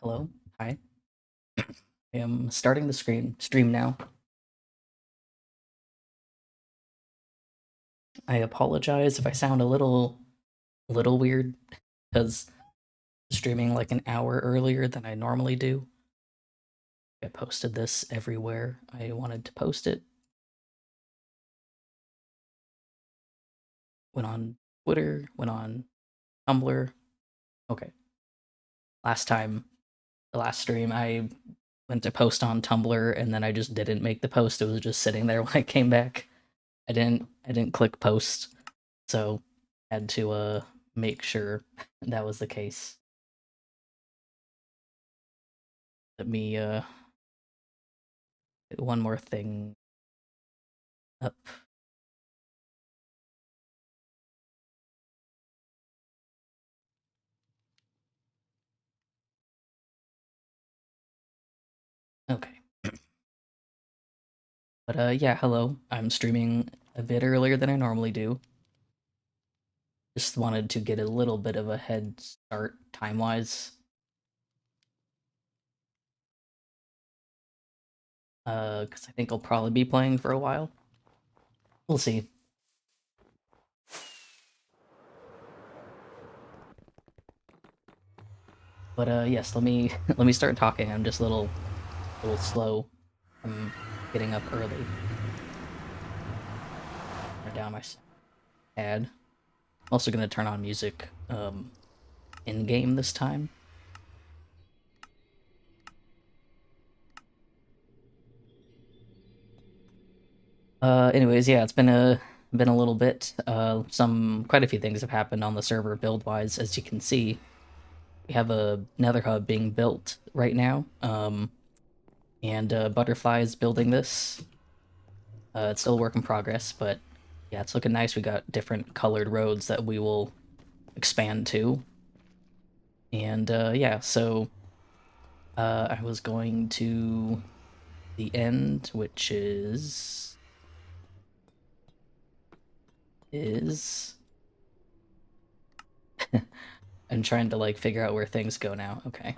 Hello, hi. I am starting the stream now. I apologize if I sound a little weird because streaming like an hour earlier than I normally do. I posted this everywhere I wanted to post it. Went on Twitter, went on Tumblr. Okay. The last stream, I went to post on Tumblr and then I just didn't make the post. It was just sitting there when I came back. I didn't click post. So had to make sure that was the case. Let me get one more thing up. Okay. But yeah, hello. I'm streaming a bit earlier than I normally do. Just wanted to get a little bit of a head start time-wise. Because I think I'll probably be playing for a while. We'll see. But yes, let me let me start talking. I'm just a little slow. I'm getting up early. Turn down my pad. I'm also gonna turn on music in game this time. Anyways, yeah, it's been a little bit. Quite a few things have happened on the server build wise. As you can see, we have a Nether hub being built right now. And Butterfly is building this. It's still a work in progress, but yeah, it's looking nice. We got different colored roads that we will expand to. And yeah, so I was going to the end, which is I'm trying to like figure out where things go now. Okay.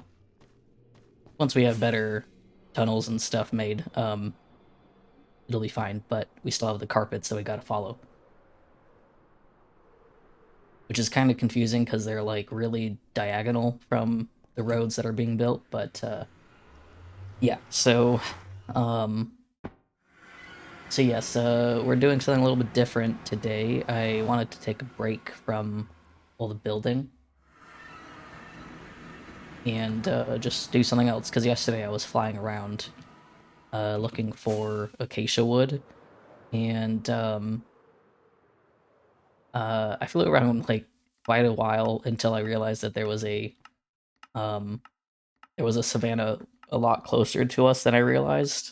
Once we have better tunnels and stuff made, it'll be fine, but we still have the carpets that we gotta follow. Which is kind of confusing because they're like really diagonal from the roads that are being built, but yeah, um yes, we're doing something a little bit different today. I wanted to take a break from all the building and just do something else because yesterday I was flying around looking for acacia wood and I flew around like quite a while until I realized that um there was a savanna a lot closer to us than I realized.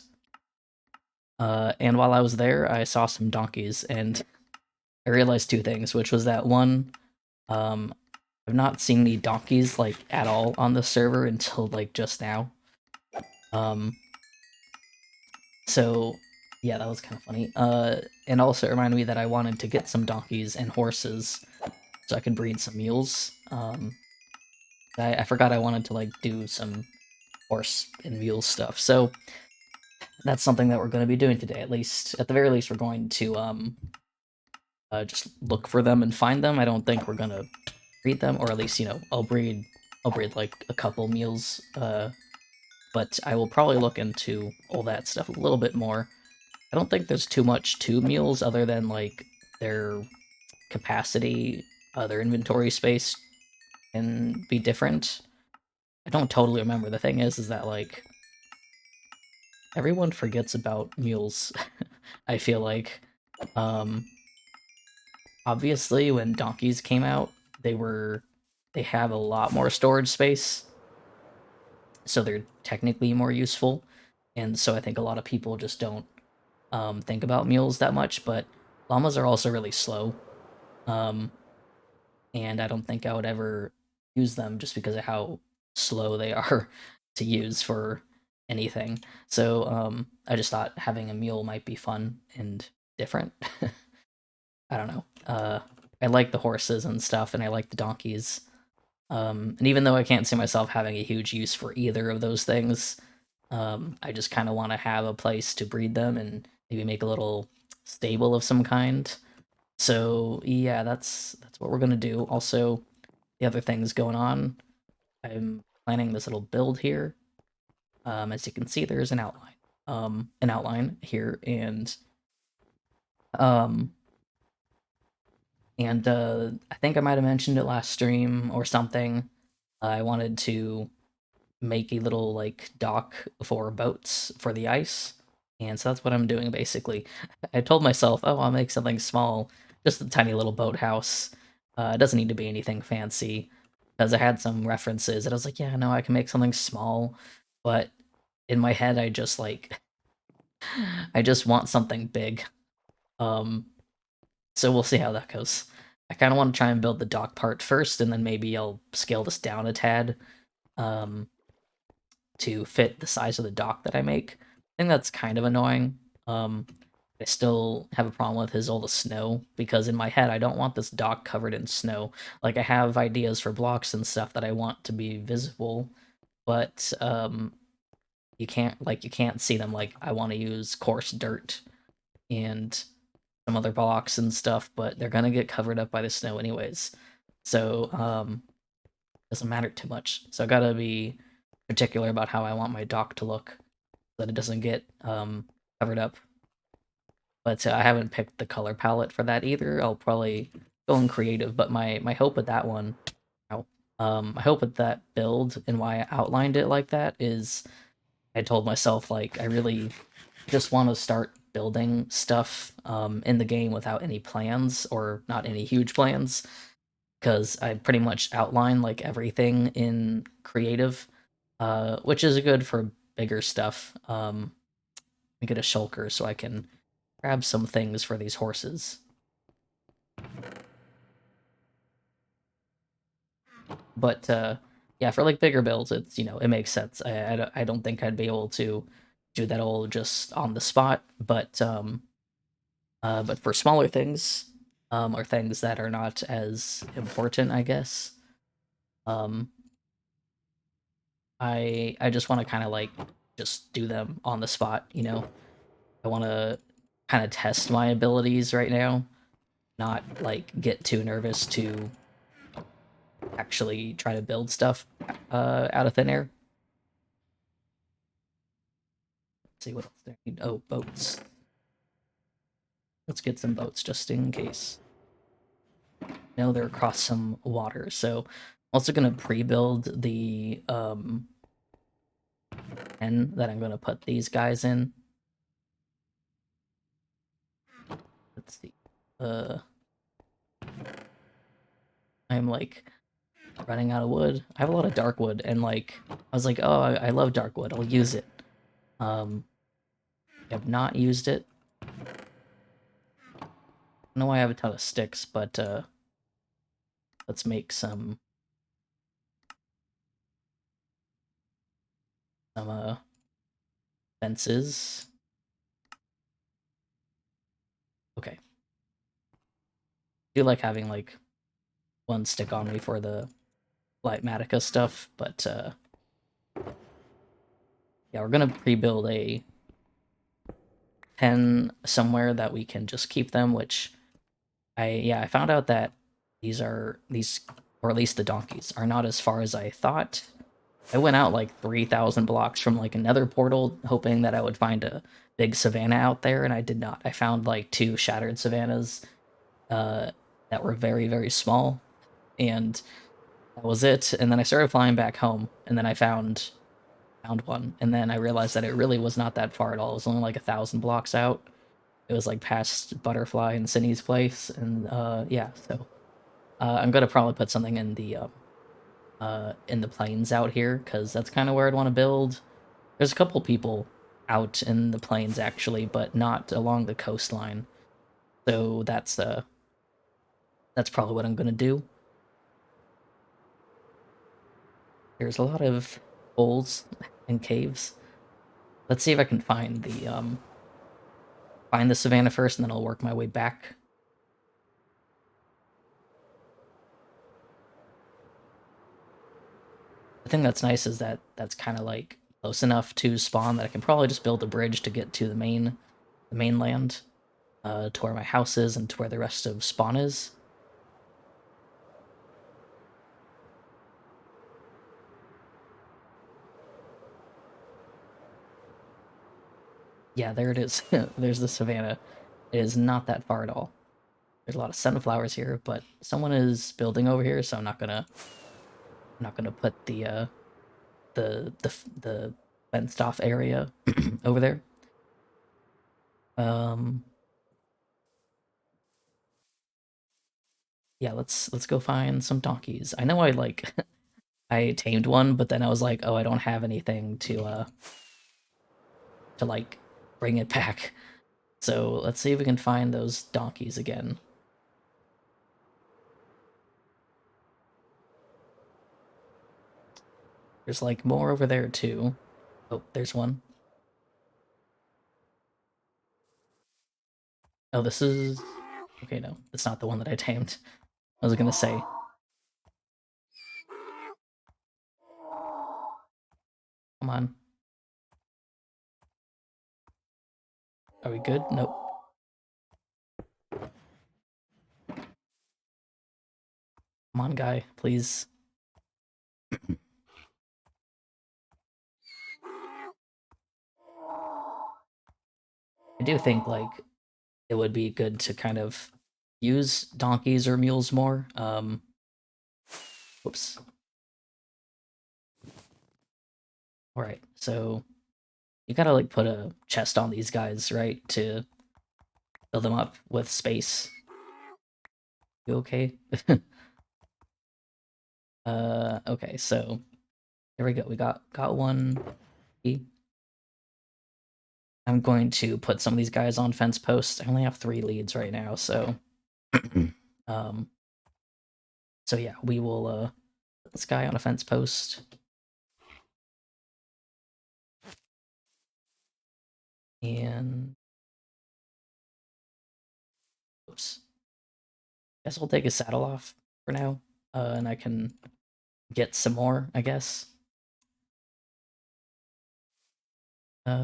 And while I was there, I saw some donkeys, and I realized two things, which was that one, um, I've not seen any donkeys like at all on the server until like just now. Um, so yeah, that was kind of funny. And also it reminded me that I wanted to get some donkeys and horses so I could breed some mules. I forgot I wanted to like do some horse and mule stuff. So that's something that we're going to be doing today. At the very least, we're going to just look for them and find them. I don't think we're gonna breed them, or at least I'll breed like a couple mules. But I will probably look into all that stuff a little bit more. I don't think there's too much to mules other than like their capacity, their inventory space can be different. I don't totally remember. The thing is that like everyone forgets about mules. I feel like, um, obviously when donkeys came out, they were they have a lot more storage space, so they're technically more useful. And so I think a lot of people just don't think about mules that much, but llamas are also really slow. Um, and I don't think I would ever use them just because of how slow they are to use for anything. So I just thought having a mule might be fun and different. I don't know. I like the horses and stuff, and I like the donkeys. And even though I can't see myself having a huge use for either of those things, I just kind of want to have a place to breed them and maybe make a little stable of some kind. So yeah, that's what we're gonna do. Also, the other things going on, I'm planning this little build here. As you can see, there's an outline here, um, and I think I might have mentioned it last stream or something. I wanted to make a little like dock for boats for the ice. And so that's what I'm doing basically. I told myself, oh, I'll make something small, just a tiny little boathouse. It doesn't need to be anything fancy. Because I had some references and I was like, yeah, no, I can make something small. But in my head, I just like, I just want something big. Um, so we'll see how that goes. I kind of want to try and build the dock part first, and then maybe I'll scale this down a tad. Um, to fit the size of the dock that I make. I think that's kind of annoying. I still have a problem with all the snow because in my head I don't want this dock covered in snow. Like I have ideas for blocks and stuff that I want to be visible, but you can't see them. Like I want to use coarse dirt and some other blocks and stuff, but they're gonna get covered up by the snow anyways. So doesn't matter too much. So I gotta be particular about how I want my dock to look so that it doesn't get covered up. But I haven't picked the color palette for that either. I'll probably go in creative, but my hope with that one, my hope with that build and why I outlined it like that is I told myself like I really just want to start building stuff in the game without any plans or not any huge plans because I pretty much outline like everything in creative, which is good for bigger stuff. Let me get a shulker so I can grab some things for these horses. But yeah, for like bigger builds, it's it makes sense. I don't think I'd be able to do that all just on the spot, but for smaller things, or things that are not as important, I guess, um, I just want to kind of like just do them on the spot. I want to kind of test my abilities right now, not like get too nervous to actually try to build stuff out of thin air. Let's see what else do I need. Oh, boats. Let's get some boats just in case. No, they're across some water, so I'm also gonna pre-build the pen that I'm gonna put these guys in. Let's see. Uh, I'm like running out of wood. I have a lot of dark wood, and like I was like, oh, I love dark wood. I'll use it. I have not used it. I know I have a ton of sticks, but let's make some fences. Okay. I do like having like one stick on me for the Lightmatica stuff, but yeah, we're gonna pre-build a pen somewhere that we can just keep them, which I found out that these or at least the donkeys are not as far as I thought. I went out like 3,000 blocks from like another portal hoping that I would find a big savanna out there, and I did not. I found like two shattered savannas uh that were very, very small, and that was it. And then I started flying back home, and then I found one, and then I realized that it really was not that far at all. It was only like 1,000 blocks out. It was like past Butterfly and Cindy's place, and yeah. So I'm gonna probably put something in the plains out here because that's kind of where I'd want to build. There's a couple people out in the plains actually, but not along the coastline. So that's probably what I'm gonna do. There's a lot of holes and caves. Let's see if I can find the savannah first, and then I'll work my way back. The thing that's nice is that that's kind of like close enough to spawn that I can probably just build a bridge to get to the mainland, to where my house is and to where the rest of spawn is. Yeah, there it is. There's the savannah. It is not that far at all. There's a lot of sunflowers here, but someone is building over here, so I'm not gonna put the fenced off area over there. Um, yeah, let's go find some donkeys. I know I like I tamed one, but then I was like, oh, I don't have anything to like bring it back. So let's see if we can find those donkeys again. There's like more over there too. Oh, there's one. Oh, this is okay. No, it's not the one that I tamed. I was gonna say, come on, are we good? Nope. Come on, guy, please. I do think like it would be good to kind of use donkeys or mules more. Whoops. All right, so you gotta like put a chest on these guys, right, to fill them up with space. You okay? Okay, so there we go. We got one. I'm going to put some of these guys on fence posts. I only have 3 leads right now, so um, so yeah, we will put this guy on a fence post. And oops. Guess we'll take his saddle off for now. And I can get some more, I guess.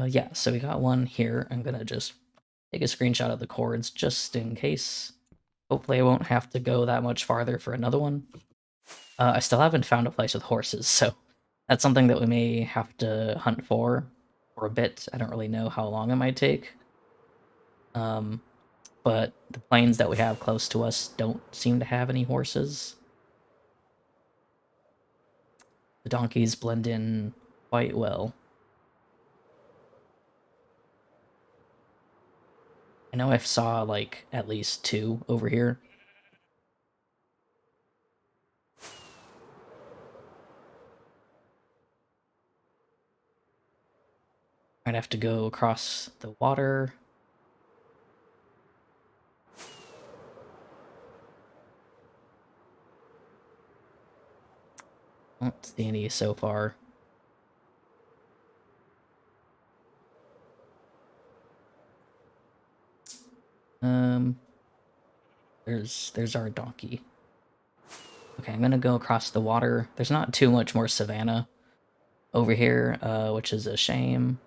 Yeah, so we got one here. I'm gonna just take a screenshot of the cords just in case. Hopefully I won't have to go that much farther for another one. I still haven't found a place with horses, so that's something that we may have to hunt for a bit. I don't really know how long it might take. Um, but the plains that we have close to us don't seem to have any horses. The donkeys blend in quite well. I know I saw like at least 2 over here. Might have to go across the water. Don't see any so far. Um, there's our donkey. Okay, I'm gonna go across the water. There's not too much more savanna over here, which is a shame.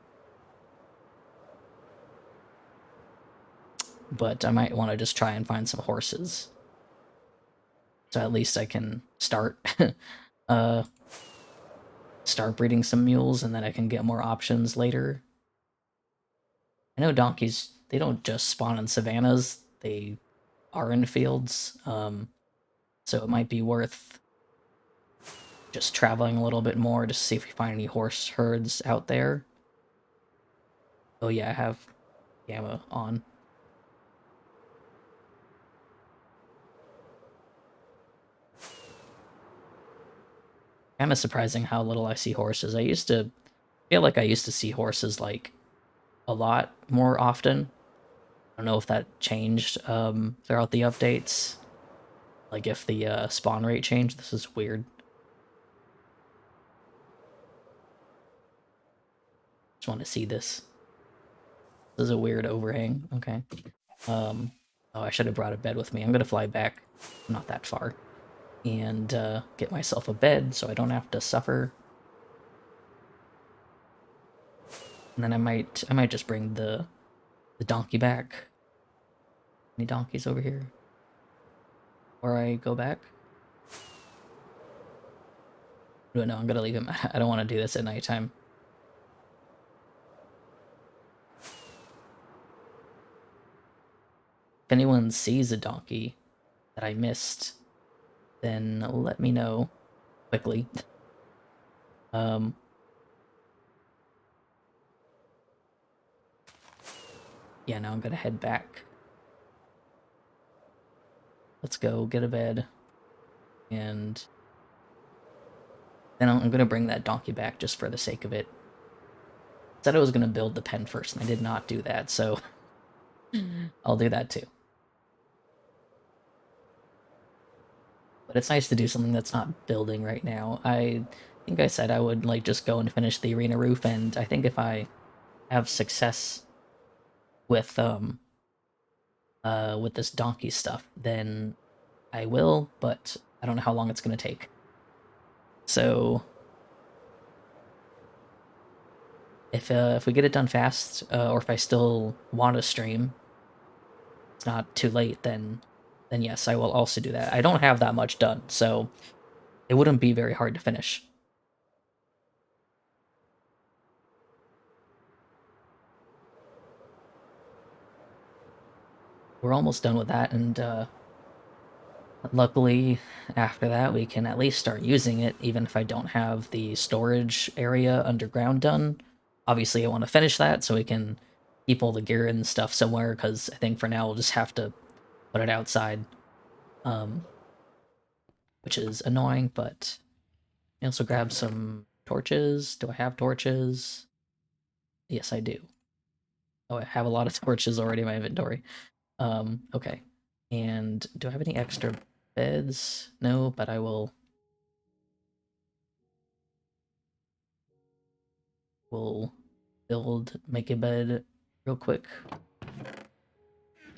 But I might want to just try and find some horses. So at least I can start uh start breeding some mules and then I can get more options later. I know donkeys, they don't just spawn in savannas, they are in fields. So it might be worth just traveling a little bit more to see if we find any horse herds out there. Oh yeah, I have Gamma on. Kind of surprising how little I see horses. I used to feel like I used to see horses like a lot more often. I don't know if that changed throughout the updates. Like if the spawn rate changed. This is weird. Just want to see this. This is a weird overhang. Okay. Oh, I should have brought a bed with me. I'm gonna fly back, not that far, and get myself a bed so I don't have to suffer. And then I might just bring the donkey back. Any donkeys over here? Or I go back? No, I'm gonna leave him. I don't want to do this at nighttime. If anyone sees a donkey that I missed, then let me know quickly. Um, yeah, now I'm gonna head back. Let's go get a bed, and then I'm gonna bring that donkey back just for the sake of it. Said I was gonna build the pen first, and I did not do that, so I'll do that too. But it's nice to do something that's not building right now. I think I said I would like just go and finish the arena roof, and I think if I have success with this donkey stuff, then I will, but I don't know how long it's gonna take. So if we get it done fast, or if I still want to stream, it's not too late, then yes, I will also do that. I don't have that much done, so it wouldn't be very hard to finish. We're almost done with that, and luckily after that we can at least start using it, even if I don't have the storage area underground done. Obviously I want to finish that so we can keep all the gear and stuff somewhere, because I think for now we'll just have to put it outside, um, which is annoying, but I also grab some torches. Do I have torches? Yes, I do. Oh, I have a lot of torches already in my inventory. Okay. And do I have any extra beds? No, but I will make a bed real quick.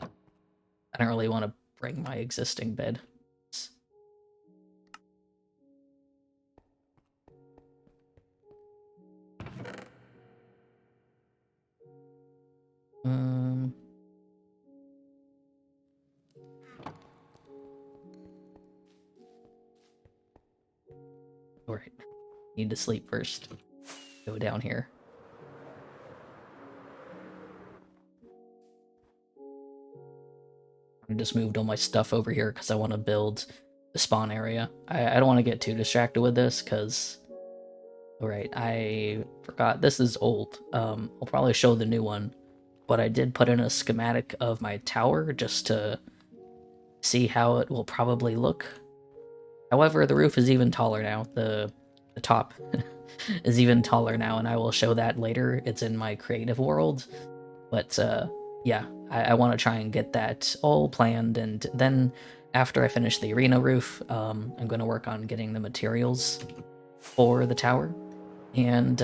I don't really want to bring my existing bed. Um, Alright. Need to sleep first. Go down here. I just moved all my stuff over here because I want to build the spawn area. I don't want to get too distracted with this because... Alright, I forgot. This is old. I'll probably show the new one. But I did put in a schematic of my tower just to see how it will probably look. However, the roof is even taller now. The top is even taller now, and I will show that later. It's in my creative world. But yeah, I want to try and get that all planned, and then after I finish the arena roof, I'm going to work on getting the materials for the tower. And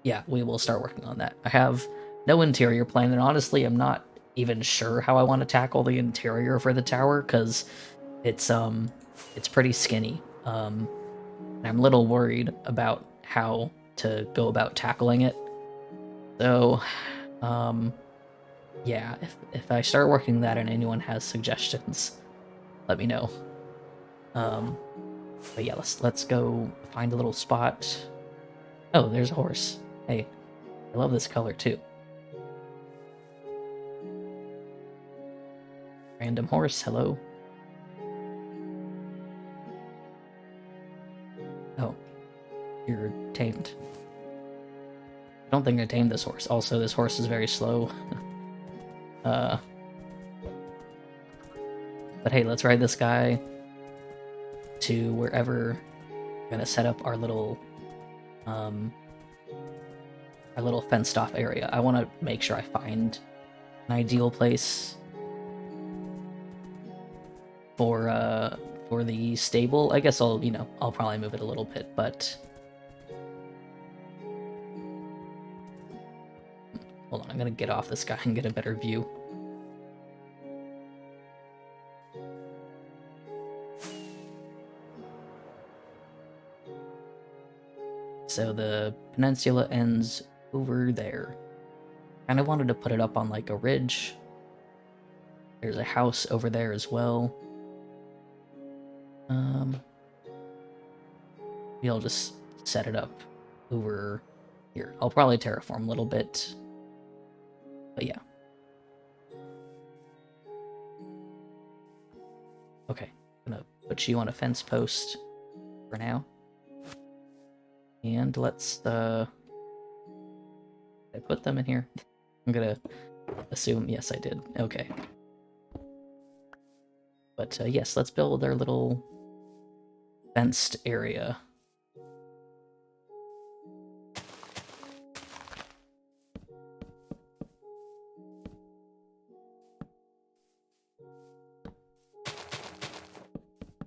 yeah, we will start working on that. I have no interior plan, and honestly, I'm not even sure how I want to tackle the interior for the tower, because it's pretty skinny. And I'm a little worried about how to go about tackling it. So, yeah, if I start working that and anyone has suggestions, let me know. But yeah, let's go find a little spot. Oh, there's a horse. Hey, I love this color too. Random horse, hello. Oh, you're tamed. I don't think I tamed this horse. Also, this horse is very slow. But hey, let's ride this guy to wherever we're gonna set up our little fenced off area. I want to make sure I find an ideal place for the stable. I guess I'll probably move it a little bit, but hold on, I'm gonna get off this guy and get a better view. So the peninsula ends over there. Kind of wanted to put it up on like a ridge. There's a house over there as well. Maybe I'll just set it up over here. I'll probably terraform a little bit, but yeah. Okay, I'm gonna put you on a fence post for now. And let's, I put them in here? I'm gonna assume, yes I did, okay. But yes, let's build our little fenced area.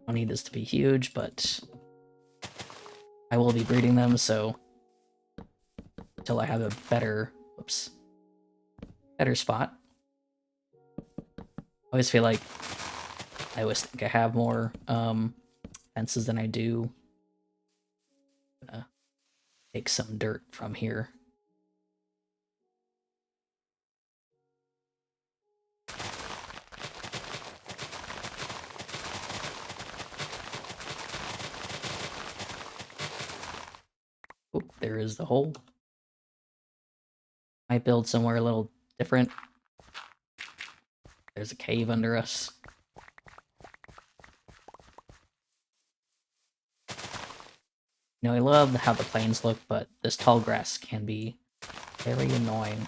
I don't need this to be huge, but I will be breeding them, so until I have a better, better spot. I always feel like I always think I have more fences than I do. I'm gonna take some dirt from here. Oh, there is the hole. Might build somewhere a little different. There's a cave under us. You know, I love how the plains look, but this tall grass can be very annoying.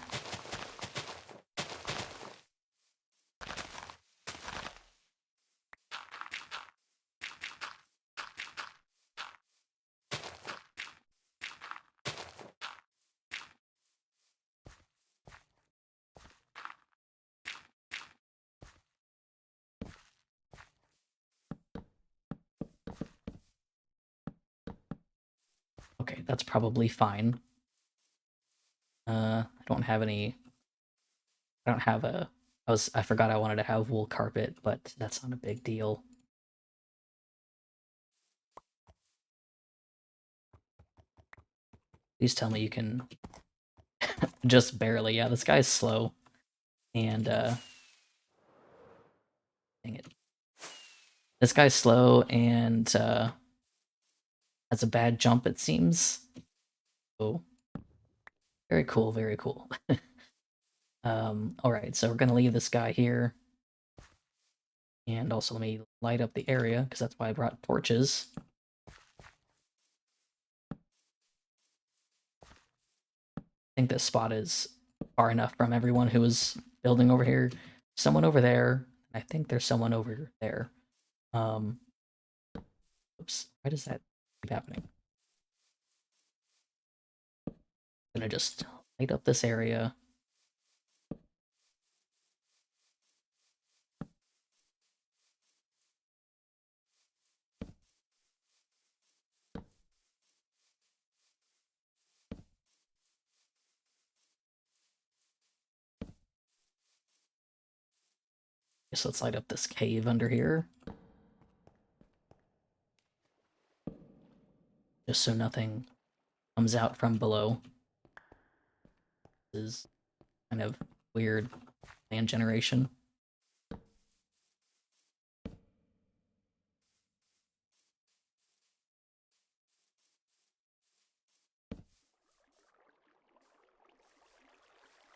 Okay, that's probably fine. I don't have any... I don't have a... I forgot I wanted to have wool carpet, but that's not a big deal. Please tell me you can... Just barely. Yeah, this guy's slow. And, dang it. This guy's slow and, has a bad jump, it seems. Oh. Very cool, very cool. Alright, so we're gonna leave this guy here. And also let me light up the area, because that's why I brought torches. I think this spot is far enough from everyone who was building over here. Someone over there. I think there's someone over there. Oops, why does that keep happening? I'm gonna just light up this area. Guess let's light up this cave under here. Just so nothing comes out from below. This is kind of weird land generation.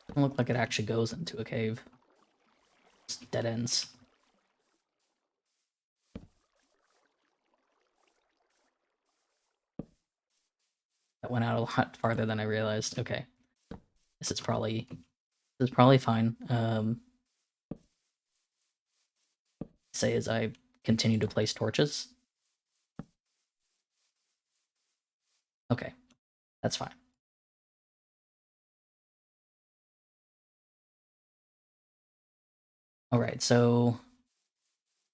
Doesn't look like it actually goes into a cave. It's dead ends. That went out a lot farther than I realized. Okay. This is probably fine. Say as I continue to place torches. Okay. That's fine. Alright, so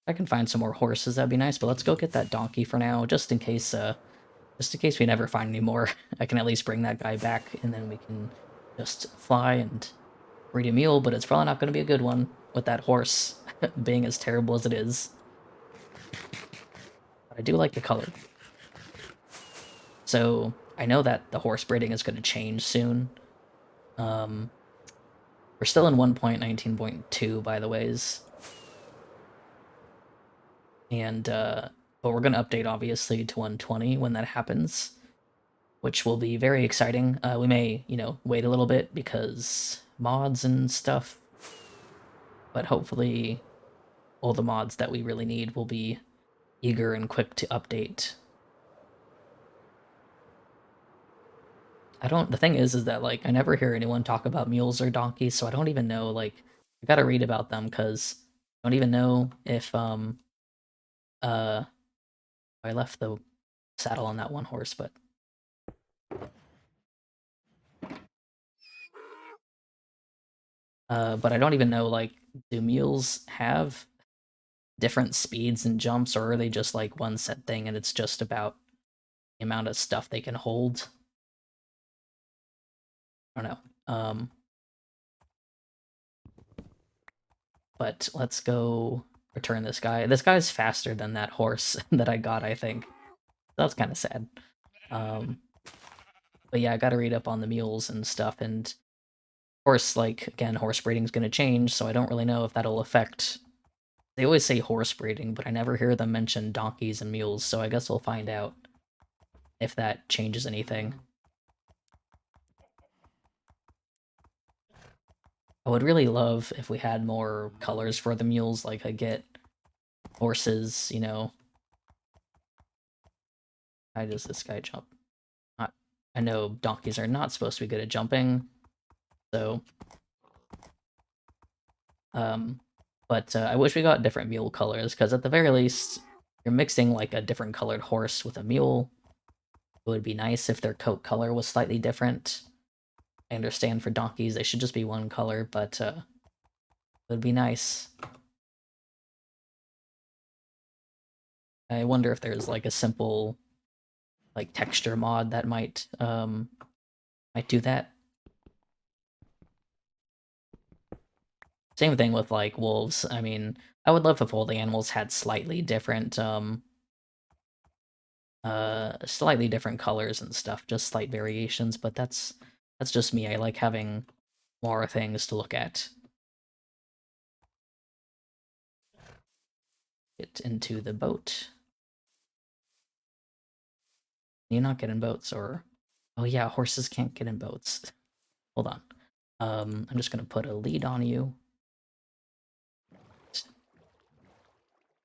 if I can find some more horses, that'd be nice, but let's go get that donkey for now, just in case we never find any more. I can at least bring that guy back, and then we can just fly and breed a mule, but it's probably not going to be a good one with that horse being as terrible as it is. But I do like the color. So I know that the horse breeding is going to change soon. We're still in 1.19.2, by the ways. And, but we're going to update, obviously, to 120 when that happens, which will be very exciting. We may, wait a little bit because mods and stuff, but hopefully all the mods that we really need will be eager and quick to update. The thing is that, like, I never hear anyone talk about mules or donkeys, so I don't even know, like, I gotta read about them, because I don't even know if, uh, I left the saddle on that one horse, but I don't even know, like, do mules have different speeds and jumps, or are they just, like, one set thing, and it's just about the amount of stuff they can hold? I don't know. But let's go return this guy. This guy's faster than that horse that I got, I think. That's kind of sad. Um, but yeah, I gotta read up on the mules and stuff, and of course, like, again, horse breeding's gonna change, so I don't really know if that'll affect... They always say horse breeding, but I never hear them mention donkeys and mules, so I guess we'll find out if that changes anything. I would really love if we had more colors for the mules, like I get horses, How does this guy jump? Not, I know donkeys are not supposed to be good at jumping, so... but I wish we got different mule colors, because at the very least, you're mixing, like, a different colored horse with a mule. It would be nice if their coat color was slightly different. I understand for donkeys, they should just be one color, but it would be nice. I wonder if there's, like, a simple, like, texture mod that might do that. Same thing with, like, wolves. I mean, I would love if all the animals had slightly different colors and stuff, just slight variations, but that's just me. I like having more things to look at. Get into the boat. Can you not get in boats, or... Oh yeah, horses can't get in boats. Hold on. I'm just gonna put a lead on you.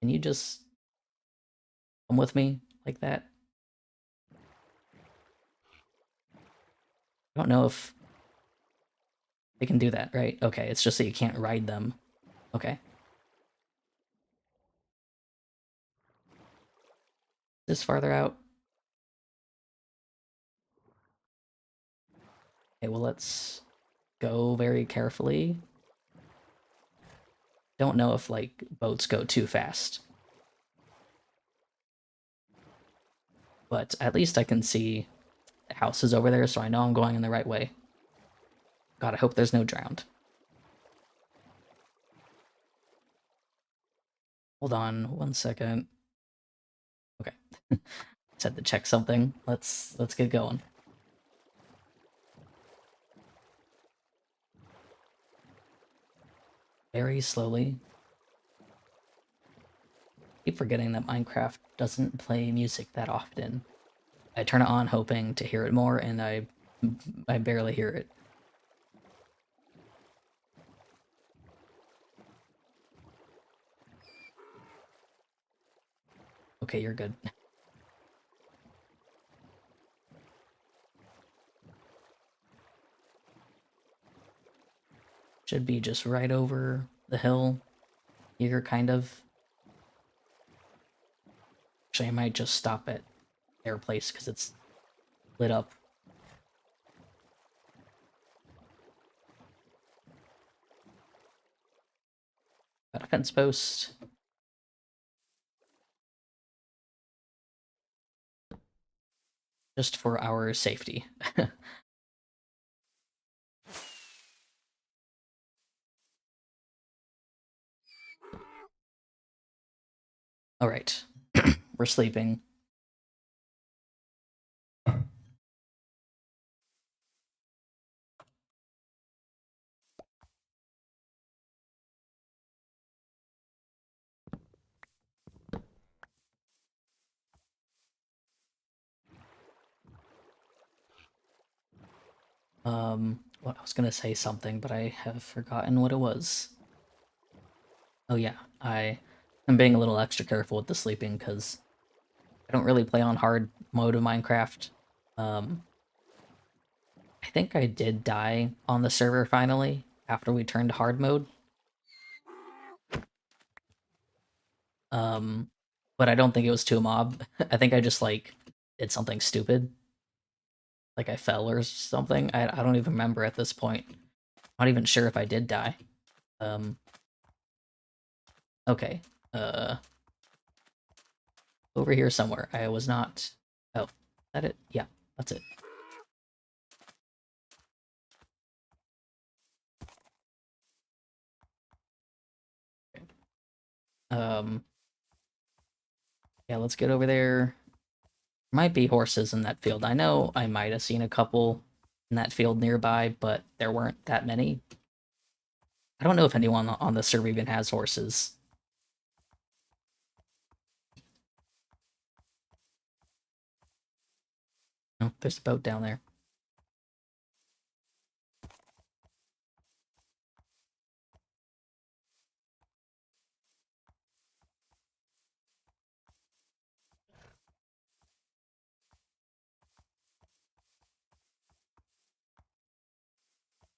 Can you just come with me like that? I don't know if they can do that, right? Okay, it's just that you can't ride them. Okay. This farther out. Okay, well, let's go very carefully. Don't know if, like, boats go too fast. But at least I can see houses over there, so I know I'm going in the right way. God, I hope there's no drowned. Hold on 1 second. Okay. Just had to check something. Let's get going. Very slowly. I keep forgetting that Minecraft doesn't play music that often. I turn it on hoping to hear it more, and I barely hear it. Okay, you're good. Should be just right over the hill here, kind of. Actually, I might just stop at their place because it's lit up. Got a fence post. Just for our safety. Alright. We're sleeping. What I was gonna say something, but I have forgotten what it was. Oh yeah, I'm being a little extra careful with the sleeping because I don't really play on hard mode of Minecraft. Um, I think I did die on the server finally after we turned to hard mode. Um, but I don't think it was to a mob. I think I just like did something stupid, like I fell or something. I don't even remember at this point. I'm not even sure if I did die. Um, okay. Uh, Over here somewhere. I was not. Oh, is that it? Yeah, that's it. Um, yeah, let's get over there. Might be horses in that field. I know I might have seen a couple in that field nearby, but there weren't that many. I don't know if anyone on the server even has horses. Oh, there's a boat down there.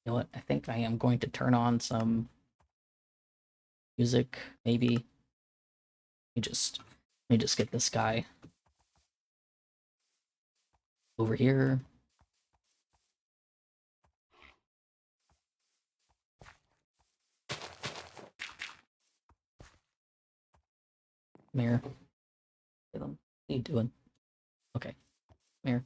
You know what? I think I am going to turn on some music, maybe. Let me just get this guy over here. Come here. What are you doing? Okay, come here.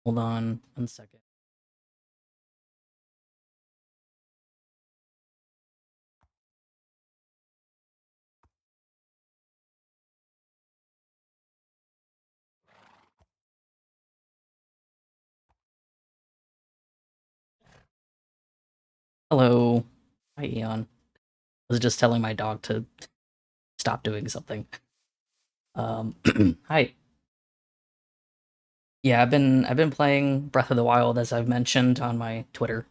Hold on 1 second. Hello. Hi, Eon. I was just telling my dog to stop doing something. Um, hi. Yeah, I've been playing Breath of the Wild as I've mentioned on my Twitter.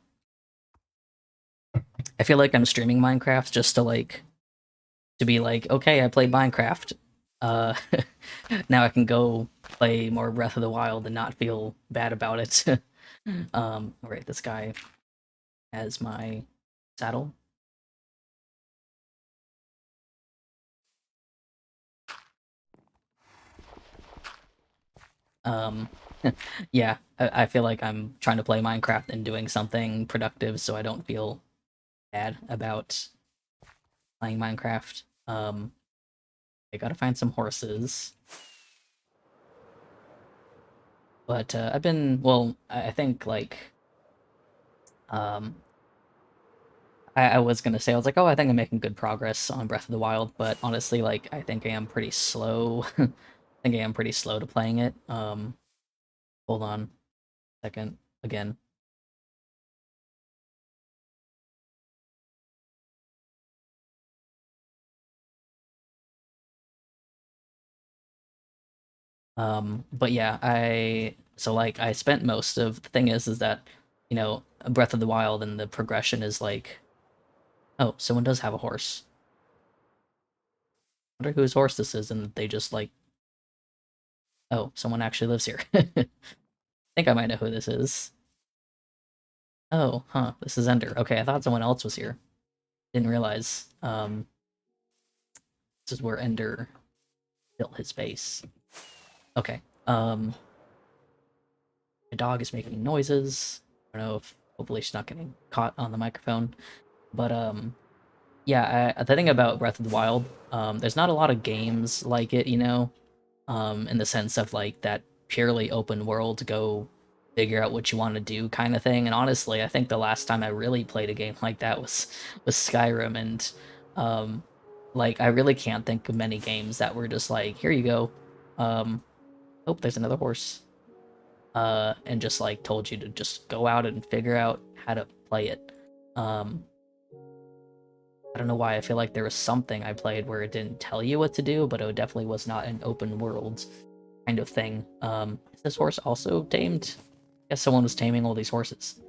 I feel like I'm streaming Minecraft just to be like, okay, I played Minecraft. Uh, now I can go play more Breath of the Wild and not feel bad about it. Alright, this guy has my saddle. Um, yeah, I feel like I'm trying to play Minecraft and doing something productive so I don't feel bad about playing Minecraft. I gotta find some horses. But I've been, well, I think like, um, I was gonna say, I was like, oh, I think I'm making good progress on Breath of the Wild, but honestly, like, I think I am pretty slow. I think I am pretty slow to playing it. Hold on a second. Again. But yeah, so like I spent most of the thing is that, Breath of the Wild and the progression is like, oh, someone does have a horse. I wonder whose horse this is, and they just like, oh, someone actually lives here. I think I might know who this is. Oh, huh, this is Ender. Okay, I thought someone else was here. Didn't realize. This is where Ender built his base. Okay. My dog is making noises. I don't know if hopefully she's not getting caught on the microphone. But yeah, the thing about Breath of the Wild, there's not a lot of games like it, in the sense of like that purely open world to go figure out what you want to do kind of thing. And honestly, I think the last time I really played a game like that was Skyrim, and um, like I really can't think of many games that were just like, here you go. Um, oh, there's another horse. and just like told you to just go out and figure out how to play it. Um, I don't know why I feel like there was something I played where it didn't tell you what to do, but it definitely was not an open world kind of thing. Is this horse also tamed? I guess someone was taming all these horses.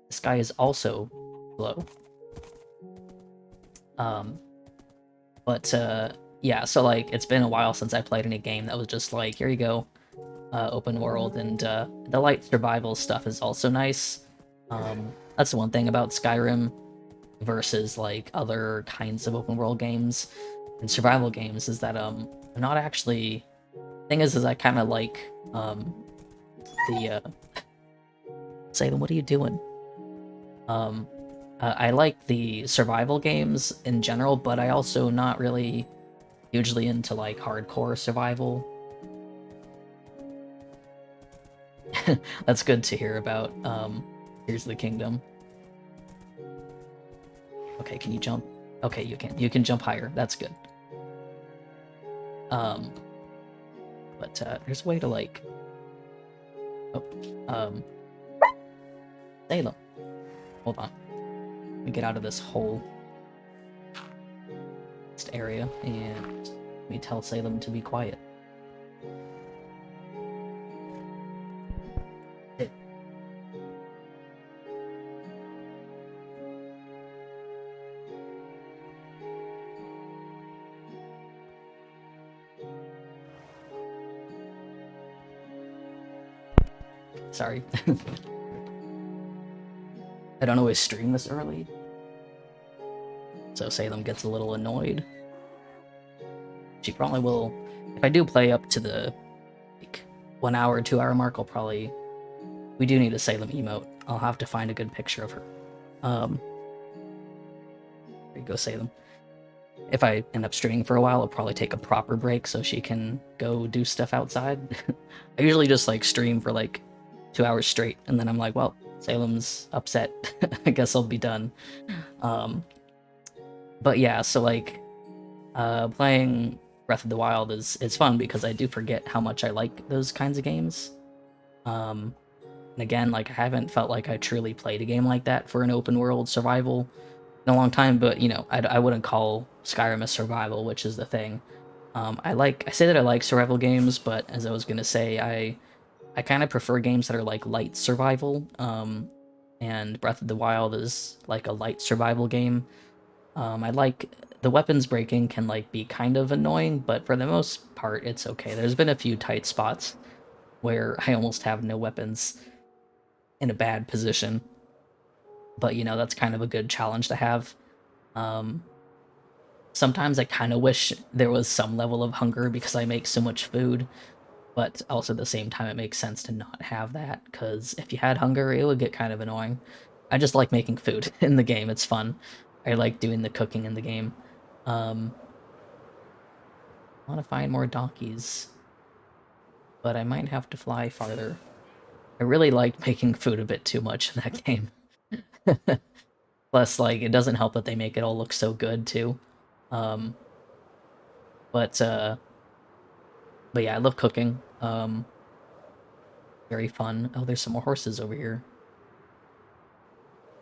This guy is also slow. Um, but yeah, so like it's been a while since I played any game that was just like, here you go, open world, and the light survival stuff is also nice. That's the one thing about Skyrim versus like other kinds of open world games and survival games is that I'm not actually. Thing is I kind of like the Salem. What are you doing? Um, I like the survival games in general, but I also not really hugely into like hardcore survival. That's good to hear about. Here's the kingdom. Okay, can you jump? Okay, you can. You can jump higher. That's good. Um, but there's a way to like. Oh, Salem. Hold on. Let me get out of this hole. This area, and let me tell Salem to be quiet. Hey. Sorry. I don't always stream this early, so Salem gets a little annoyed. She probably will. If I do play up to the like 1 hour, 2 hour mark, I'll probably. We do need a Salem emote. I'll have to find a good picture of her. There you go, Salem. If I end up streaming for a while, I'll probably take a proper break so she can go do stuff outside. I usually just like stream for like 2 hours straight, and then I'm like, well, Salem's upset. I guess I'll be done. But yeah, so like playing Breath of the Wild is fun because I do forget how much I like those kinds of games. And again, like I haven't felt like I truly played a game like that for an open world survival in a long time. But you know, I wouldn't call Skyrim a survival, which is the thing. I say that I like survival games, but as I was gonna say, I kind of prefer games that are like light survival. And Breath of the Wild is like a light survival game. I like the weapons breaking can like be kind of annoying, but for the most part, it's okay. There's been a few tight spots where I almost have no weapons in a bad position, but you know that's kind of a good challenge to have. Um, Sometimes I kind of wish there was some level of hunger because I make so much food, but also at the same time it makes sense to not have that because if you had hunger, it would get kind of annoying. I just like making food in the game. It's fun. I like doing the cooking in the game. Um, I want to find more donkeys, but I might have to fly farther. I really like making food a bit too much in that game. Plus, like, it doesn't help that they make it all look so good too. Um, but uh, but yeah, I love cooking. Very fun. Oh, there's some more horses over here.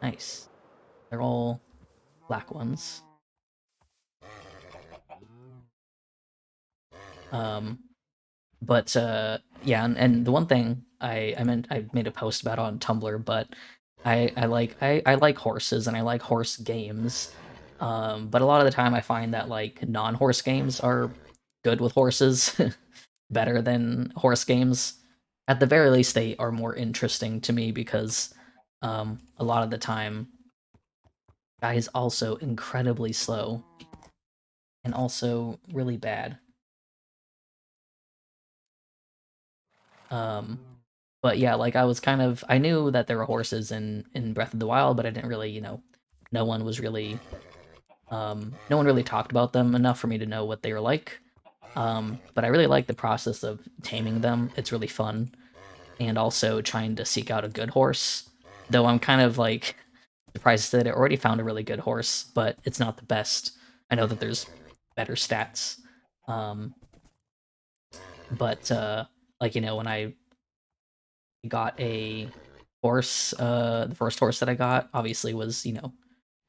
Nice. They're all black ones. Um, but yeah, and the one thing I meant I made a post about on Tumblr, but I like horses and I like horse games. But a lot of the time I find that like non-horse games are good with horses better than horse games. At the very least, they are more interesting to me because a lot of the time, guy is also incredibly slow and also really bad. Um, but yeah, like I was kind of I knew that there were horses in Breath of the Wild, but I didn't really, you know, no one was really no one really talked about them enough for me to know what they were like. But I really like the process of taming them. It's really fun, and also trying to seek out a good horse. Though I'm kind of like surprised that I already found a really good horse, but it's not the best. I know that there's better stats. Um, but like you know, when I got a horse. The first horse that I got obviously was,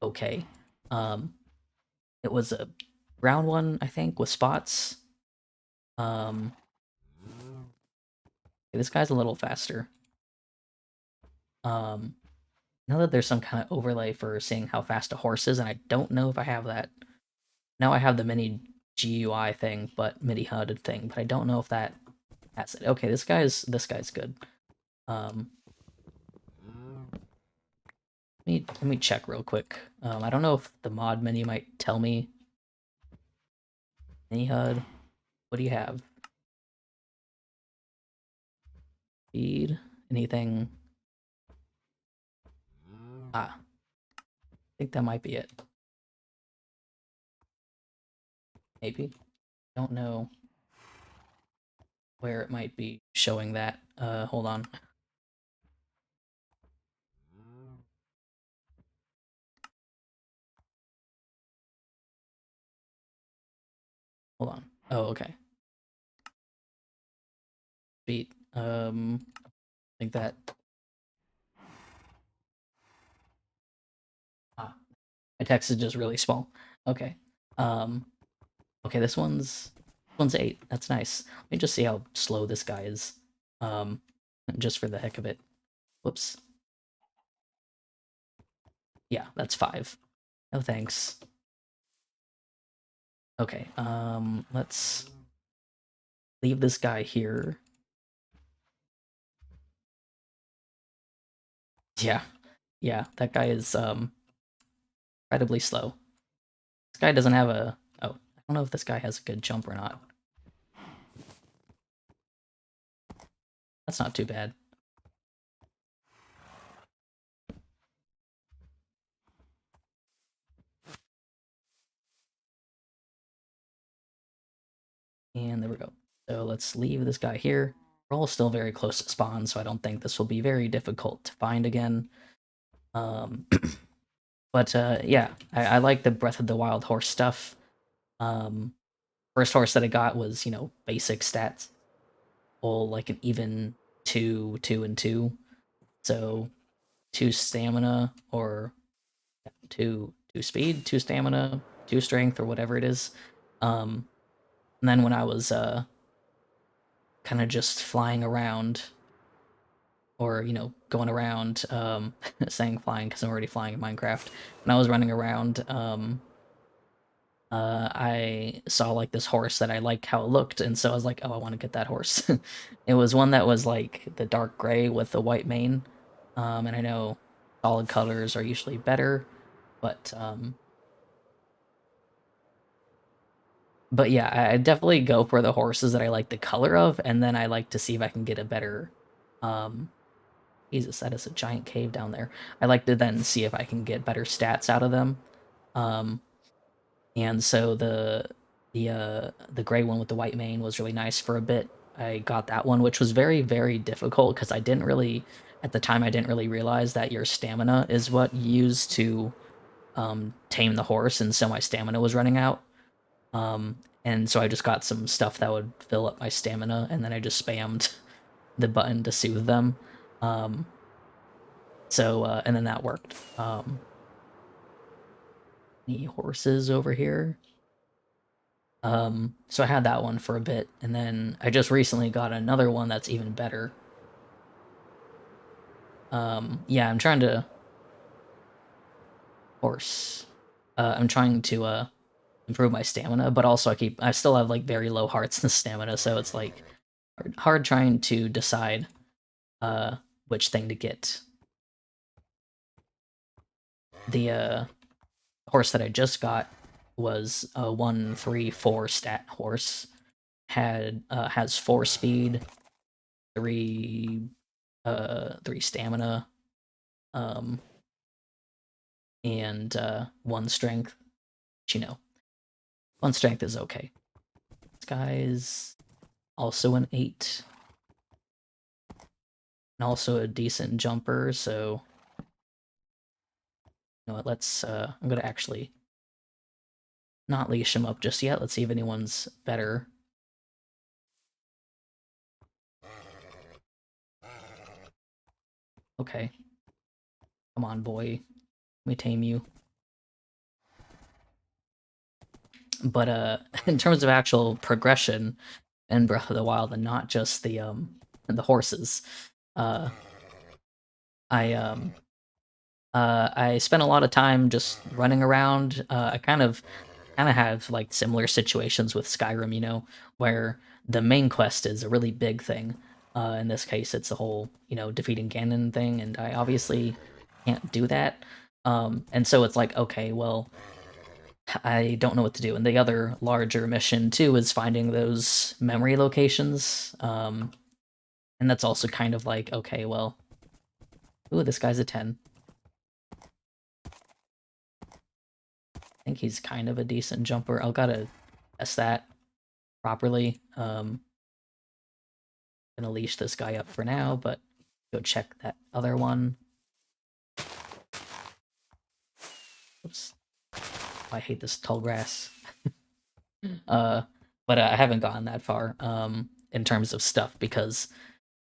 okay. Um, it was a brown one, I think, with spots. Um, this guy's a little faster. Um, now that there's some kind of overlay for seeing how fast a horse is, and I don't know if I have that. Now I have the mini GUI thing, but MIDI HUD thing, but I don't know if that has it. Okay, this guy's good. Let me check real quick. I don't know if the mod menu might tell me. Mini HUD, what do you have? Speed, anything? Ah, I think that might be it. Maybe. Don't know where it might be showing that. Hold on. Hold on. Oh, okay. Speed. I think that. Ah, my text is just really small. Okay. Um, okay, this one's 8. That's nice. Let me just see how slow this guy is. Um, just for the heck of it. Whoops. Yeah, that's 5. No thanks. Okay, let's leave this guy here. Yeah, yeah, that guy is incredibly slow. This guy doesn't have a. Oh, I don't know if this guy has a good jump or not. That's not too bad. And there we go. So let's leave this guy here. We're all still very close to spawn, so I don't think this will be very difficult to find again. Um, but yeah, I like the Breath of the Wild horse stuff. Um, first horse that I got was, basic stats, all like an even 2, 2, and 2. So 2 stamina or 2 speed, 2 stamina, 2 strength, or whatever it is. And then when I was kind of just flying around, or going around, saying flying because I'm already flying in Minecraft. When I was running around, I saw like this horse that I like how it looked, and so I was like, oh, I want to get that horse. It was one that was like the dark gray with the white mane. And I know solid colors are usually better, but yeah, I definitely go for the horses that I like the color of, and then I like to see if I can get a better. Um, Jesus, that is a giant cave down there. I like to then see if I can get better stats out of them. Um, and so the gray one with the white mane was really nice for a bit. I got that one, which was very, very difficult because I didn't really at the time I didn't really realize that your stamina is what you use to tame the horse, and so my stamina was running out. And so I just got some stuff that would fill up my stamina, and then I just spammed the button to soothe them. Um, and then that worked. Any horses over here? So I had that one for a bit, and then I just recently got another one that's even better. Yeah, I'm trying to horse. I'm trying to improve my stamina, but also I still have like very low hearts and stamina, so it's like hard trying to decide which thing to get. The horse that I just got was a 1-3-4 stat horse. Has 4 speed, 3 3 stamina, um, and 1 strength. Which, 1 strength is okay. This guy's also an 8, and also a decent jumper. So you know what? I'm gonna actually not leash him up just yet. Let's see if anyone's better. Okay. Come on, boy. Let me tame you. But in terms of actual progression in Breath of the Wild and not just the horses, uh I I spent a lot of time just running around. I kind of have like similar situations with Skyrim, you know, where the main quest is a really big thing. In this case, it's the whole, you know, defeating Ganon thing, and I obviously can't do that. And so it's like, okay, well, I don't know what to do. And the other larger mission too is finding those memory locations. And that's also kind of like, okay, well, ooh, this guy's a 10. I think he's kind of a decent jumper. I'll gotta test that properly. Gonna leash this guy up for now, but go check that other one. Oops. I hate this tall grass. uh, but I haven't gotten that far in terms of stuff because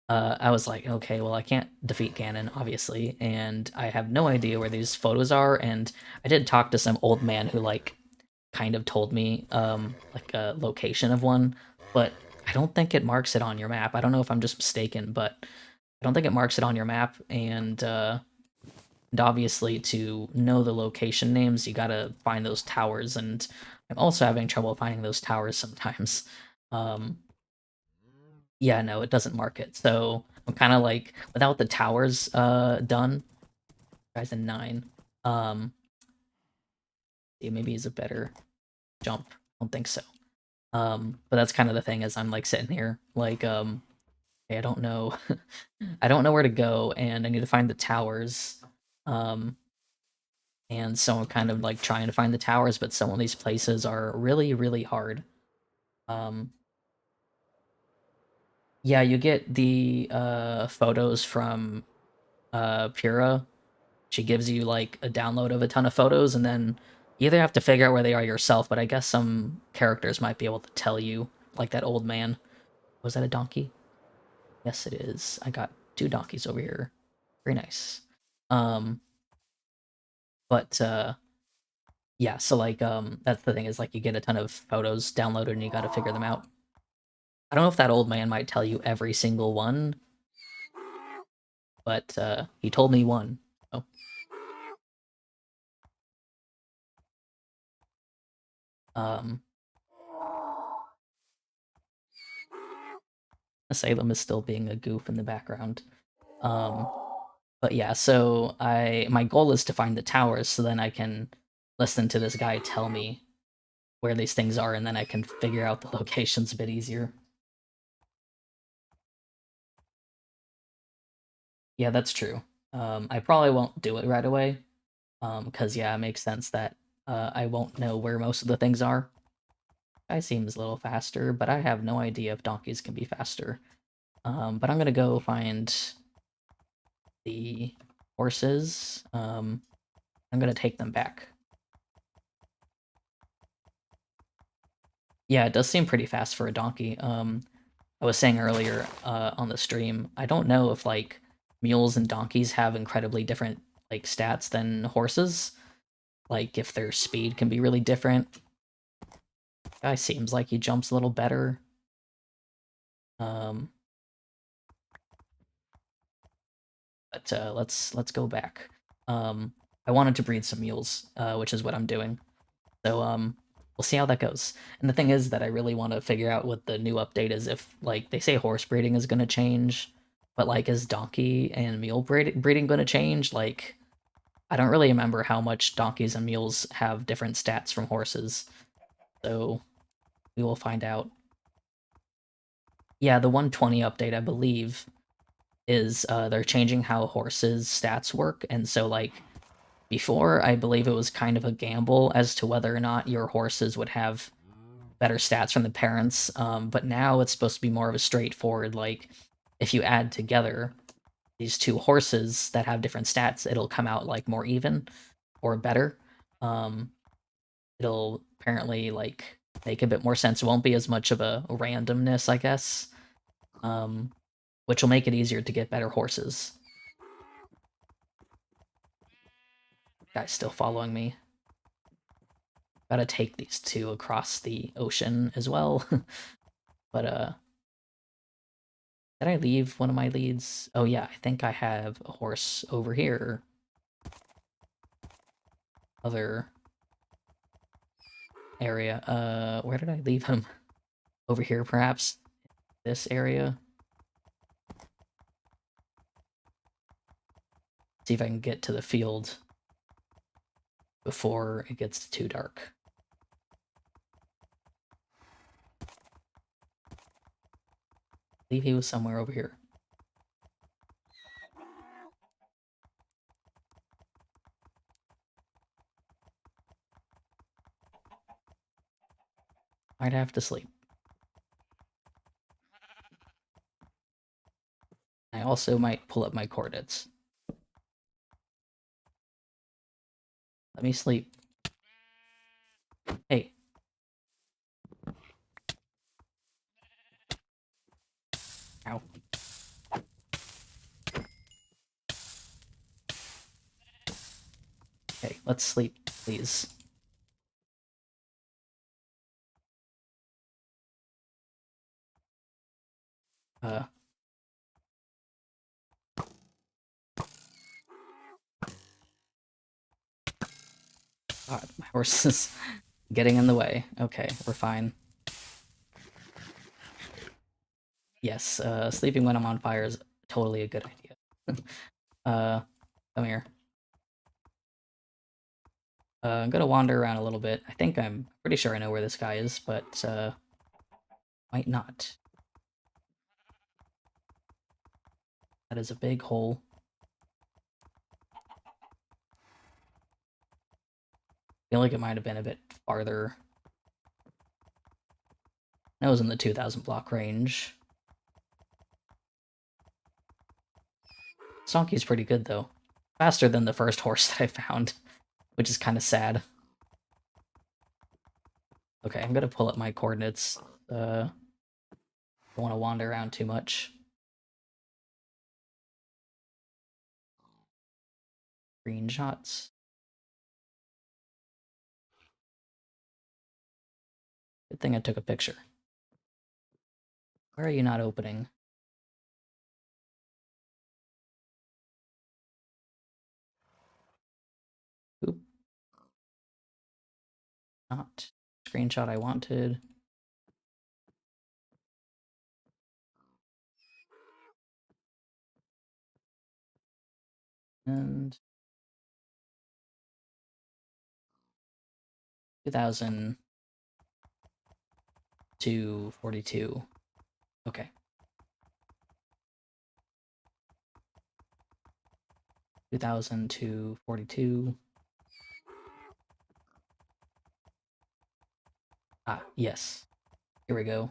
I was like, okay, well, I can't defeat Ganon, obviously, and I have no idea where these photos are. And I did talk to some old man who like kind of told me like a location of one, but I don't think it marks it on your map. I don't know if I'm just mistaken, but I don't think it marks it on your map. And obviously, to know the location names, you gotta find those towers. And I'm also having trouble finding those towers sometimes. Um, yeah, no, it doesn't mark it. So I'm kind of like without the towers done. Guy's a 9. Yeah, maybe he's a better jump. I don't think so. But that's kind of the thing is I'm like sitting here like hey, I don't know. I don't know where to go and I need to find the towers. Um and so I'm kind of like trying to find the towers, but some of these places are really, really hard. Um yeah, you get the photos from Pura. She gives you like a download of a ton of photos and then you either have to figure out where they are yourself, but I guess some characters might be able to tell you, like that old man. Was that a donkey? Yes, it is. I got 2 donkeys over here. Very nice. Um, but yeah, so like that's the thing is like you get a ton of photos downloaded and you got to figure them out. I don't know if that old man might tell you every single one, but he told me one. Oh, um, Salem is still being a goof in the background. Um, but yeah, so my goal is to find the towers so then I can listen to this guy tell me where these things are and then I can figure out the locations a bit easier. Yeah, that's true. I probably won't do it right away, because yeah, it makes sense that I won't know where most of the things are. Guy seems a little faster, but I have no idea if donkeys can be faster. But I'm gonna go find the horses. I'm gonna take them back. Yeah, it does seem pretty fast for a donkey. I was saying earlier on the stream, I don't know if like mules and donkeys have incredibly different like stats than horses. Like if their speed can be really different. Guy seems like he jumps a little better. Um, but let's go back. I wanted to breed some mules, which is what I'm doing. So we'll see how that goes. And the thing is that I really want to figure out what the new update is. If like they say horse breeding is going to change, but like is donkey and mule breeding going to change? Like I don't really remember how much donkeys and mules have different stats from horses. So we will find out. Yeah, the 120 update, I believe, is they're changing how horses stats work. And so like before, I believe it was kind of a gamble as to whether or not your horses would have better stats from the parents. But now it's supposed to be more of a straightforward, like, if you add together these 2 horses that have different stats, it'll come out, like, more even or better. Um, it'll apparently, like, make a bit more sense. It won't be as much of a randomness, I guess, which will make it easier to get better horses. Guy's still following me. Gotta take these two across the ocean as well. But, did I leave one of my leads? Oh yeah, I think I have a horse over here. Other area. Where did I leave him? Over here, perhaps? This area? See if I can get to the field before it gets too dark. I believe he was somewhere over here. Might have to sleep. I also might pull up my coordinates. Let me sleep. Hey. Ow. Okay, let's sleep, please. God, my horse is getting in the way. Okay, we're fine. Yes, sleeping when I'm on fire is totally a good idea. Come here. I'm gonna wander around a little bit. I'm pretty sure I know where this guy is, but, might not. That is a big hole. I feel like it might have been a bit farther. That was in the 2,000 block range. Donkey's pretty good, though. Faster than the first horse that I found, which is kind of sad. Okay, I'm gonna pull up my coordinates. Don't want to wander around too much. Screenshots. Good thing I took a picture. Where are you not opening? Oop. Not screenshot I wanted. And 2000 to 42. Okay. 2000 to 42. Ah, yes. Here we go.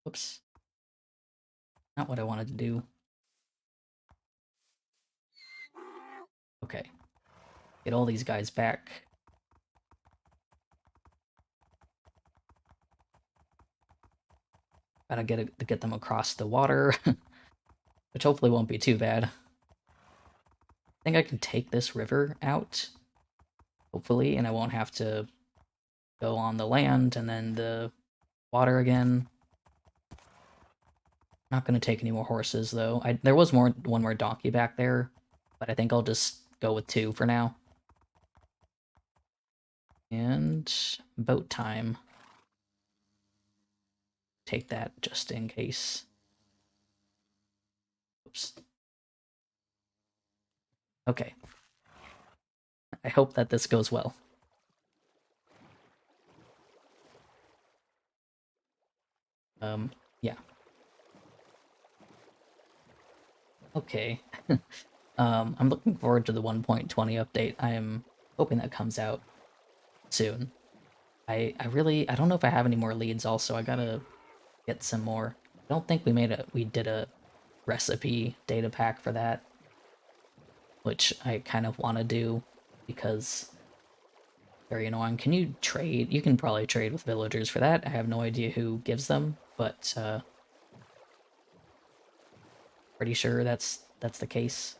Whoops. Not what I wanted to do. Okay. Get all these guys back. Gotta get them across the water, which hopefully won't be too bad. I think I can take this river out, hopefully, and I won't have to go on the land and then the water again. Not gonna take any more horses, though. There was one more donkey back there, but I think I'll just go with 2 for now. And boat time. Take that just in case. Oops. Okay. I hope that this goes well. Yeah. Okay. I'm looking forward to the 1.20 update. I am hoping that comes out soon. I don't know if I have any more leads also. I gotta get some more. I don't think we did a recipe data pack for that, which I kind of want to do because very annoying. Can you trade? You can probably trade with villagers for that. I have no idea who gives them, but pretty sure that's the case.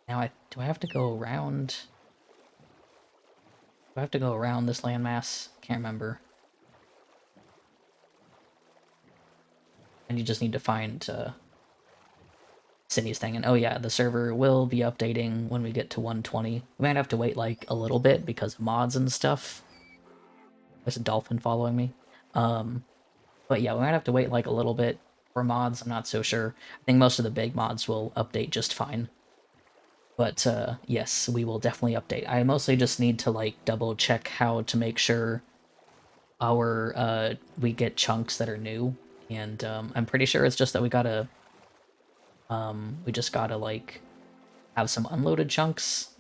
Now do I have to go around? Do I have to go around this landmass? Can't remember. And you just need to find Sydney's thing. And oh yeah, the server will be updating when we get to 120. We might have to wait like a little bit because of mods and stuff. There's a dolphin following me. But yeah, we might have to wait like a little bit for mods. I'm not so sure. I think most of the big mods will update just fine. But yes, we will definitely update. I mostly just need to like double check how to make sure our we get chunks that are new. And I'm pretty sure it's just that we just gotta like have some unloaded chunks,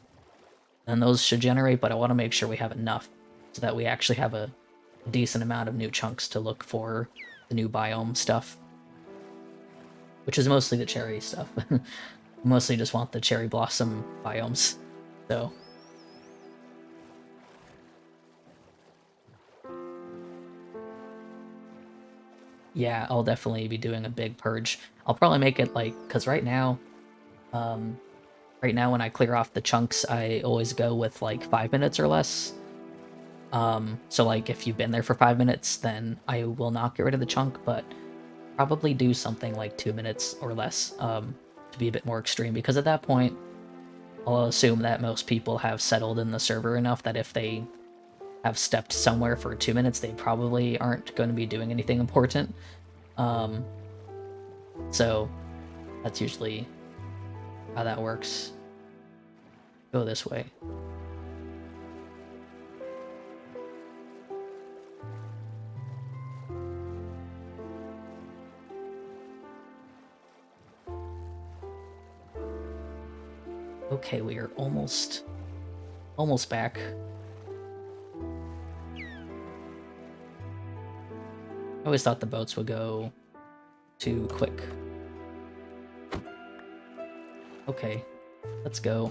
and those should generate, but I want to make sure we have enough so that we actually have a decent amount of new chunks to look for the new biome stuff, which is mostly the cherry stuff. Mostly just want the cherry blossom biomes, so. Yeah, I'll definitely be doing a big purge. I'll probably make it like, because right now when I clear off the chunks, I always go with like 5 minutes or less. So like if you've been there for 5 minutes, then I will not get rid of the chunk, but probably do something like 2 minutes or less, to be a bit more extreme, because at that point, I'll assume that most people have settled in the server enough that if they have stepped somewhere for 2 minutes, they probably aren't going to be doing anything important. So that's usually how that works. Go this way. Okay, we are almost back. I always thought the boats would go too quick. Okay, let's go.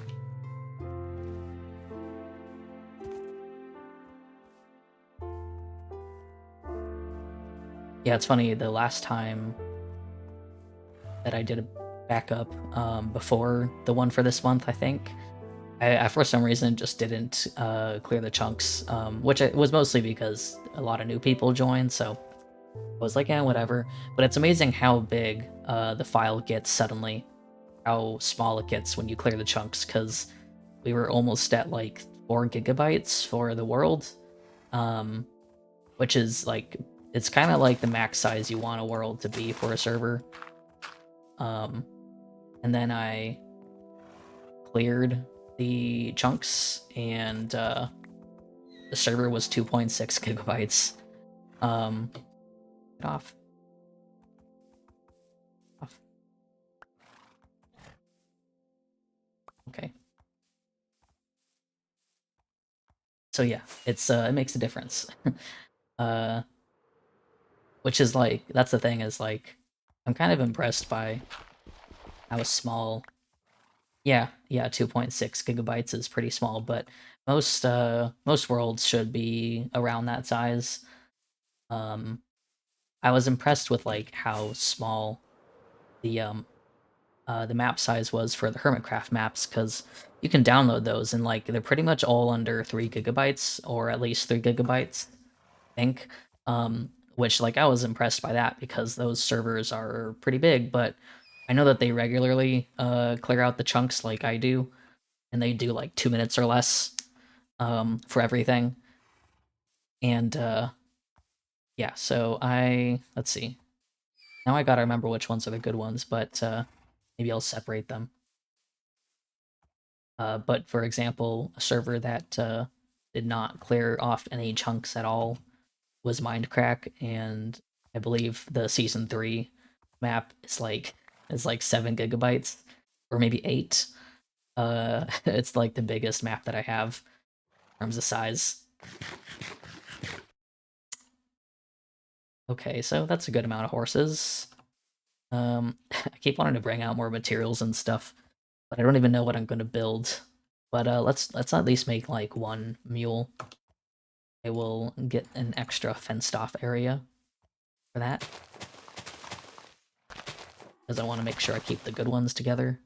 Yeah, it's funny, the last time that I did a backup, before the one for this month, I think, I for some reason just didn't clear the chunks, which was mostly because a lot of new people joined, so I was like, yeah, whatever. But it's amazing how big the file gets suddenly, how small it gets when you clear the chunks, because we were almost at like 4 gigabytes for the world, which is like, it's kind of like the max size you want a world to be for a server. And then I cleared the chunks, and the server was 2.6 gigabytes. Get off. Off. Okay. So yeah, it makes a difference. Which is like, that's the thing, is like, I'm kind of impressed by how small. Yeah, 2.6 gigabytes is pretty small, but most worlds should be around that size. I was impressed with like how small the map size was for the Hermitcraft maps, because you can download those and like they're pretty much all under 3 gigabytes, or at least 3 gigabytes, I think. Which, like, I was impressed by that because those servers are pretty big, but I know that they regularly clear out the chunks like I do, and they do like 2 minutes or less for everything. And yeah, so let's see. Now I gotta remember which ones are the good ones, but maybe I'll separate them. But for example, a server that did not clear off any chunks at all was Mindcrack, and I believe the season 3 map is like 7 gigabytes, or maybe 8. It's like the biggest map that I have in terms of size. Okay, so that's a good amount of horses. I keep wanting to bring out more materials and stuff, but I don't even know what I'm going to build. But let's at least make like one mule. I will get an extra fenced off area for that, because I want to make sure I keep the good ones together.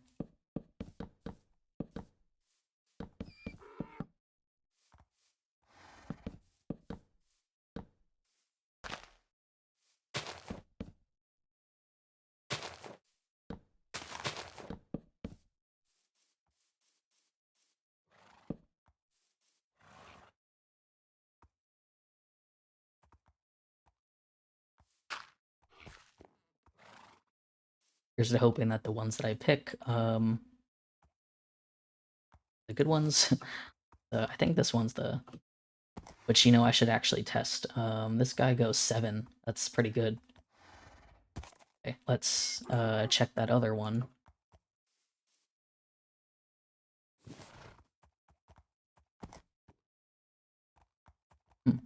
Here's to hoping that the ones that I pick, the good ones. I think this one's the, which you know I should actually test. This guy goes 7. That's pretty good. Okay, let's check that other one.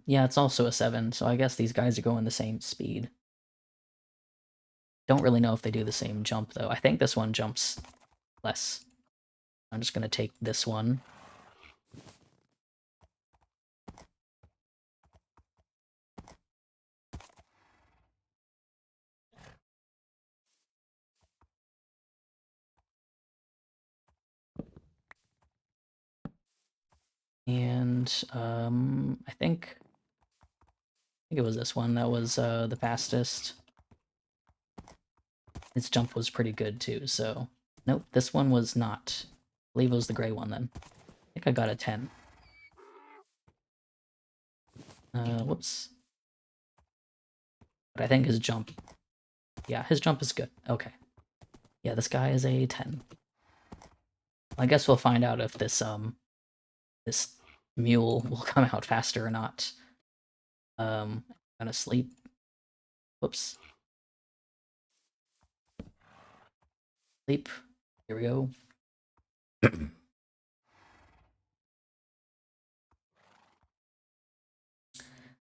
Yeah, it's also a 7, so I guess these guys are going the same speed. Don't really know if they do the same jump, though. I think this one jumps less. I'm just gonna take this one. And, I think it was this one that was, the fastest. Its jump was pretty good, too, so... Nope, this one was not. I believe it was the gray one, then. I think I got a 10. Whoops. But I think his jump... Yeah, his jump is good. Okay. Yeah, this guy is a 10. I guess we'll find out if this mule will come out faster or not. Gonna sleep. Whoops. Sleep. Here we go.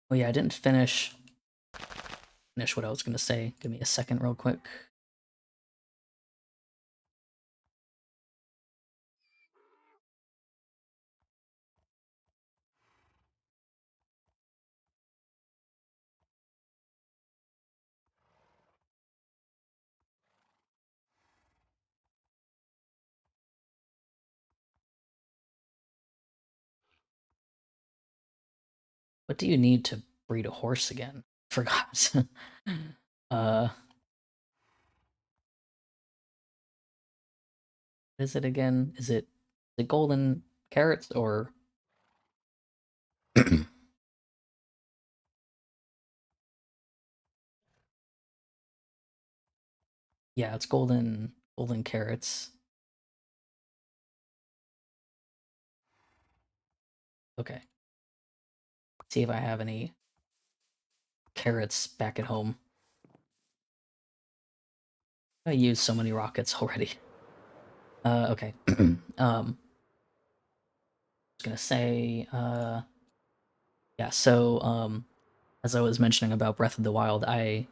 Oh yeah, I didn't finish what I was gonna say. Give me a second real quick. What do you need to breed a horse again? Forgot. What is it again? Is it the golden carrots or yeah, it's golden carrots. Okay. See if I have any carrots back at home. I used so many rockets already. Okay. I was gonna say, yeah, so, as I was mentioning about Breath of the Wild, I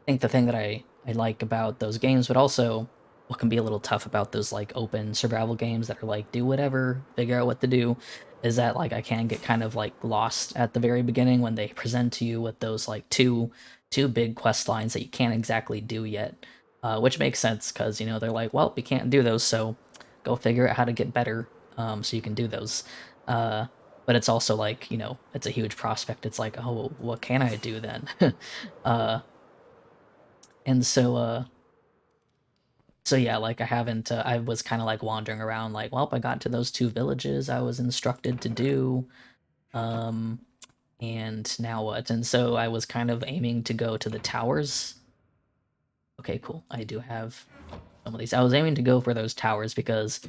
think the thing that I like about those games, but also what can be a little tough about those like open survival games that are like do whatever, figure out what to do, is that like I can get kind of like lost at the very beginning when they present to you with those like two big quest lines that you can't exactly do yet, which makes sense because you know they're like, well, we can't do those, so go figure out how to get better, so you can do those. Uh, but it's also like you know it's a huge prospect. It's like, oh, what can I do then? uh, and so yeah, like I haven't I was kind of like wandering around like, well, I got to those two villages I was instructed to do. Um and now what? And so I was kind of aiming to go to the towers. Okay, cool. I do have some of these. I was aiming to go for those towers because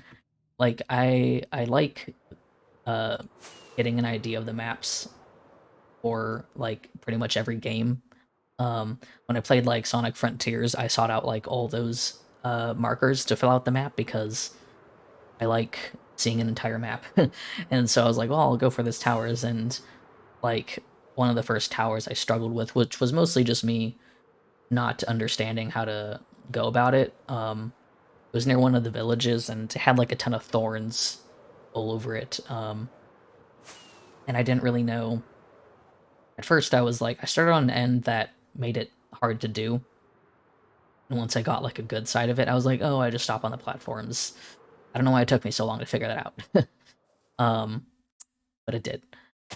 like I like uh getting an idea of the maps for like pretty much every game. When I played like Sonic Frontiers, I sought out like all those markers to fill out the map because I like seeing an entire map. And so I was like, well, I'll go for this towers. And like one of the first towers I struggled with, which was mostly just me not understanding how to go about it. It was near one of the villages and it had like a ton of thorns. all over it. And I didn't really know. At first, I was like, I started on an end that made it hard to do. And once I got like a good side of it, I was like, oh, I just stop on the platforms. I don't know why it took me so long to figure that out. um, but it did.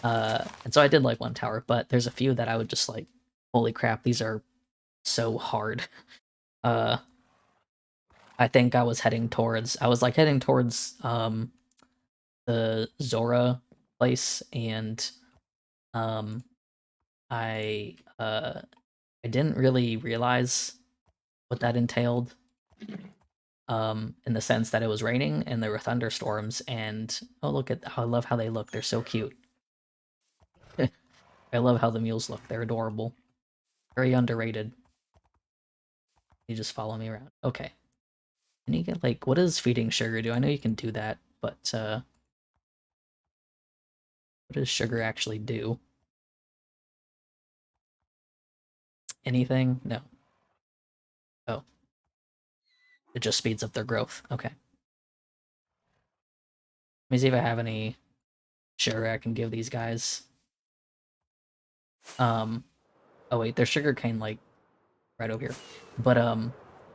And so I did like one tower, but there's a few that I would just like, holy crap, these are so hard. Uh, I think I was like heading towards the Zora place, and um, I I didn't really realize what that entailed. In the sense that it was raining and there were thunderstorms, and oh look at I love how they look. They're so cute. I love how the mules look. They're adorable. Very underrated. You just follow me around. Okay. Can you get like what does feeding sugar do? I know you can do that, but what does sugar actually do? Anything? No. Oh, it just speeds up their growth. Okay. Let me see if I have any sugar I can give these guys. Um, oh wait, there's sugar cane like right over here. But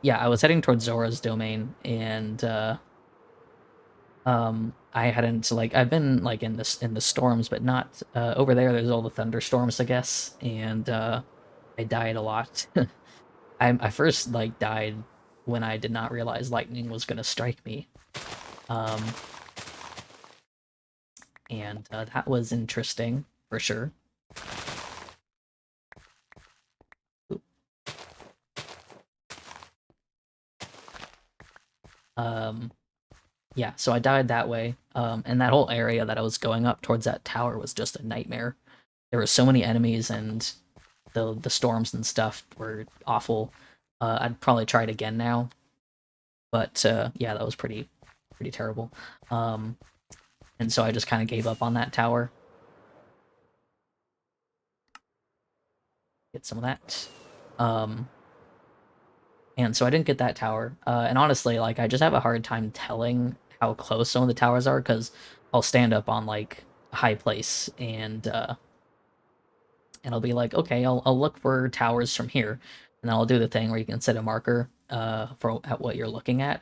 yeah, I was heading towards Zora's domain, and I hadn't like I've been like in the storms, but not over there. There's all the thunderstorms, I guess, and I died a lot. I first like died when I did not realize lightning was gonna strike me. Um, and that was interesting for sure. Um, yeah, so I died that way. And that whole area that I was going up towards that tower was just a nightmare. There were so many enemies, and the storms and stuff were awful. I'd probably try it again now, but yeah, that was pretty terrible. Um, and so I just kind of gave up on that tower. Get some of that. Um, and so I didn't get that tower. And honestly, like I just have a hard time telling how close some of the towers are because I'll stand up on like a high place, and I'll be like, okay, I'll look for towers from here, and then I'll do the thing where you can set a marker for at what you're looking at,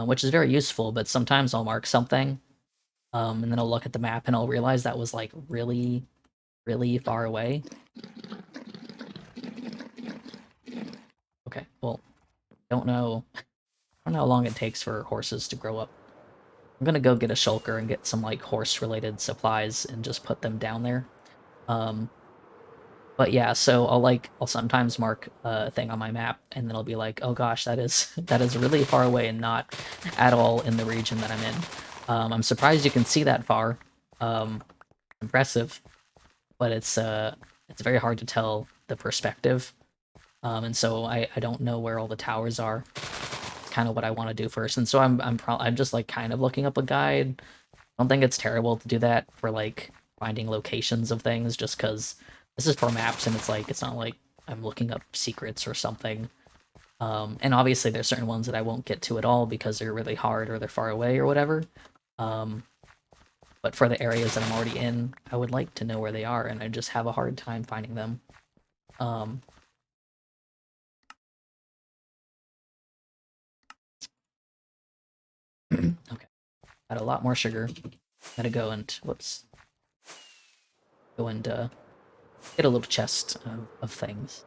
which is very useful. But sometimes I'll mark something, and then I'll look at the map and I'll realize that was like really far away. Okay, well, don't know how long it takes for horses to grow up. I'm gonna go get a shulker and get some like horse related supplies and just put them down there. Um, but yeah, so I'll sometimes mark a thing on my map, and then I'll be like, oh gosh, that is really far away and not at all in the region that I'm in. I'm surprised you can see that far. Um, Impressive, but it's very hard to tell the perspective. And so I don't know where all the towers are. It's kind of what I want to do first, and so I'm just like kind of looking up a guide. I don't think it's terrible to do that for like finding locations of things, just because this is for maps, and it's not like I'm looking up secrets or something. And obviously there's certain ones that I won't get to at all because they're really hard or they're far away or whatever. Um, but for the areas that I'm already in, I would like to know where they are, and I just have a hard time finding them. Um, okay, got a lot more sugar. Gotta go and whoops, go and get a little chest of things.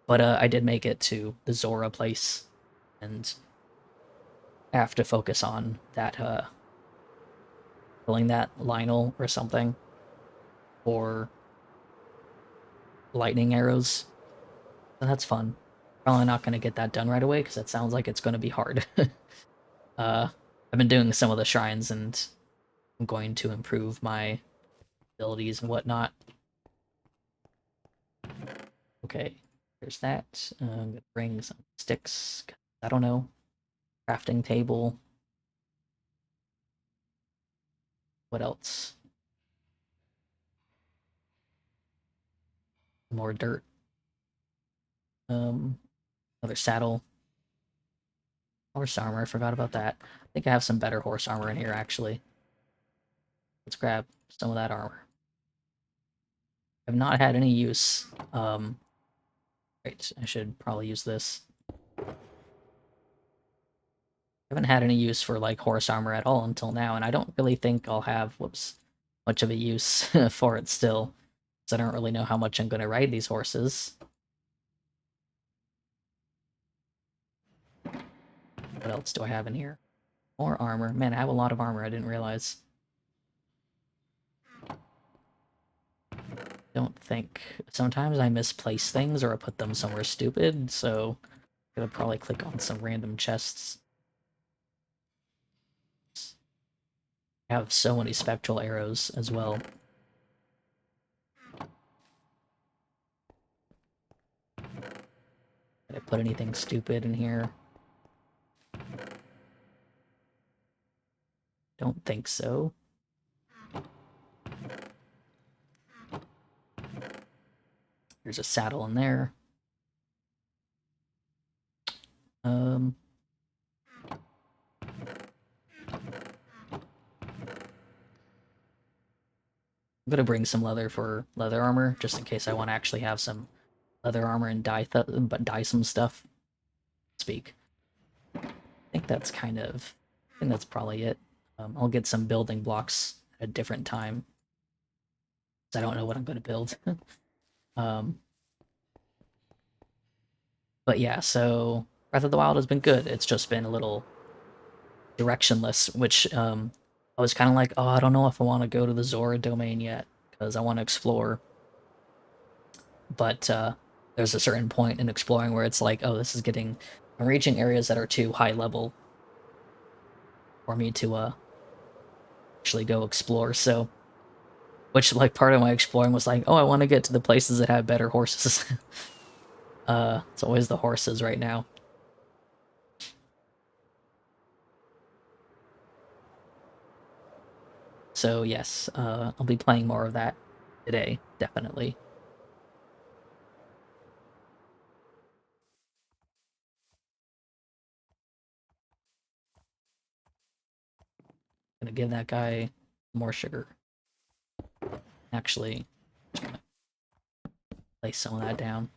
But I did make it to the Zora place, and I have to focus on that killing that Lionel or something, or lightning arrows. And that's fun. Probably not going to get that done right away because that sounds like it's going to be hard. uh, I've been doing some of the shrines, and I'm going to improve my abilities and whatnot. Okay, there's that. I'm gonna bring some sticks. I don't know. Crafting table. What else? More dirt. Um, Another saddle. Horse armor. I forgot about that. think I have some better horse armor in here, actually. Let's grab some of that armor. I've not had any use. Right, I should probably use this. I haven't had any use for, like, horse armor at all until now, and I don't really think I'll have, whoops, much of a use for it still, because I don't really know how much I'm going to ride these horses. What else do I have in here? More armor. Man, I have a lot of armor, I didn't realize. Don't think... Sometimes I misplace things or I put them somewhere stupid, so I'm gonna probably click on some random chests. I have so many spectral arrows as well. Did I put anything stupid in here? Don't think so. There's a saddle in there. I'm gonna bring some leather for leather armor, just in case I want to actually have some leather armor and dye some stuff. Speak. I think that's I think that's probably it. I'll get some building blocks at a different time, because I don't know what I'm gonna build. um, but yeah, so Breath of the Wild has been good. It's just been a little directionless, which I was kind of like, oh, I don't know if I want to go to the Zora domain yet because I want to explore. But there's a certain point in exploring where it's like, oh, I'm reaching areas that are too high level for me to actually go explore. So, which like part of my exploring was like, oh, I want to get to the places that have better horses. It's always the horses right now. So yes, I'll be playing more of that today, definitely. Gonna give that guy more sugar. Actually, just gonna place some of that down.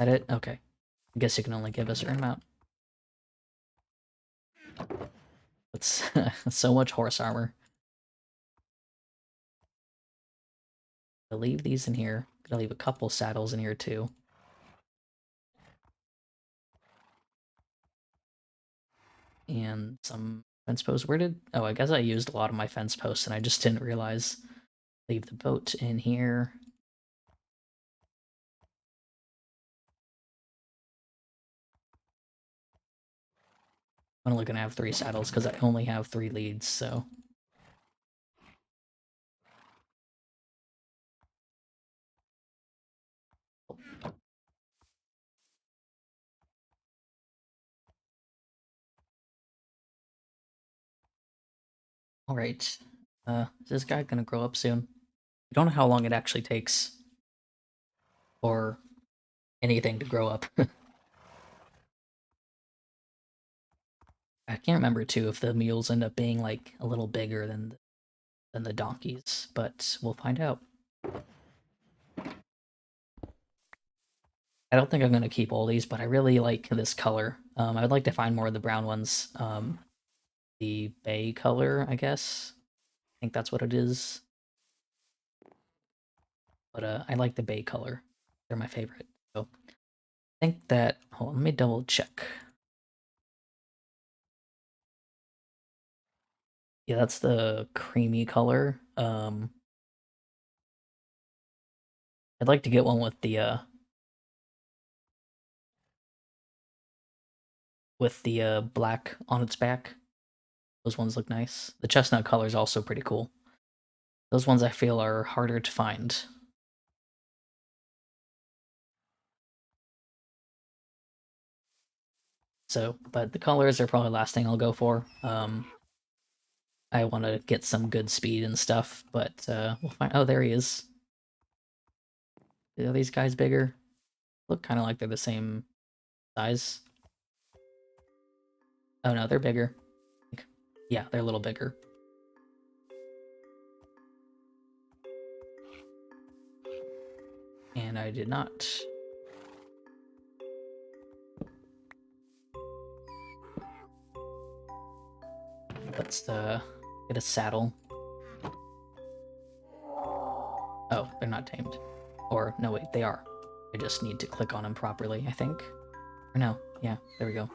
Is that it? Okay. I guess you can only give a certain amount. That's so much horse armor. I'll leave these in here. I'm gonna leave a couple saddles in here too. And some fence posts. Where did... Oh, I guess I used a lot of my fence posts and I just didn't realize. Leave the boat in here. I'm only gonna have 3 saddles because I only have 3 leads, so... Alright. Is this guy gonna grow up soon? I don't know how long it actually takes for anything to grow up. I can't remember too if the mules end up being like a little bigger than the donkeys, but we'll find out. I don't think I'm gonna keep all these, but I really like this color. I would like to find more of the brown ones. The bay color, I guess. I think that's what it is. But I like the bay color. They're my favorite. So I think that... Hold on, let me double check. Yeah, that's the creamy color. I'd like to get one with the black on its back. Those ones look nice. The chestnut color is also pretty cool. Those ones I feel are harder to find. So, but the colors are probably the last thing I'll go for. I want to get some good speed and stuff, but we'll find... Oh, there he is. Are these guys bigger? Look kind of like they're the same size. Oh no, they're bigger. Yeah, they're a little bigger. And I did not. Let's get a saddle. Oh, they're not tamed. Or, no wait, they are. I just need to click on them properly, I think. Or no, yeah, there we go.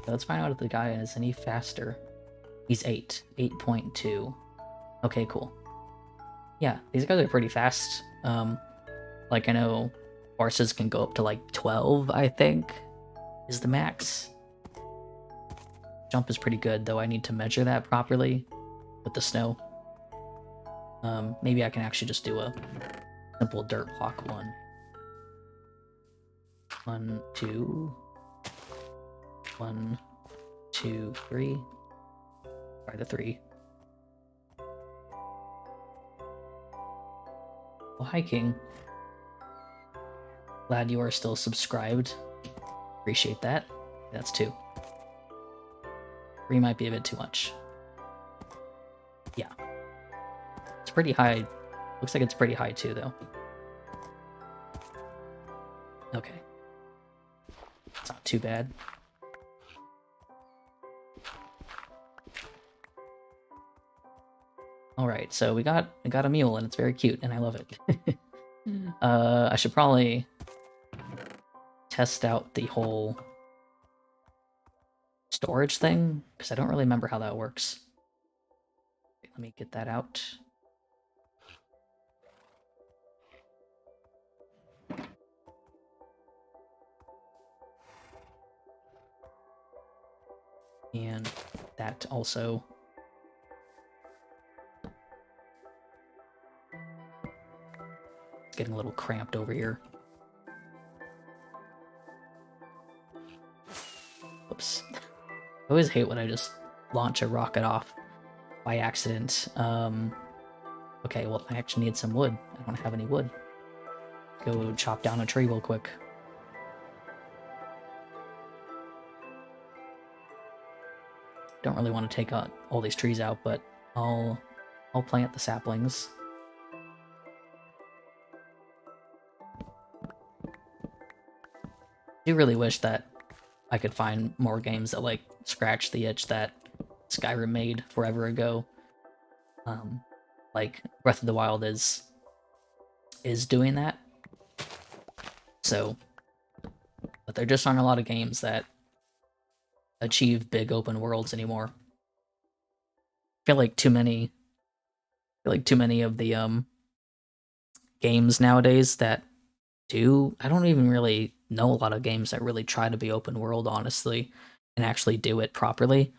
So let's find out if the guy is any faster. He's 8. 8.2. Okay, cool. Yeah, these guys are pretty fast. Like I know horses can go up to like 12, I think, is the max. Jump is pretty good, though I need to measure that properly with the snow. Maybe I can actually just do a simple dirt block one. 1, 2. 1, 2, 3. Try the 3. Well, hi, King. Glad you are still subscribed. Appreciate that. That's 2. 3 might be a bit too much. Yeah. It's pretty high. Looks like it's pretty high too, though. Okay. It's not too bad. Alright, so we got a mule, and it's very cute, and I love it. I should probably test out the whole storage thing, because I don't really remember how that works. Let me get that out. And that also. It's getting a little cramped over here. Whoops. I always hate when I just launch a rocket off by accident. Okay, well, I actually need some wood. I don't have any wood. Go chop down a tree real quick. Don't really want to take out all these trees out, but I'll plant the saplings. I do really wish that I could find more games that like scratch the itch that Skyrim made forever ago. Like Breath of the Wild is doing that. So, but there just aren't a lot of games that achieve big open worlds anymore. I feel like too many of the games nowadays that do. I don't even really know a lot of games that really try to be open world, honestly, and actually do it properly.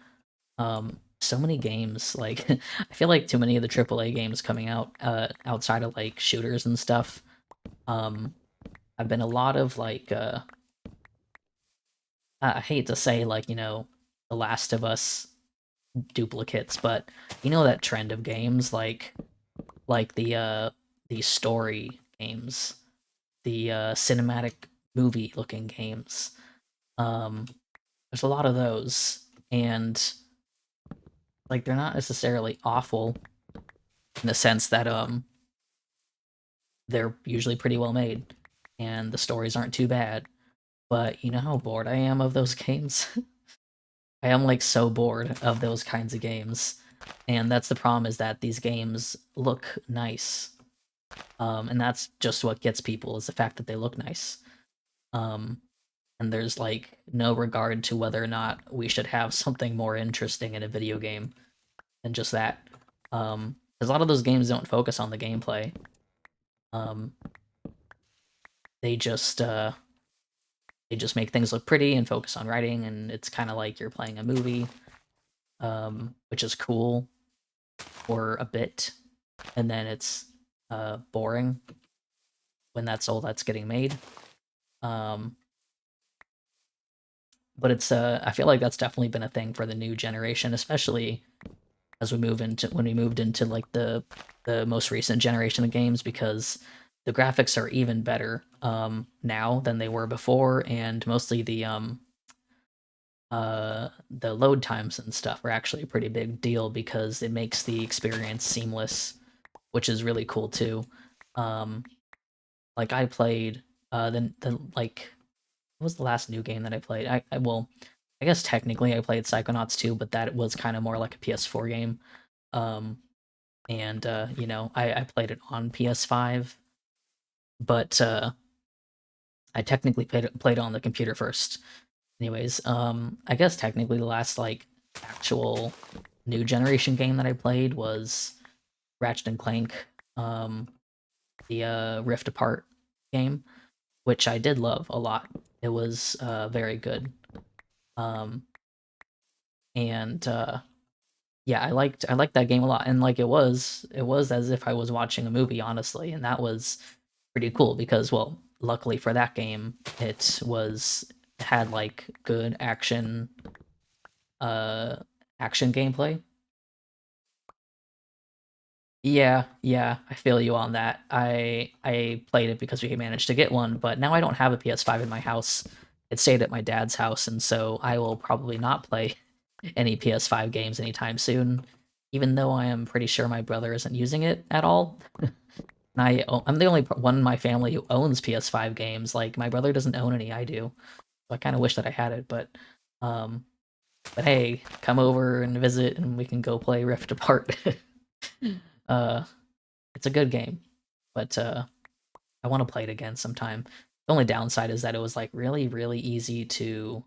So many games, like I feel like too many of the AAA games coming out outside of like shooters and stuff have been a lot of like I hate to say like, you know, The Last of Us duplicates, but you know that trend of games like the story games, the cinematic movie looking games. There's a lot of those, and like they're not necessarily awful in the sense that they're usually pretty well made and the stories aren't too bad. But you know how bored I am of those games? I am like so bored of those kinds of games. And that's the problem, is that these games look nice. And that's just what gets people, is the fact that they look nice. And there's like no regard to whether or not we should have something more interesting in a video game than just that. Because a lot of those games don't focus on the gameplay. They just make things look pretty and focus on writing, and it's kind of like you're playing a movie, which is cool for a bit, and then it's boring when that's all that's getting made. But it's I feel like that's definitely been a thing for the new generation, especially as we move into when we moved into like the most recent generation of games, because the graphics are even better now than they were before, and mostly the load times and stuff are actually a pretty big deal because it makes the experience seamless, which is really cool too. Um, like I played the like what was the last new game that I played? Well, I guess technically I played Psychonauts 2, but that was kind of more like a PS4 game. Um, and you know, I played it on PS5, but I technically played it on the computer first. Anyways, I guess technically the last like actual new generation game that I played was Ratchet and Clank, um, the Rift Apart game, which I did love a lot. It was very good. Um, and yeah, I liked that game a lot, and like it was as if I was watching a movie, honestly, and that was pretty cool because, well, luckily for that game, it had like good uh action gameplay. Yeah, yeah, I feel you on that. I played it because we managed to get one, but now I don't have a PS5 in my house. It stayed at my dad's house, and so I will probably not play any PS5 games anytime soon, even though I am pretty sure my brother isn't using it at all. And I'm the only one in my family who owns PS5 games. Like my brother doesn't own any, I do. So I kind of wish that I had it, um, but hey, come over and visit, and we can go play Rift Apart. uh, it's a good game, but I want to play it again sometime. The only downside is that it was like really, really easy to,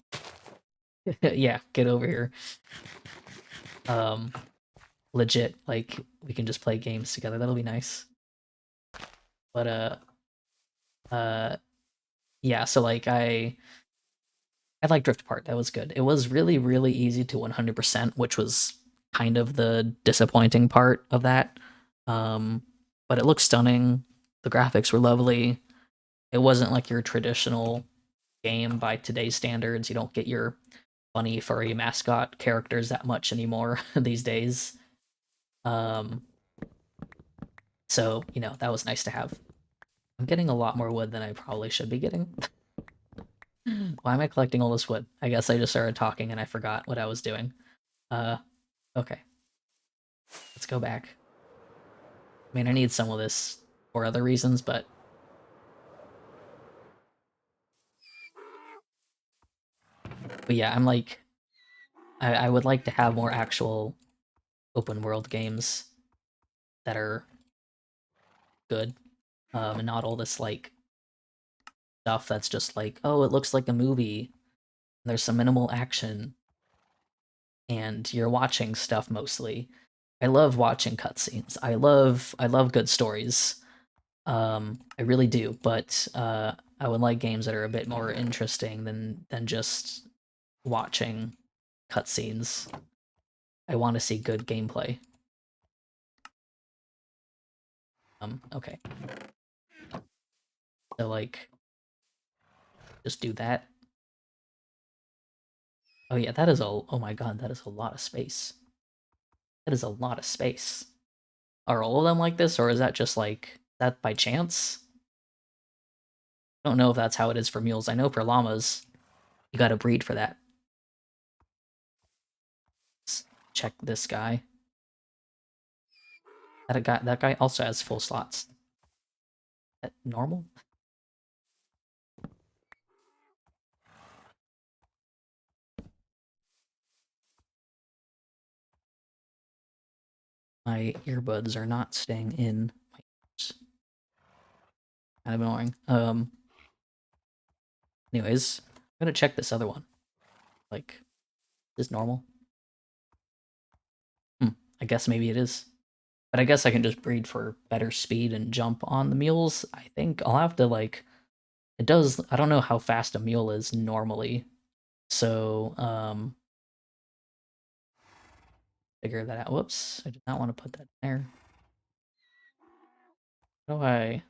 yeah, get over here. Um, Legit, like we can just play games together. That'll be nice. But uh, yeah. So like I liked Drift Apart. That was good. It was really, really easy to 100%, which was kind of the disappointing part of that. Um, but it looked stunning. The graphics were lovely. It wasn't like your traditional game by today's standards. You don't get your funny furry mascot characters that much anymore these days. Um, so you know that was nice to have. I'm getting a lot more wood than I probably should be getting. Why am I collecting all this wood? I guess I just started talking and I forgot what I was doing. Uh, okay, let's go back. I mean, I need some of this for other reasons, but yeah, I'm like, I would like to have more actual open world games that are good, and not all this like stuff that's just like, oh, it looks like a movie. There's some minimal action, and you're watching stuff mostly. I love watching cutscenes. I love good stories. I really do, but I would like games that are a bit more interesting than just watching cutscenes. I want to see good gameplay. Okay, so like just do that. Oh yeah, that is a. Oh my god, that is a lot of space. That is a lot of space. Are all of them like this, or is that just like that by chance? I don't know if that's how it is for mules. I know for llamas, you gotta breed for that. Let's check this guy. That guy also has full slots. That normal? My earbuds are not staying in my ears. Kind of annoying. Anyways, I'm gonna check this other one. Like, is this normal? Hmm, I guess maybe it is. But I guess I can just breed for better speed and jump on the mules. I think I'll have to like it does I don't know how fast a mule is normally. So, figure that out. Whoops, I did not want to put that there. How do I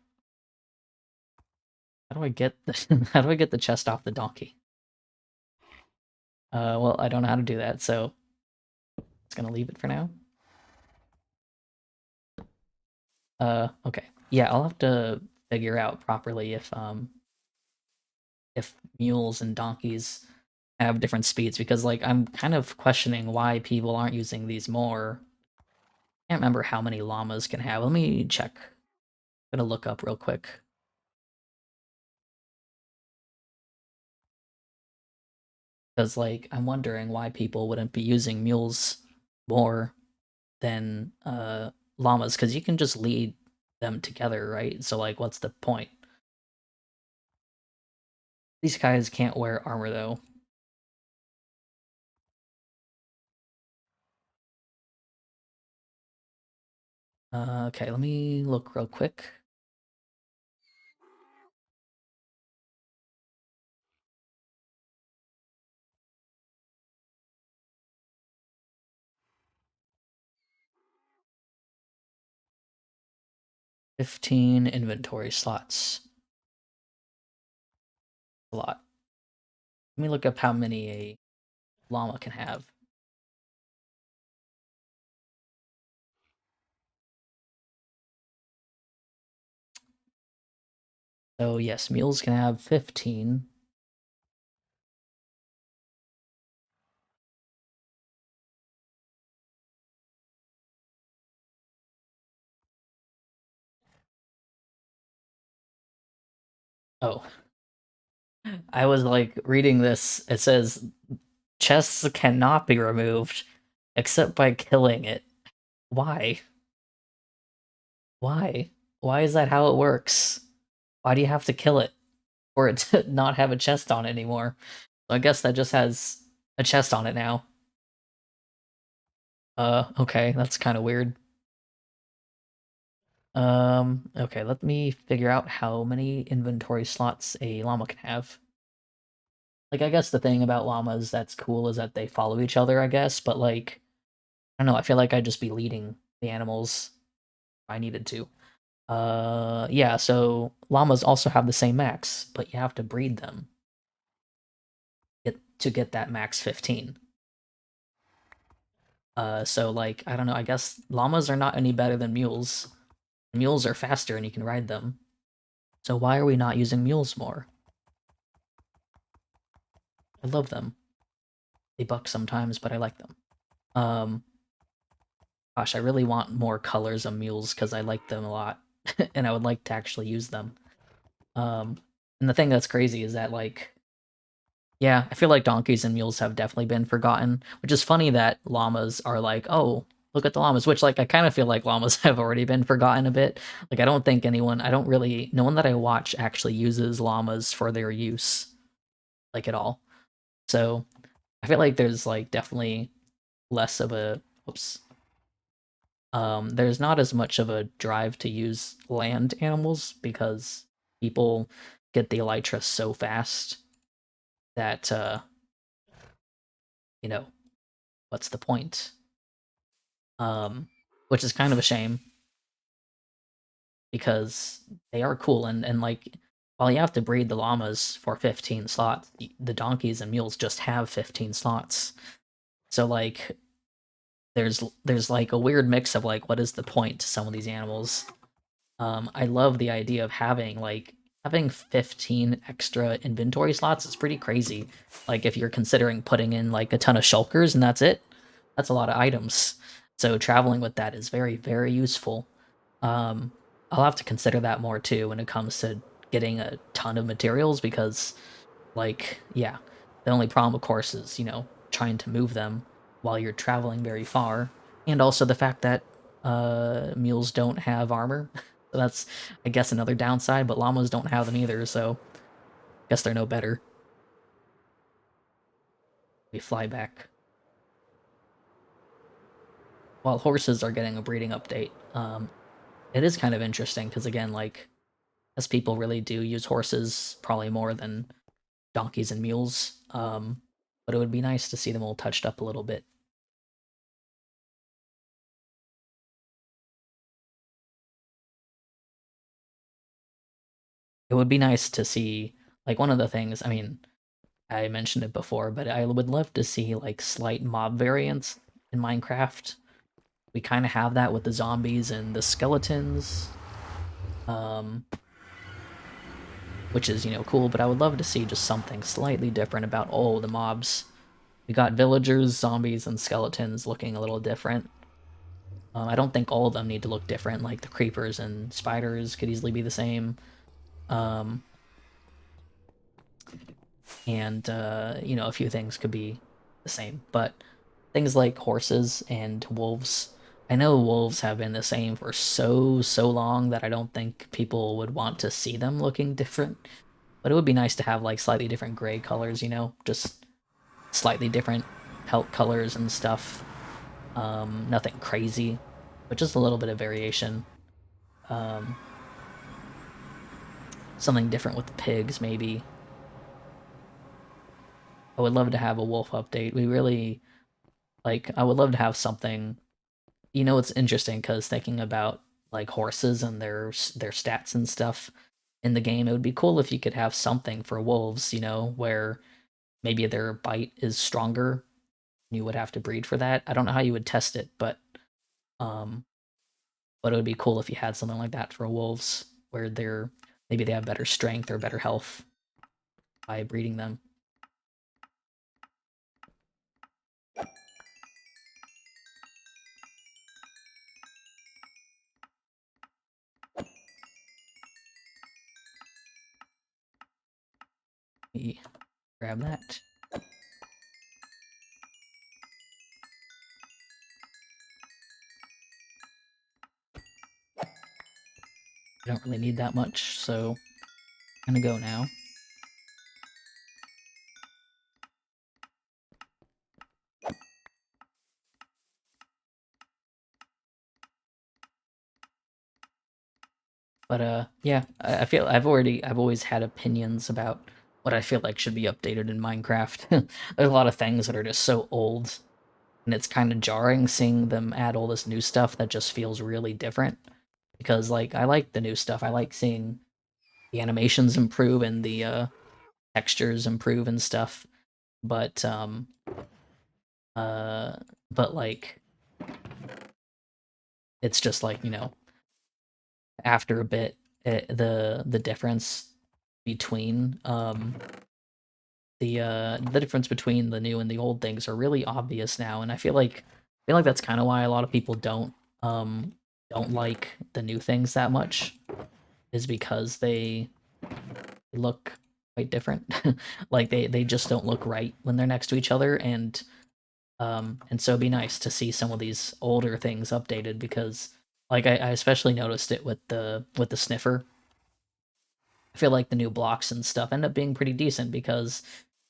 how do I get the how do I get the chest off the donkey? Well, I don't know how to do that, so it's gonna leave it for now. Okay. Yeah, I'll have to figure out properly if mules and donkeys have different speeds because like I'm kind of questioning why people aren't using these more. Can't remember how many llamas can have. Let me check. I'm gonna look up real quick. Because like I'm wondering why people wouldn't be using mules more than llamas because you can just lead them together, right? So like what's the point? These guys can't wear armor though. Okay, let me look real quick. 15 inventory slots. A lot. Let me look up how many a llama can have. So yes, mules can have 15. Oh, I was like reading this. It says chests cannot be removed except by killing it. Why? Why? Why is that how it works? Why do you have to kill it for it to not have a chest on it anymore? So I guess that just has a chest on it now. Okay, that's kind of weird. Okay, let me figure out how many inventory slots a llama can have. Like, I guess the thing about llamas that's cool is that they follow each other, I guess, but like, I don't know, I feel like I'd just be leading the animals if I needed to. Yeah, so llamas also have the same max, but you have to breed them to get that max 15. So like, I don't know, I guess llamas are not any better than mules. Mules are faster and you can ride them. So why are we not using mules more? I love them. They buck sometimes, but I like them. Um, Gosh, I really want more colors of mules because I like them a lot, and I would like to actually use them. Um, and the thing that's crazy is that like, yeah, I feel like donkeys and mules have definitely been forgotten, which is funny that llamas are like, oh, look at the llamas, which like I kind of feel like llamas have already been forgotten a bit. Like I don't think anyone, I don't really, no one that I watch actually uses llamas for their use, like at all. So I feel like there's like definitely less of a, oops, there's not as much of a drive to use land animals because people get the elytra so fast that you know, what's the point? Um, which is kind of a shame because they are cool and like while you have to breed the llamas for 15 slots, the donkeys and mules just have 15 slots. So like there's like a weird mix of like what is the point to some of these animals. I love the idea of having 15 extra inventory slots. It's pretty crazy. Like if you're considering putting in like a ton of shulkers and that's it, that's a lot of items. So traveling with that is very, very useful. Um, I'll have to consider that more too when it comes to getting a ton of materials because like, yeah, the only problem, of course, is, trying to move them while you're traveling very far, and also the fact that mules don't have armor. So that's, I guess, another downside, but llamas don't have them either, so I guess they're no better. We fly back. While horses are getting a breeding update, it is kind of interesting because, again, like, as people really do use horses probably more than donkeys and mules, but it would be nice to see them all touched up a little bit. It would be nice to see, like, one of the things, I mean, I mentioned it before, but I would love to see, like, slight mob variants in Minecraft. we kind of have that with the zombies and the skeletons, um, which is, cool, but I would love to see just something slightly different about all the mobs. We got villagers, zombies, and skeletons looking a little different. I don't think all of them need to look different, like the creepers and spiders could easily be the same. Um, and, a few things could be the same, but things like horses and wolves, I know wolves have been the same for so long that I don't think people would want to see them looking different. But it would be nice to have like slightly different gray colors, just slightly different pelt colors and stuff. Nothing crazy, but just a little bit of variation. Um, Something different with the pigs, maybe. I would love to have a wolf update. We really I would love to have something. It's interesting because thinking about like horses and their stats and stuff in the game, it would be cool if you could have something for wolves. Where maybe their bite is stronger. You would have to breed for that. I don't know how you would test it, um, but it would be cool if you had something like that for wolves, where maybe they have better strength or better health by breeding them. Let me grab that. I don't really need that much, so I'm gonna go now. But yeah, I feel I've always had opinions about what I feel like should be updated in Minecraft. There's a lot of things that are just so old, and it's kind of jarring seeing them add all this new stuff that just feels really different. Because like I like the new stuff. I like seeing the animations improve and the textures improve and stuff. But uh but like it's just like, after a bit the difference between the difference between the new and the old things are really obvious now, and I feel like that's kind of why a lot of people don't like the new things that much, is because they look quite different. Like they just don't look right when they're next to each other, and so it'd be nice to see some of these older things updated, because like I especially noticed it with the sniffer. I feel like the new blocks and stuff end up being pretty decent, because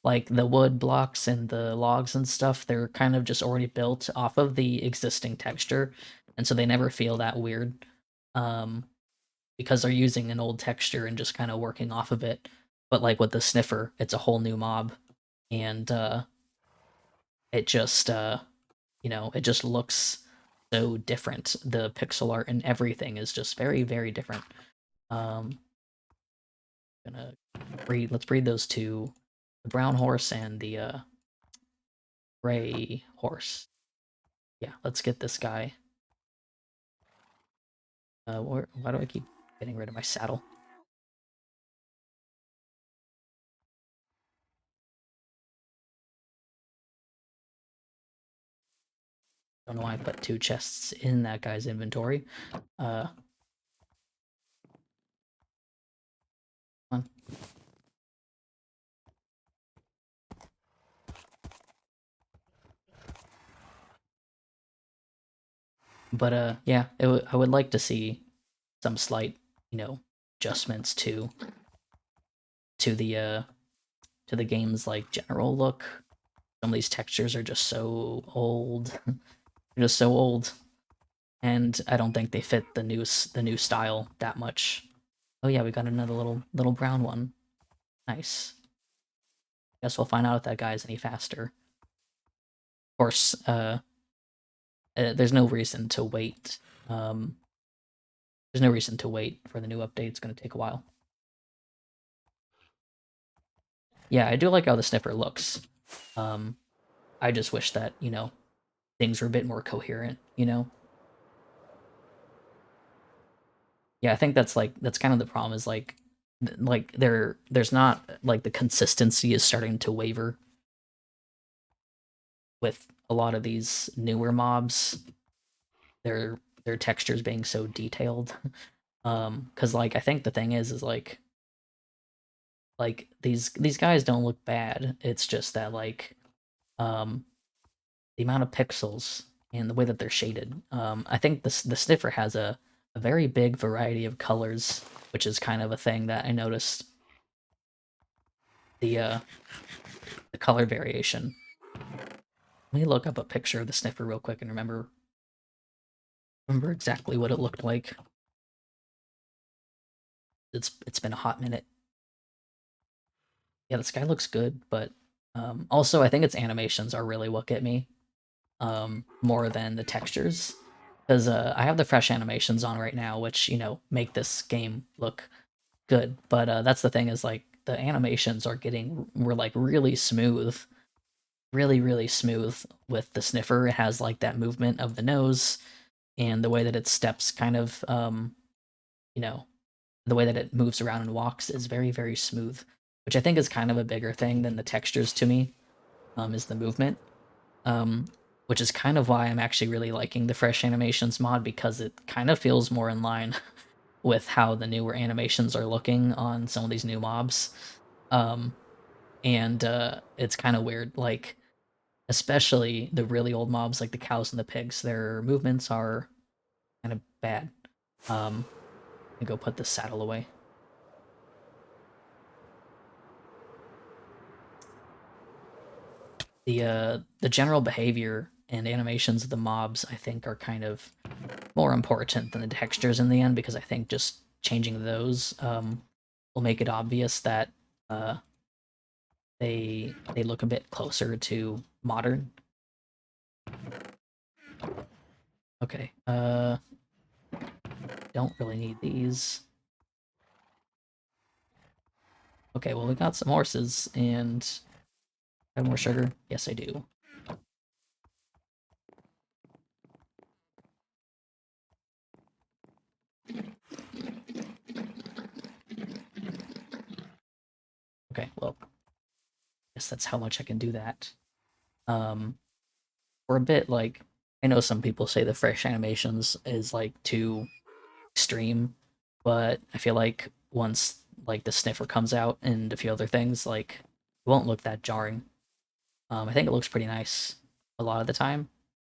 like the wood blocks and the logs and stuff, they're kind of just already built off of the existing texture, and so they never feel that weird. Um, because they're using an old texture and just kind of working off of it. But like with the sniffer, it's a whole new mob, and it just it just looks so different. The pixel art and everything is just very different. Um, gonna let's breed those two, the brown horse and the gray horse. Yeah, let's get this guy. Why do I keep getting rid of my saddle? Don't know why I put two chests in that guy's inventory. Uh, on. But yeah, I would like to see some slight, you know, adjustments to the uh to the game's like general look. Some of these textures are just so old. They're just so old, and I don't think they fit the new style that much. Oh yeah, we got another little brown one. Nice. Guess we'll find out if that guy's any faster. Of course, there's no reason to wait. Um, there's no reason to wait for the new update. It's going to take a while. Yeah, I do like how the sniffer looks. Um, I just wish that things were a bit more coherent. Yeah, I think that's kind of the problem is there's not like the consistency is starting to waver with a lot of these newer mobs. Their textures being so detailed. Because like I think the thing is these guys don't look bad. It's just that um the amount of pixels and the way that they're shaded. I think the sniffer has a very big variety of colors, which is kind of a thing that I noticed. The color variation. Let me look up a picture of the sniffer real quick and remember exactly what it looked like. It's been a hot minute. Yeah, this guy looks good, but also I think its animations are really what get me more than the textures. Because I have the fresh animations on right now, which make this game look good. But that's the thing is like the animations were like really smooth, really smooth with the sniffer. It has like that movement of the nose and the way that it steps, kind of you know the way that it moves around and walks is very smooth, which I think is kind of a bigger thing than the textures to me. Is the movement, um, which is kind of why I'm actually really liking the fresh animations mod because it kind of feels more in line with how the newer animations are looking on some of these new mobs. Um, and it's kind of weird, like especially the really old mobs like the cows and the pigs. Their movements are kind of bad. Let me go put the saddle away. The general behavior and animations of the mobs, I think, are kind of more important than the textures in the end, because I think just changing those will make it obvious that uh, they look a bit closer to modern. Okay, don't really need these. Okay, well we got some horses and have more sugar. Yes, I do. Okay, well, I guess that's how much I can do that. Um, we're a bit like, I know some people say the fresh animations is like too extreme, but I feel like once like the sniffer comes out and a few other things, like it won't look that jarring. I think it looks pretty nice a lot of the time.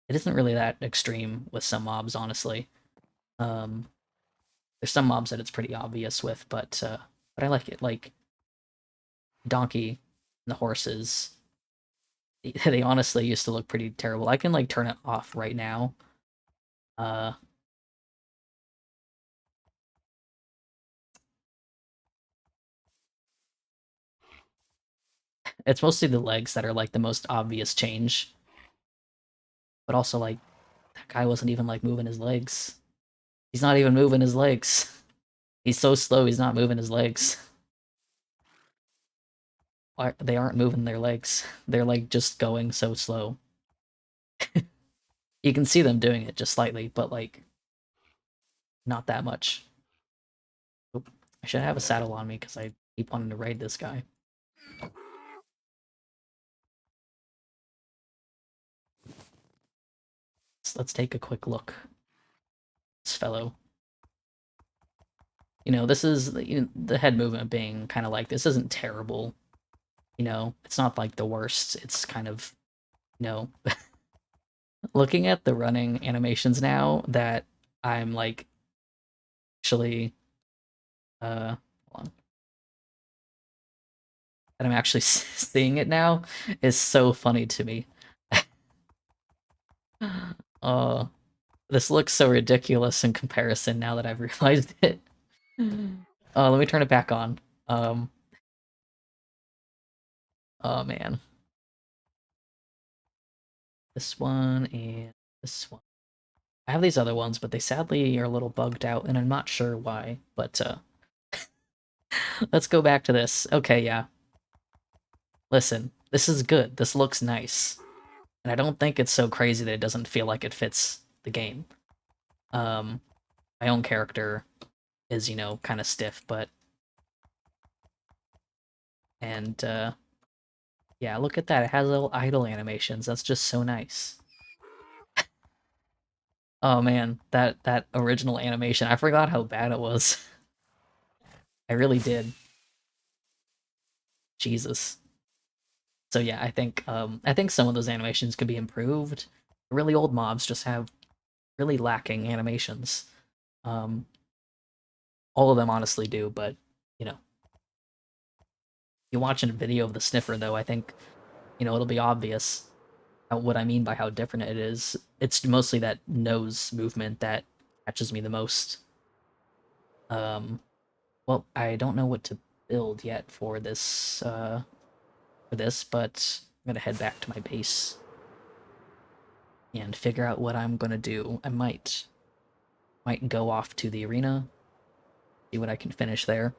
It isn't really that extreme with some mobs, honestly. Um, there's some mobs that it's pretty obvious with, but I like it. Like donkey and the horses, they honestly used to look pretty terrible. I can like turn it off right now. Uh, it's mostly the legs that are like the most obvious change, but also like that guy wasn't even like moving his legs. He's not even moving his legs. He's so slow. He's not moving his legs. They aren't moving their legs. They're like just going so slow. You can see them doing it just slightly, but like not that much. Oop. I should have a saddle on me because I keep wanting to raid this guy. Let's take a quick look. This fellow. This is the head movement being kind of like this isn't terrible. It's not like the worst. It's kind of you know looking at the running animations now that I'm like actually hold on, that I'm actually seeing it now is so funny to me. uh this looks so ridiculous in comparison now that I've realized it. Let me turn it back on. Um oh man. This one and this one. I have these other ones, but they sadly are a little bugged out and I'm not sure why. But let's go back to this. Okay, yeah. Listen, this is good. This looks nice. And I don't think it's so crazy that it doesn't feel like it fits the game. My own character is, you know, kind of stiff, but and yeah, look at that. It has little idle animations. That's just so nice. Oh man, that original animation. I forgot how bad it was. I really did. Jesus. So yeah, I think some of those animations could be improved. Really old mobs just have really lacking animations. Um, all of them honestly do, but you know, you watching a video of the sniffer though, I think, you know, it'll be obvious what I mean by how different it is. It's mostly that nose movement that catches me the most. Um, well, I don't know what to build yet for this, but I'm gonna head back to my base and figure out what I'm gonna do. I might go off to the arena, see what I can finish there.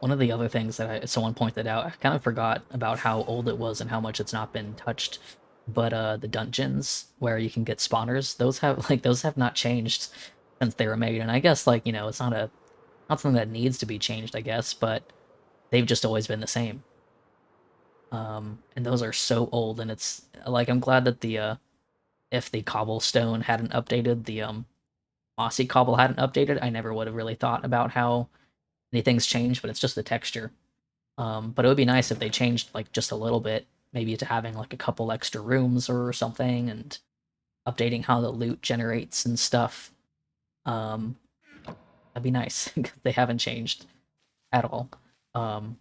One of the other things that someone pointed out, I kind of forgot about how old it was and how much it's not been touched. But the dungeons where you can get spawners, those have not changed since they were made. And I guess like, you know, it's not something that needs to be changed, I guess, but they've just always been the same. And those are so old, and it's like I'm glad that the if the cobblestone hadn't updated, the mossy cobble hadn't updated, I never would have really thought about how anything's changed, but it's just the texture. But it would be nice if they changed like just a little bit, maybe to having like a couple extra rooms or something, and updating how the loot generates and stuff. Um, that'd be nice because they haven't changed at all. Um,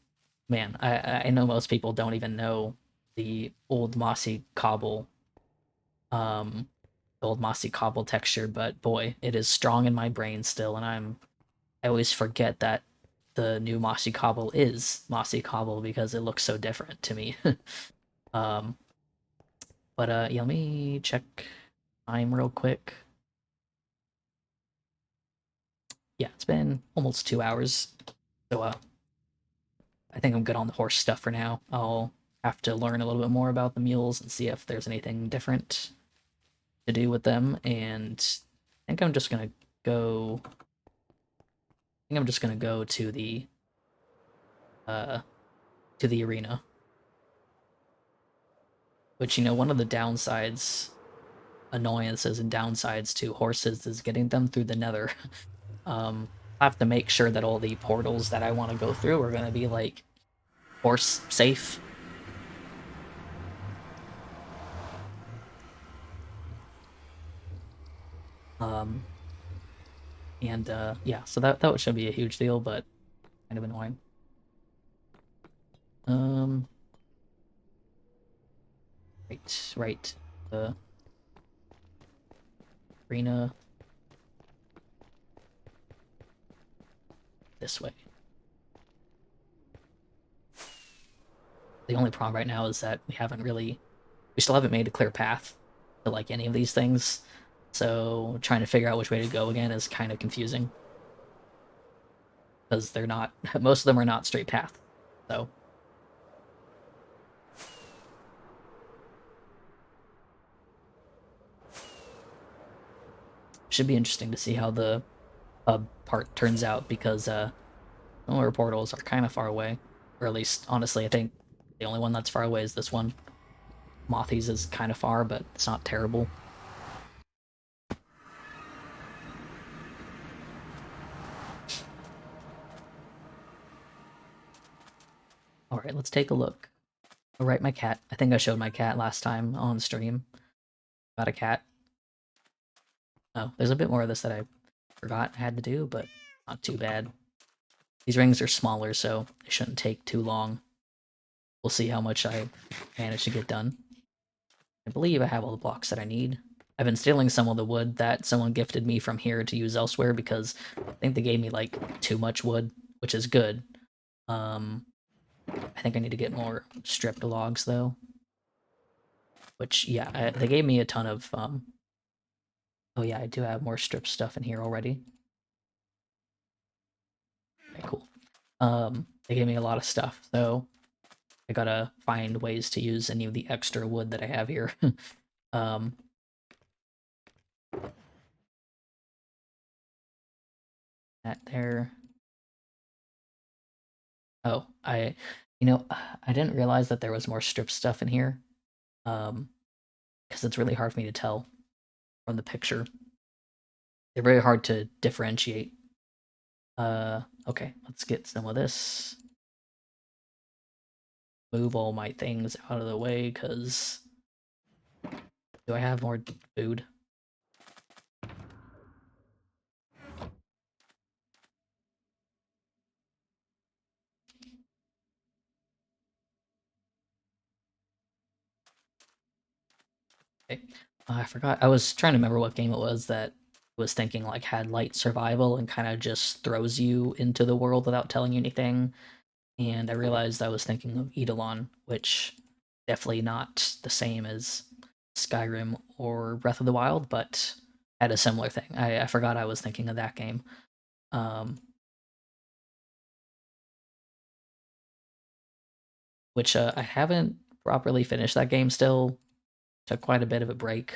man, I know most people don't even know the old mossy cobble, um, the old mossy cobble texture, but boy, it is strong in my brain still, and I always forget that the new mossy cobble is mossy cobble because it looks so different to me. um, but yeah, let me check time real quick. Yeah, it's been almost 2 hours, so I think I'm good on the horse stuff for now. I'll have to learn a little bit more about the mules and see if there's anything different to do with them. And I think I'm just gonna go. I think I'm just gonna go uh to the arena. Which, you know, one of the annoyances and downsides to horses is getting them through the Nether. I have to make sure that all the portals that I want to go through are gonna be like horse safe. Um, and yeah, so that should be a huge deal, but kind of annoying. Um, right. The arena this way. The only problem right now is that we still haven't made a clear path to like any of these things. So trying to figure out which way to go again is kind of confusing because they're not. Most of them are not straight paths. So should be interesting to see how the hub part turns out because some of our portals are kind of far away, or at least honestly, I think the only one that's far away is this one. Mothies is kind of far, but it's not terrible. All right, let's take a look. All right, my cat. I think I showed my cat last time on stream about a cat. Oh, there's a bit more of this that I forgot I had to do, but not too bad. These rings are smaller, so it shouldn't take too long. We'll see how much I manage to get done. I believe I have all the blocks that I need. I've been stealing some of the wood that someone gifted me from here to use elsewhere because I think they gave me like too much wood, which is good. Um, I think I need to get more stripped logs though. Which yeah, they gave me a ton of. Oh yeah, I do have more stripped stuff in here already. Okay, cool. They gave me a lot of stuff, so I gotta find ways to use any of the extra wood that I have here. um, that there. Oh, I didn't realize that there was more strip stuff in here. Because it's really hard for me to tell from the picture. They're very hard to differentiate. Okay, let's get some of this. Move all my things out of the way, because do I have more food? Okay. I forgot. I was trying to remember what game it was that was thinking like had light survival and kind of just throws you into the world without telling you anything. And I realized I was thinking of Eidolon, which definitely not the same as Skyrim or Breath of the Wild, but had a similar thing. I forgot I was thinking of that game. Um, which I haven't properly finished that game still. Took quite a bit of a break.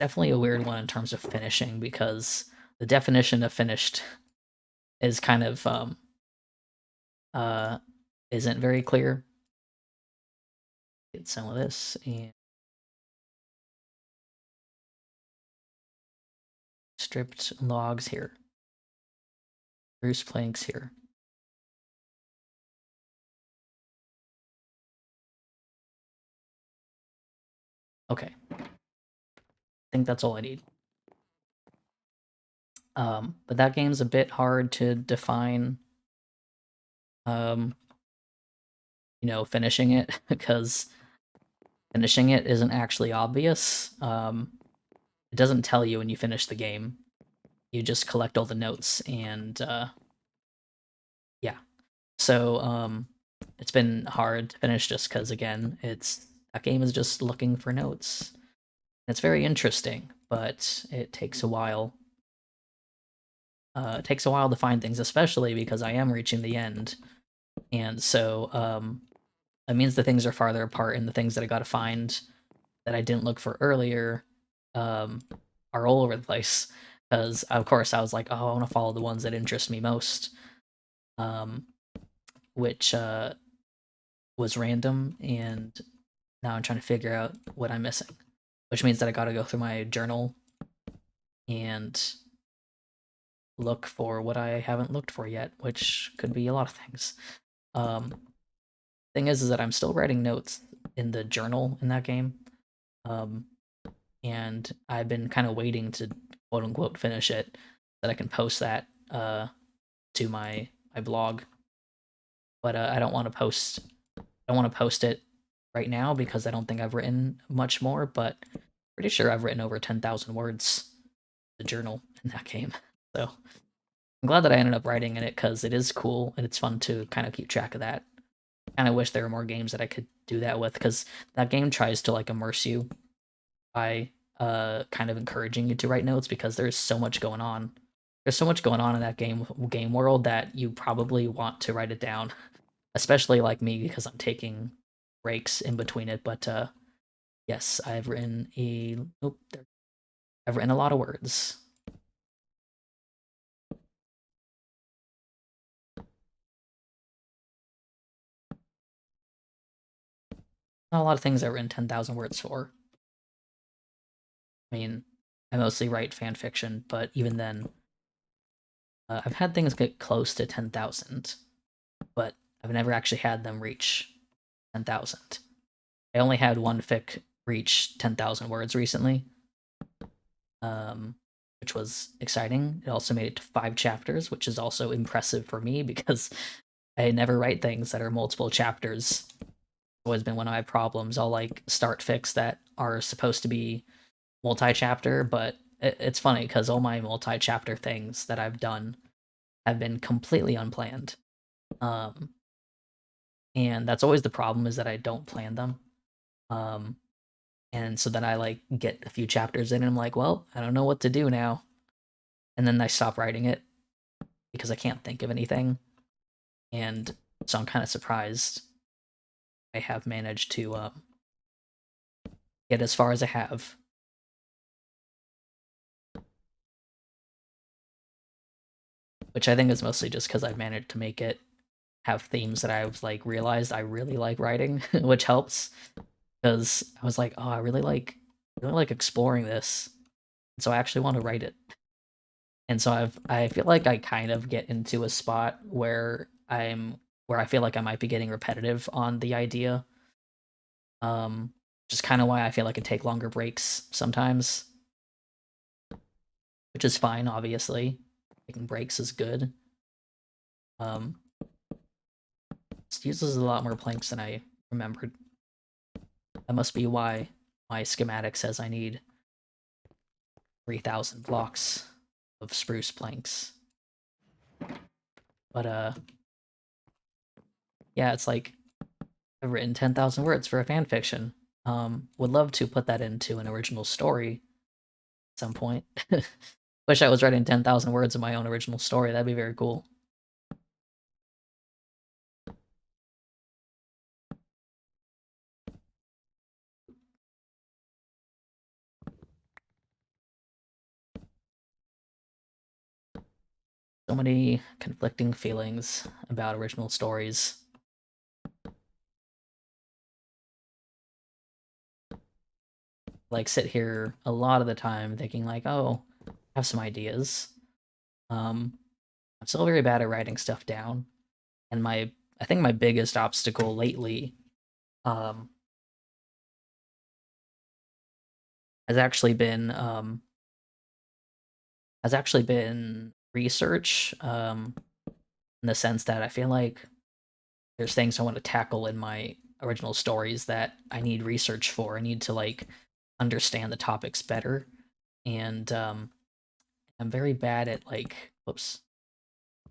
Definitely a weird one in terms of finishing because the definition of finished is kind of uh isn't very clear. Get some of this and stripped logs here. Spruce planks here. Okay. I think that's all I need. But that game's a bit hard to define um, finishing it because finishing it isn't actually obvious. It doesn't tell you when you finish the game. You just collect all the notes and yeah. So it's been hard to finish just because again, that game is just looking for notes. It's very interesting, but it takes a while. It takes a while to find things, especially because I am reaching the end, and so that means the things are farther apart, and the things that I got to find that I didn't look for earlier um, are all over the place. Because of course I was like, oh, I want to follow the ones that interest me most, um, which was random, and now I'm trying to figure out what I'm missing, which means that I got to go through my journal and look for what I haven't looked for yet, which could be a lot of things. Um, thing is that I'm still writing notes in the journal in that game, um, and I've been kind of waiting to quote unquote finish it, that I can post that to my blog. But I don't want to post. I don't want to post it right now because I don't think I've written much more. But pretty sure I've written over 10,000 words in the journal in that game. So I'm glad that I ended up writing in it because it is cool and it's fun to kind of keep track of that. And I wish there were more games that I could do that with because that game tries to like immerse you by kind of encouraging you to write notes because there's so much going on. There's so much going on in that game world that you probably want to write it down, especially like me because I'm taking breaks in between it. But yes, I've written a lot of words. Not a lot of things I've written 10,000 words for. I mean, I mostly write fan fiction, but even then, I've had things get close to 10,000, but I've never actually had them reach 10,000. I only had one fic reach 10,000 words recently, um, which was exciting. It also made it to 5 chapters, which is also impressive for me because I never write things that are multiple chapters. It's always been one of my problems. I'll like start fics that are supposed to be multi-chapter, but it's funny because all my multi-chapter things that I've done have been completely unplanned. Um, and that's always the problem is that I don't plan them. Um, and so then I like get a few chapters in and I'm like, well, I don't know what to do now. And then I stop writing it because I can't think of anything. And so I'm kind of surprised I have managed to get as far as I have. Which I think is mostly just because I've managed to make it have themes that I've like realized I really like writing, which helps because I was like, oh, I really like exploring this, and so I actually want to write it. And so I feel like I kind of get into a spot where I feel like I might be getting repetitive on the idea. Um, just kind of why I feel like I take longer breaks sometimes, which is fine, obviously. Taking breaks is good. Um, it uses a lot more planks than I remembered. That must be why my schematic says I need 3,000 blocks of spruce planks. But yeah, it's like I've written 10,000 words for a fan fiction. Would love to put that into an original story at some point. Wish I was writing 10,000 words of my own original story. That'd be very cool. So many conflicting feelings about original stories. Like sit here a lot of the time thinking like, oh, I have some ideas. Um, I'm still very bad at writing stuff down, and I think my biggest obstacle lately um, has actually been research. In the sense that I feel like there's things I want to tackle in my original stories that I need research for. I need to like understand the topics better, and I'm very bad at like, whoops.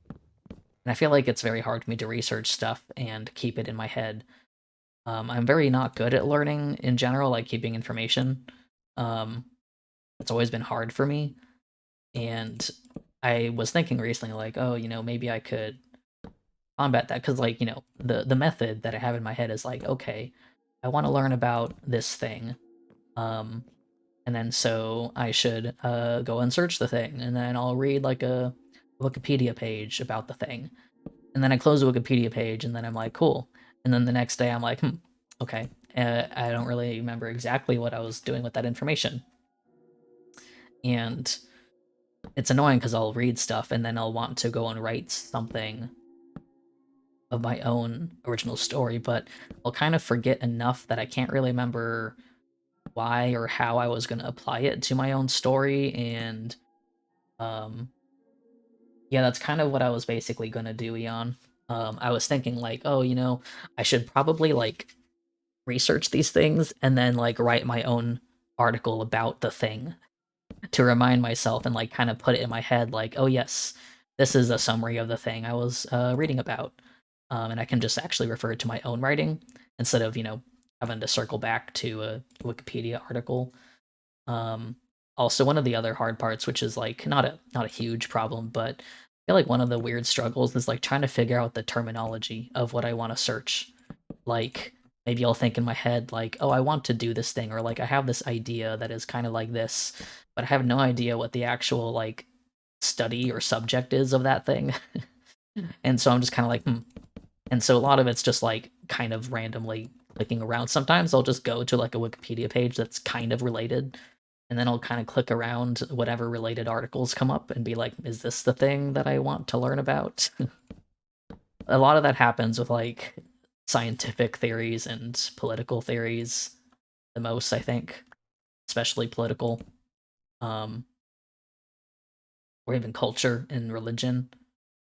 And I feel like it's very hard for me to research stuff and keep it in my head. I'm very not good at learning in general, like keeping information. Um, it's always been hard for me, and I was thinking recently, like, oh, maybe I could combat that because, like, the method that I have in my head is like, okay, I want to learn about this thing, um, and then so I should go and search the thing, and then I'll read like a Wikipedia page about the thing, and then I close the Wikipedia page, and then I'm like, cool, and then the next day I'm like, okay, I don't really remember exactly what I was doing with that information, and it's annoying because I'll read stuff and then I'll want to go and write something of my own original story, but I'll kind of forget enough that I can't really remember why or how I was going to apply it to my own story. And um, yeah, that's kind of what I was basically going to do, Eon. I was thinking like, oh, I should probably like research these things and then like write my own article about the thing to remind myself and like kind of put it in my head like, oh yes, this is a summary of the thing I was reading about, and I can just actually refer to my own writing instead of having to circle back to a Wikipedia article. Um, Also, one of the other hard parts, which is like not a huge problem, but I feel like one of the weird struggles is like trying to figure out the terminology of what I want to search. Like maybe I'll think in my head like, oh, I want to do this thing, or like I have this idea that is kind of like this, but I have no idea what the actual like study or subject is of that thing. And so I'm just kind of like, And so a lot of it's just like kind of randomly clicking around. Sometimes I'll just go to like a Wikipedia page that's kind of related, and then I'll kind of click around whatever related articles come up and be like, is this the thing that I want to learn about? A lot of that happens with like scientific theories and political theories the most, I think, especially political, um, or even culture and religion.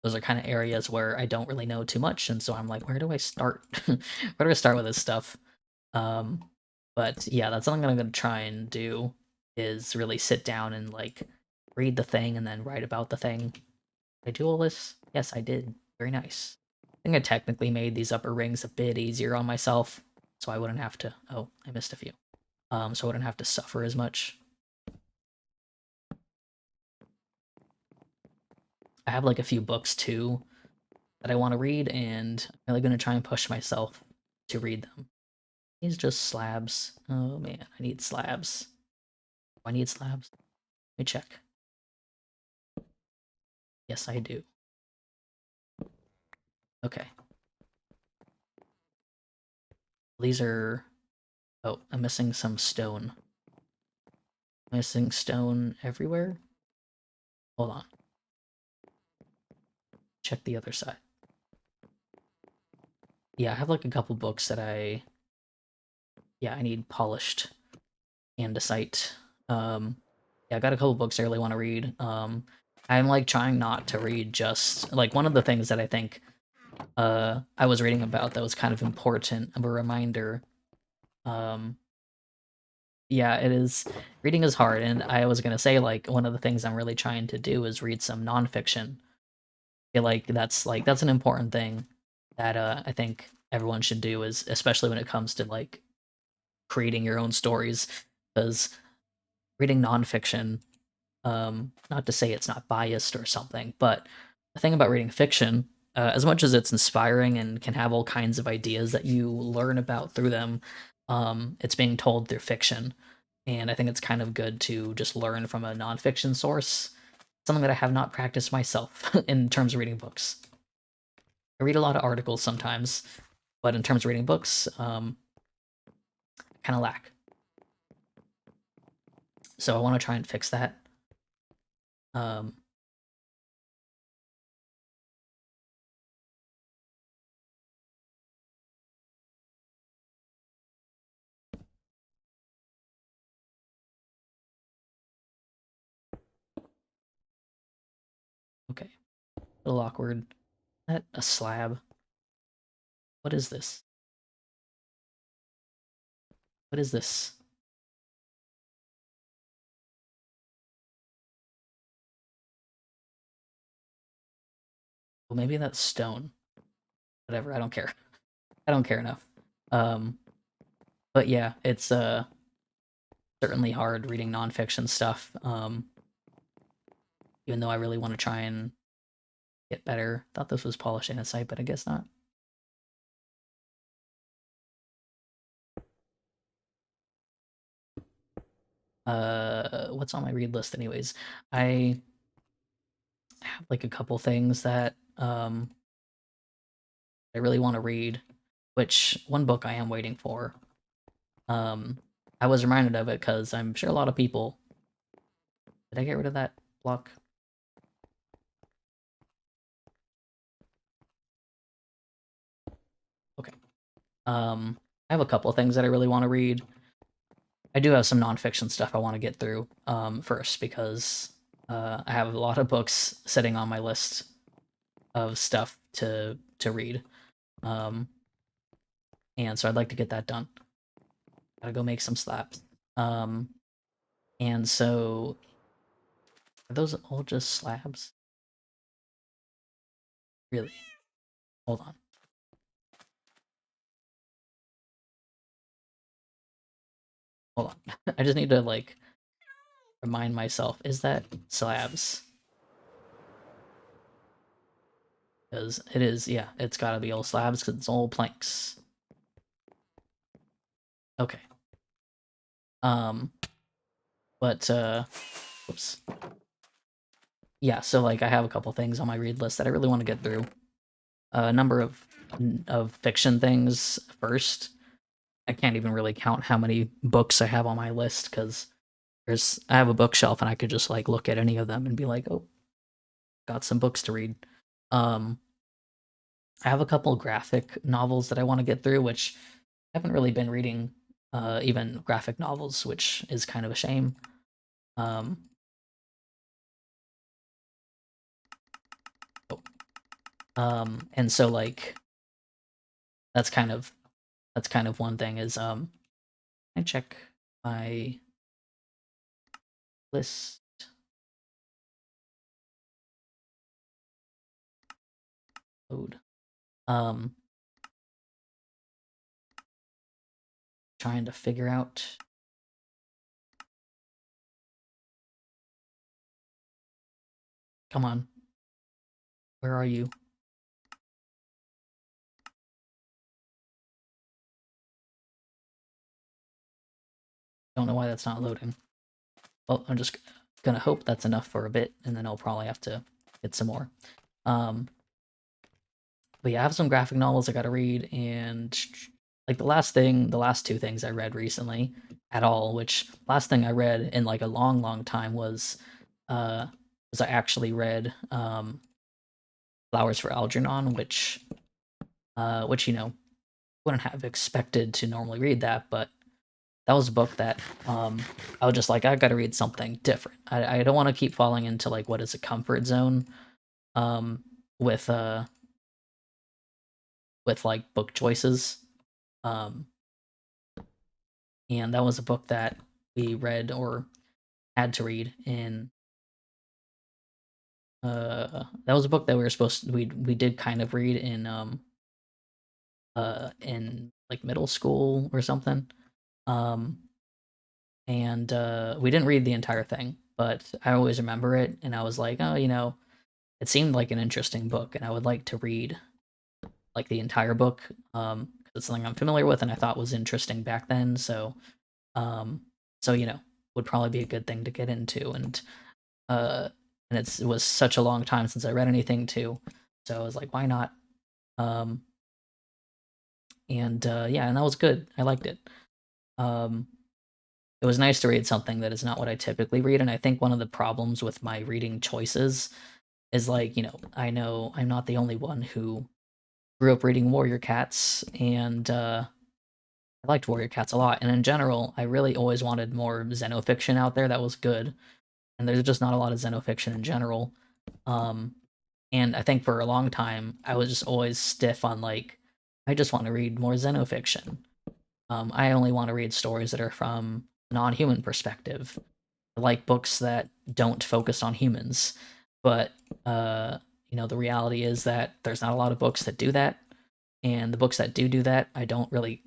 Those are kind of areas where I don't really know too much, and so I'm like, where do I start? Where do I start with this stuff? Um, but yeah, that's something I'm gonna try and do is really sit down and like read the thing and then write about the thing. Did I do all this? Yes, I did. Very nice. I think I technically made these upper rings a bit easier on myself, so I wouldn't have to. Oh, I missed a few. So I wouldn't have to suffer as much. I have like a few books too that I want to read, and I'm really gonna try and push myself to read them. These just slabs. Oh man, I need slabs. Do I need slabs? Let me check. Yes, I do. Okay. These are... Oh, I'm missing some stone. Missing stone everywhere? Hold on. Check the other side. Yeah, I have like a couple books that yeah, I need polished andesite. Yeah, I got a couple books I really want to read. I'm like trying not to read just like one of the things that I think I was reading about that was kind of important of a reminder. Um, yeah, it is. Reading is hard, and I was gonna say like one of the things I'm really trying to do is read some nonfiction. I feel like that's an important thing that I think everyone should do, is especially when it comes to like creating your own stories, because reading nonfiction, not to say it's not biased or something, but the thing about reading fiction, as much as it's inspiring and can have all kinds of ideas that you learn about through them, it's being told through fiction. And I think it's kind of good to just learn from a nonfiction source, something that I have not practiced myself in terms of reading books. I read a lot of articles sometimes, but in terms of reading books, kind of lack. So I want to try and fix that. Um, okay, a little awkward. That a slab. What is this? What is this? Well, maybe that's stone. Whatever, I don't care. I don't care enough. Um, but yeah, it's certainly hard reading nonfiction stuff. Even though I really want to try and get better. Thought this was polished andesite, but I guess not. What's on my read list anyways? I have like a couple things that I really want to read, which one book I am waiting for. Um, I was reminded of it because I'm sure a lot of people. Did I get rid of that block? Okay. I have a couple of things that I really want to read. I do have some nonfiction stuff I want to get through first because I have a lot of books sitting on my list of stuff to read, um, and so I'd like to get that done. Gotta go make some slaps. Um, and so are those all just slabs? Really? Hold on. Hold on. I just need to like remind myself. Is that slabs? Because it is. Yeah, it's gotta be all slabs because it's all planks. Okay. Um, but whoops. Yeah, so like I have a couple things on my read list that I really want to get through. A number of fiction things first. I can't even really count how many books I have on my list because I have a bookshelf and I could just like look at any of them and be like, oh, got some books to read. Um, I have a couple graphic novels that I want to get through, which I haven't really been reading even graphic novels, which is kind of a shame. Um, oh, and so like that's kind of one thing is I check my list. Load. Um, trying to figure out. Come on, where are you? Don't know why that's not loading. Well, I'm just gonna hope that's enough for a bit, and then I'll probably have to get some more. But yeah, I have some graphic novels I gotta read, and like the last two things I read recently at all, which last thing I read in like a long, long time uh was I actually read Flowers for Algernon, which you know wouldn't have expected to normally read that, but that was a book that I was just like, I gotta read something different. I don't want to keep falling into like what is a comfort zone um with uh with like book choices. Um and that was a book that we read or had to read in that was a book that we were supposed to, we did kind of read in like middle school or something. Um and we didn't read the entire thing, but I always remember it, and I was like, oh, you know, it seemed like an interesting book, and I would like to read like the entire book. 'Cause it's something I'm familiar with and I thought was interesting back then. Um, so you know, would probably be a good thing to get into, uh, and it was such a long time since I read anything too, so I was like, why not? Um, and yeah, and that was good. I liked it. Um, it was nice to read something that is not what I typically read, and I think one of the problems with my reading choices is like, you know I'm not the only one who grew up reading Warrior Cats, and I liked Warrior Cats a lot. And in general, I really always wanted more xenofiction out there that was good, and there's just not a lot of xenofiction in general. Um, and I think for a long time, I was just always stiff on like, I just want to read more xenofiction. I only want to read stories that are from a non-human perspective. I like books that don't focus on humans, but uh, you know, the reality is that there's not a lot of books that do that, and the books that do that, I don't really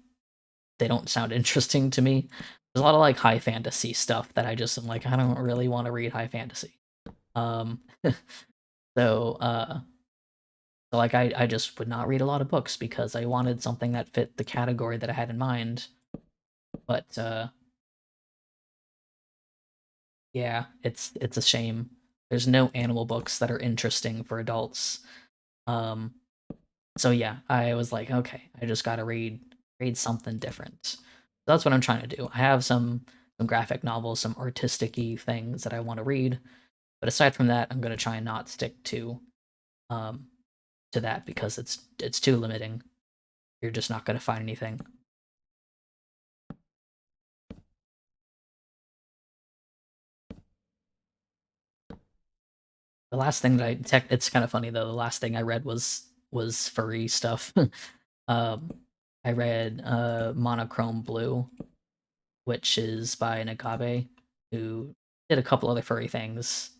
they don't sound interesting to me. There's a lot of like high fantasy stuff that I just am like, I don't really want to read high fantasy. Um, so so like I just would not read a lot of books because I wanted something that fit the category that I had in mind. But yeah, it's a shame. There's no animal books that are interesting for adults. Um, so yeah, I was like, okay, I just gotta read something different. So that's what I'm trying to do. I have some graphic novels, some artistic-y things that I want to read, but aside from that, I'm gonna try and not stick um to that because it's too limiting. You're just not gonna find anything. The last thing that it's kind of funny though. The last thing I read was furry stuff. um, I read Monochrome Blue, which is by Nagabe, who did a couple other furry things,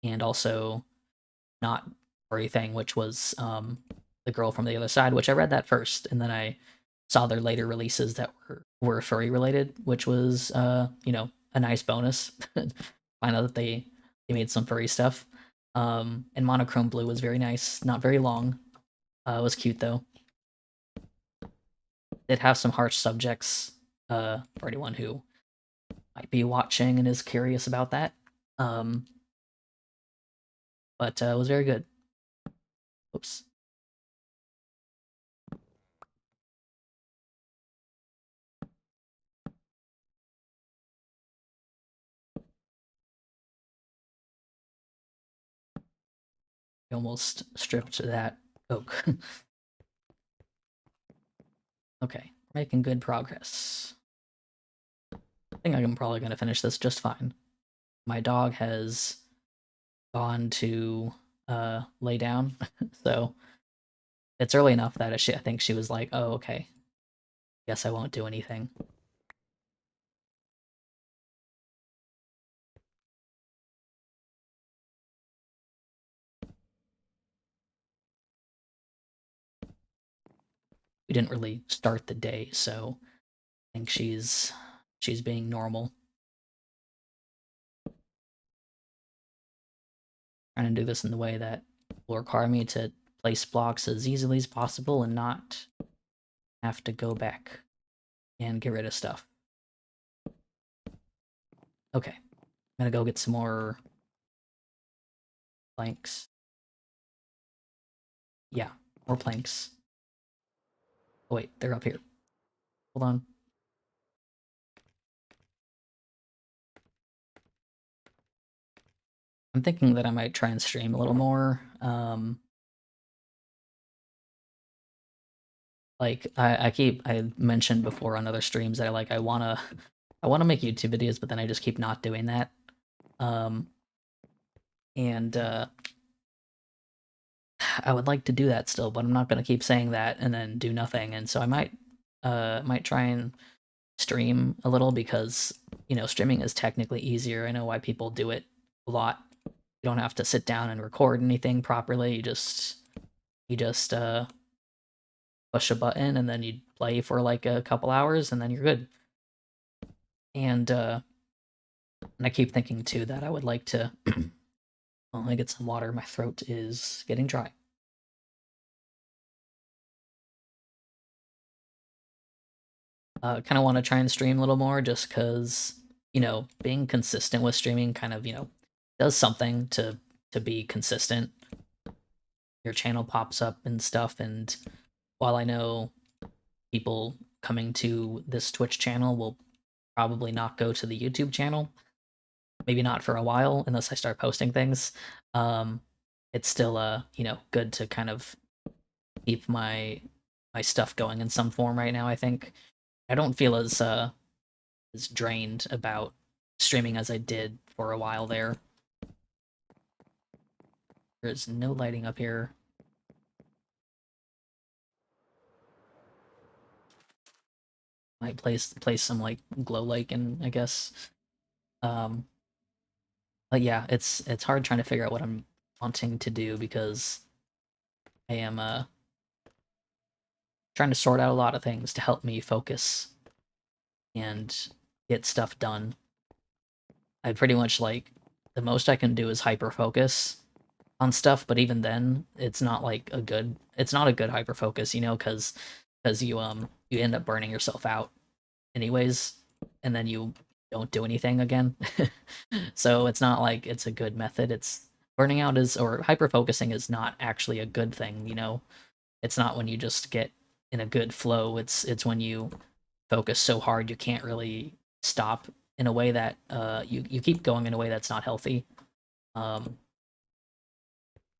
and also not furry thing, which was The Girl from the Other Side, which I read that first, and then I saw their later releases that were furry related, which was you know, a nice bonus. Find out that they made some furry stuff. And Monochrome Blue was very nice, not very long. It was cute though. It have some harsh subjects for anyone who might be watching and is curious about that. Um, but it was very good. Oops. I almost stripped that oak. Okay, making good progress. I think I'm probably going to finish this just fine. My dog has gone to lay down, so it's early enough that I think she was like, "Oh, okay, guess I won't do anything." We didn't really start the day, so I think she's being normal. Trying to do this in the way that will require me to place blocks as easily as possible and not have to go back and get rid of stuff. Okay, I'm gonna go get some more planks. Yeah, more planks. Oh wait, they're up here. Hold on. I'm thinking that I might try and stream a little more. Like I mentioned before on other streams that I wanna make YouTube videos, but then I just keep not doing that. Um, and I would like to do that still, but I'm not gonna keep saying that and then do nothing. And so I might try and stream a little because streaming is technically easier. I know why people do it a lot. You don't have to sit down and record anything properly. You just push a button and then you play for like a couple hours and then you're good. And I keep thinking too that I would like to well, let me get some water. My throat is getting dry. Kind of want to try and stream a little more just because, being consistent with streaming kind of, does something to be consistent. Your channel pops up and stuff, and while I know people coming to this Twitch channel will probably not go to the YouTube channel, maybe not for a while unless I start posting things. Um, it's still good to kind of keep my stuff going in some form right now. I think I don't feel as drained about streaming as I did for a while there. There's no lighting up here. Might place some like glow light in, I guess. Um, but yeah, it's hard trying to figure out what I'm wanting to do because I am trying to sort out a lot of things to help me focus and get stuff done. I pretty much like the most I can do is hyper focus on stuff, but even then, it's not a good hyper focus, because you end up burning yourself out anyways, and then you don't do anything again. So it's not like it's a good method. It's burning out is or hyper focusing is not actually a good thing. It's not when you just get in a good flow. It's when you focus so hard you can't really stop in a way that you keep going in a way that's not healthy. Um,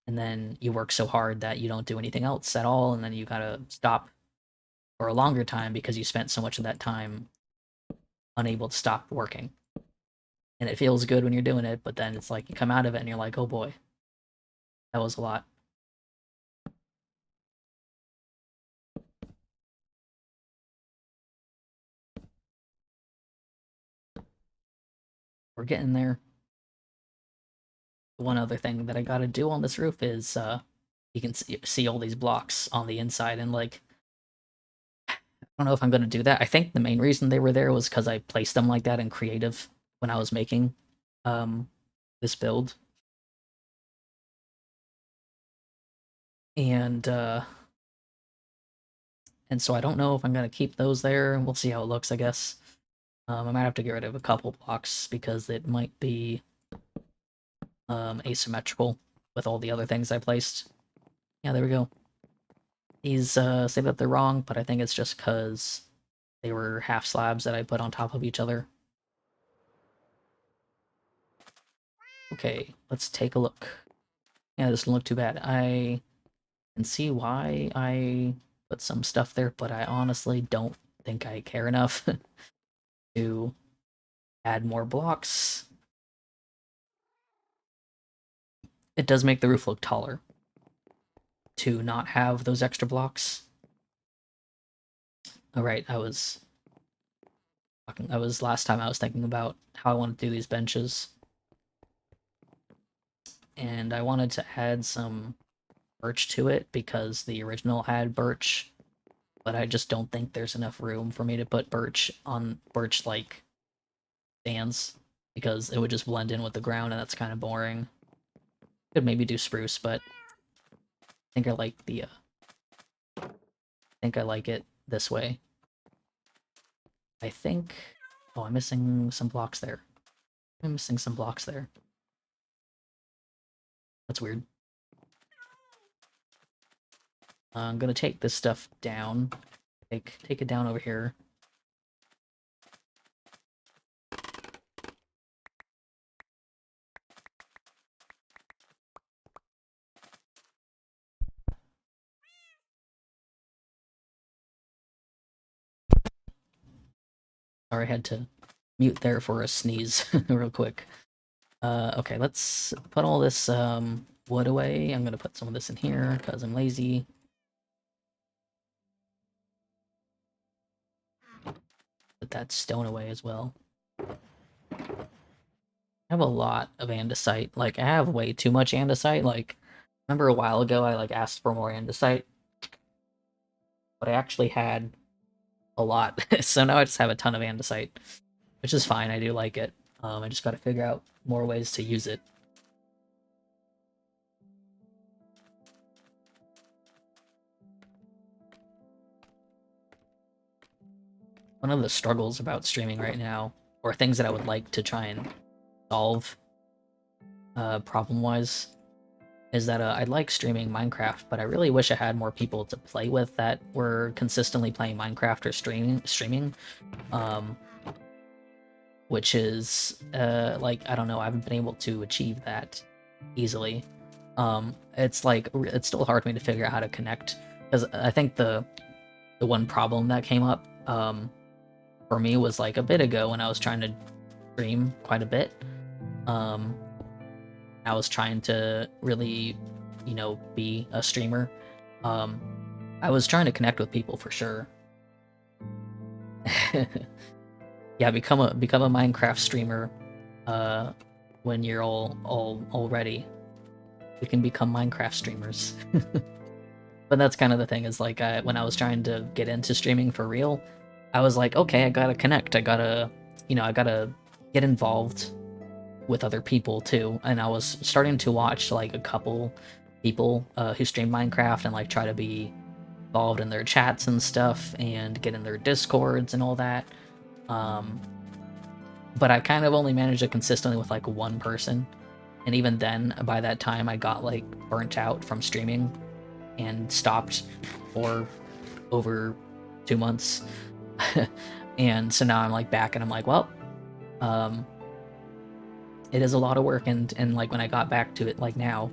and then you work so hard that you don't do anything else at all, and then you gotta stop for a longer time because you spent so much of that time unable to stop working. And it feels good when you're doing it, but then it's like you come out of it and you're like, oh boy, that was a lot. We're getting there. One other thing that I gotta do on this roof is you can see all these blocks on the inside, and like I don't know if I'm gonna do that. I think the main reason they were there was because I placed them like that in creative when I was making um this build. And and so I don't know if I'm gonna keep those there. We'll see how it looks, I guess. I might have to get rid of a couple blocks because it might be asymmetrical with all the other things I placed. Yeah, there we go. These say that they're wrong, but I think it's just because they were half slabs that I put on top of each other. Okay, let's take a look. Yeah, this doesn't look too bad. I can see why I put some stuff there, but I honestly don't think I care enough to add more blocks. It does make the roof look taller to not have those extra blocks. All right, I was last time I was thinking about how I want to do these benches, and I wanted to add some birch to it because the original had birch, but I just don't think there's enough room for me to put birch like stands because it would just blend in with the ground and that's kind of boring. Could maybe do spruce, but I think I like think I like it this way. I think oh, I'm missing some blocks there. I'm missing some blocks there. That's weird. I'm gonna take this stuff down. Take it down over here. Sorry, I had to mute there for a sneeze real quick. Okay, let's put all this wood away. I'm gonna put some of this in here because I'm lazy. Put that stone away as well. I have a lot of andesite. Like, I have way too much andesite. Like, remember a while ago I like asked for more andesite, but I actually had a lot. So now I just have a ton of andesite, which is fine. I do like it. I just gotta figure out more ways to use it. One of the struggles about streaming right now, or things that I would like to try and solve problem-wise, is that I like streaming Minecraft, but I really wish I had more people to play with that were consistently playing Minecraft or streaming. Um, which is like, I don't know, I haven't been able to achieve that easily. It's like it's still hard for me to figure out how to connect, because I think the one problem that came up for me was like a bit ago when I was trying to stream quite a bit. Um, I was trying to really, you know, be a streamer. Um, I was trying to connect with people for sure. Yeah, become a Minecraft streamer when you're all ready. We can become Minecraft streamers. But that's kind of the thing, is like when I was trying to get into streaming for real, I was like, okay, I gotta connect. I gotta, you know, I gotta get involved with other people too. And I was starting to watch like a couple people who stream Minecraft and like try to be involved in their chats and stuff and get in their discords and all that. Um, but I kind of only managed to consistently with like one person. And even then, by that time, I got like burnt out from streaming and stopped for over 2 months. And so now I'm like back and I'm like, well, um, it is a lot of work. And like when I got back to it, like now,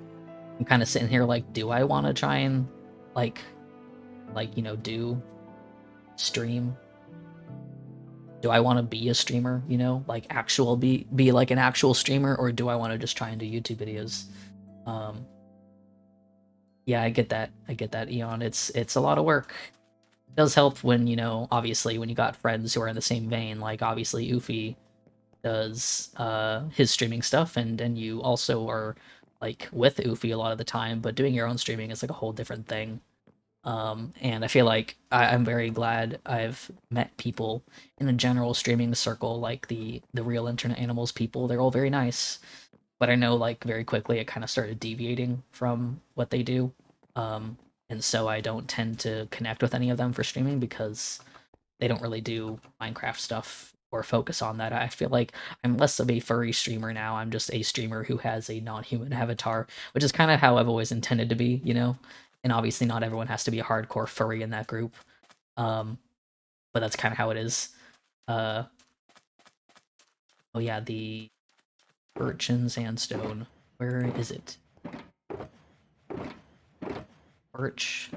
I'm kind of sitting here like, do I want to try and like, you know, do stream? Do I want to be a streamer, you know, like actual be like an actual streamer, or do I want to just try and do YouTube videos? Um, yeah, I get that. I get that, Eon. It's a lot of work. It does help when, you know, obviously when you got friends who are in the same vein, like obviously Ufi does his streaming stuff, and you also are like with Ufi a lot of the time, but doing your own streaming is like a whole different thing. And I feel like I'm very glad I've met people in the general streaming circle, like the real internet animals people. They're all very nice, but I know like very quickly it kind of started deviating from what they do. And so I don't tend to connect with any of them for streaming because they don't really do Minecraft stuff or focus on that. I feel like I'm less of a furry streamer now. I'm just a streamer who has a non-human avatar, which is kind of how I've always intended to be, you know? And obviously not everyone has to be a hardcore furry in that group. Um, but that's kind of how it is. Uh, oh yeah, the Birchen Sandstone. Where is it? Birch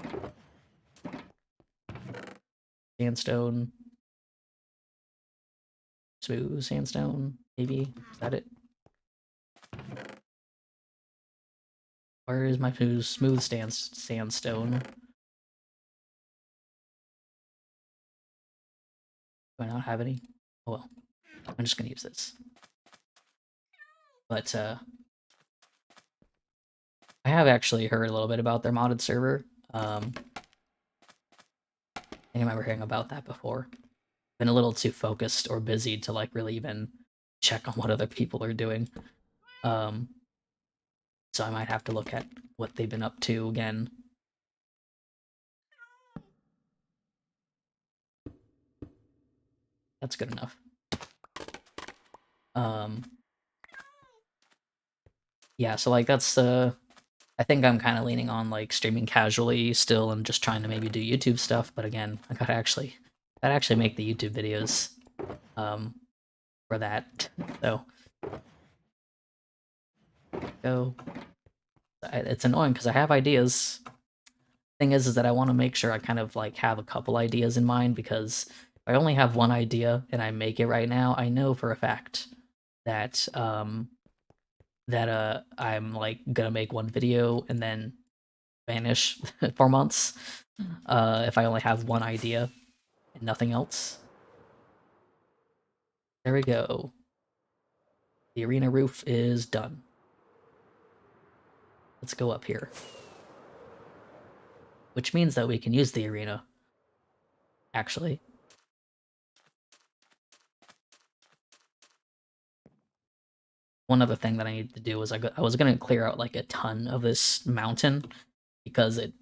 Sandstone. Smooth Sandstone, maybe? Is that it? Where is my smooth sandstone? Do I not have any? Oh well, I'm just gonna use this. But I have actually heard a little bit about their modded server. I remember hearing about that before. Been a little too focused or busy to like really even check on what other people are doing. Um, so I might have to look at what they've been up to again. That's good enough. Um, yeah, so like that's I think I'm kind of leaning on like streaming casually still and just trying to maybe do YouTube stuff, but again, I gotta actually make the YouTube videos um for that. So go. It's annoying because I have ideas. Thing is that I want to make sure I kind of like have a couple ideas in mind because if I only have one idea and I make it right now, I know for a fact that I'm like gonna make one video and then vanish for months if I only have one idea and nothing else. There we go. The arena roof is done. Let's go up here. Which means that we can use the arena, actually. One other thing that I need to do is I was going to clear out like a ton of this mountain because it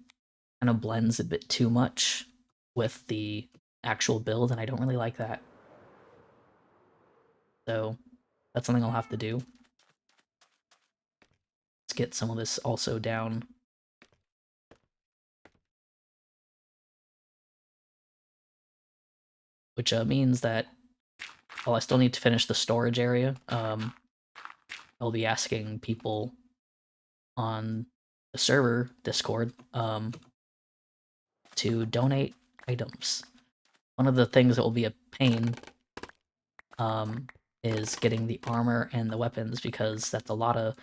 kind of blends a bit too much with the actual build, and I don't really like that. So that's something I'll have to do. Let's get some of this also down. Which means that, well, I still need to finish the storage area. I'll be asking people on the server Discord to donate items. One of the things that will be a pain is getting the armor and the weapons because that's a lot of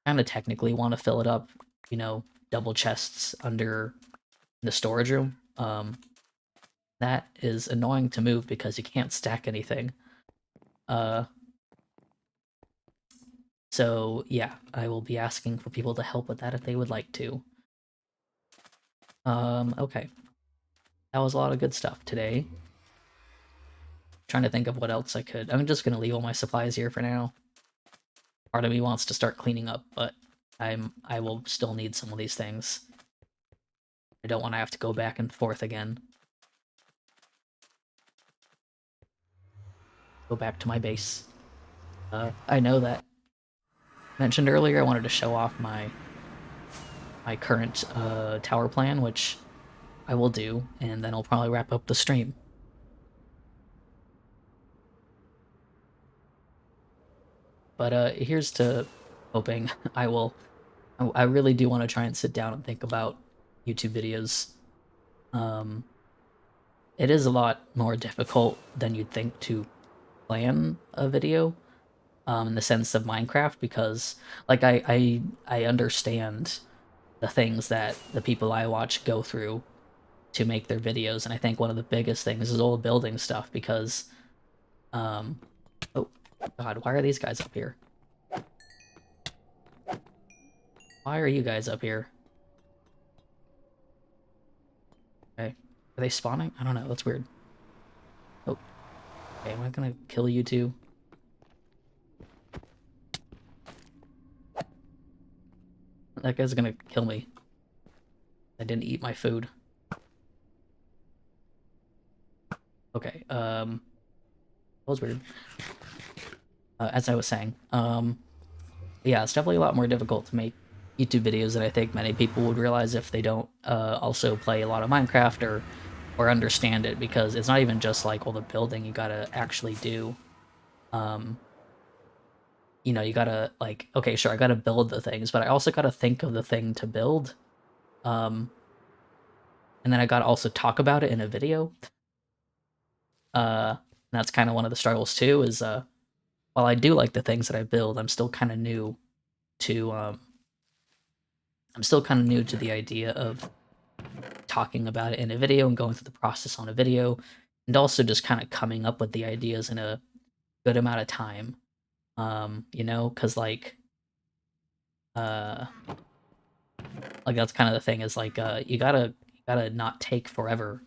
kind of technically want to fill it up, you know, double chests under the storage room. That is annoying to move because you can't stack anything. Uh, so yeah, I will be asking for people to help with that if they would like to. Okay. That was a lot of good stuff today. Trying to think of what else I could. I'm just gonna leave all my supplies here for now. Part of me wants to start cleaning up, but I will still need some of these things. I don't want to have to go back and forth again. Go back to my base. I know that mentioned earlier I wanted to show off my current tower plan, which I will do, and then I'll probably wrap up the stream. But here's to hoping I will. I really do want to try and sit down and think about YouTube videos. Um, it is a lot more difficult than you'd think to plan a video, in the sense of Minecraft, because like I understand the things that the people I watch go through to make their videos, and I think one of the biggest things is all the building stuff because, um, oh god, why are these guys up here? Why are you guys up here? Okay, are they spawning? I don't know. That's weird. Oh, okay, am I gonna kill you too? That guy's gonna kill me. I didn't eat my food. Okay, that was weird. As I was saying, yeah, it's definitely a lot more difficult to make YouTube videos than I think many people would realize if they don't also play a lot of Minecraft or understand it, because it's not even just like all the building you gotta actually do. Um, you know, you gotta like, okay, sure, I gotta build the things, but I also gotta think of the thing to build. Um, and then I gotta also talk about it in a video. And that's kind of one of the struggles too. Is while I do like the things that I build, I'm still kind of new to I'm still kind of new to the idea of talking about it in a video and going through the process on a video, and also just kind of coming up with the ideas in a good amount of time. You know, because uh, like that's kind of the thing is like you gotta not take forever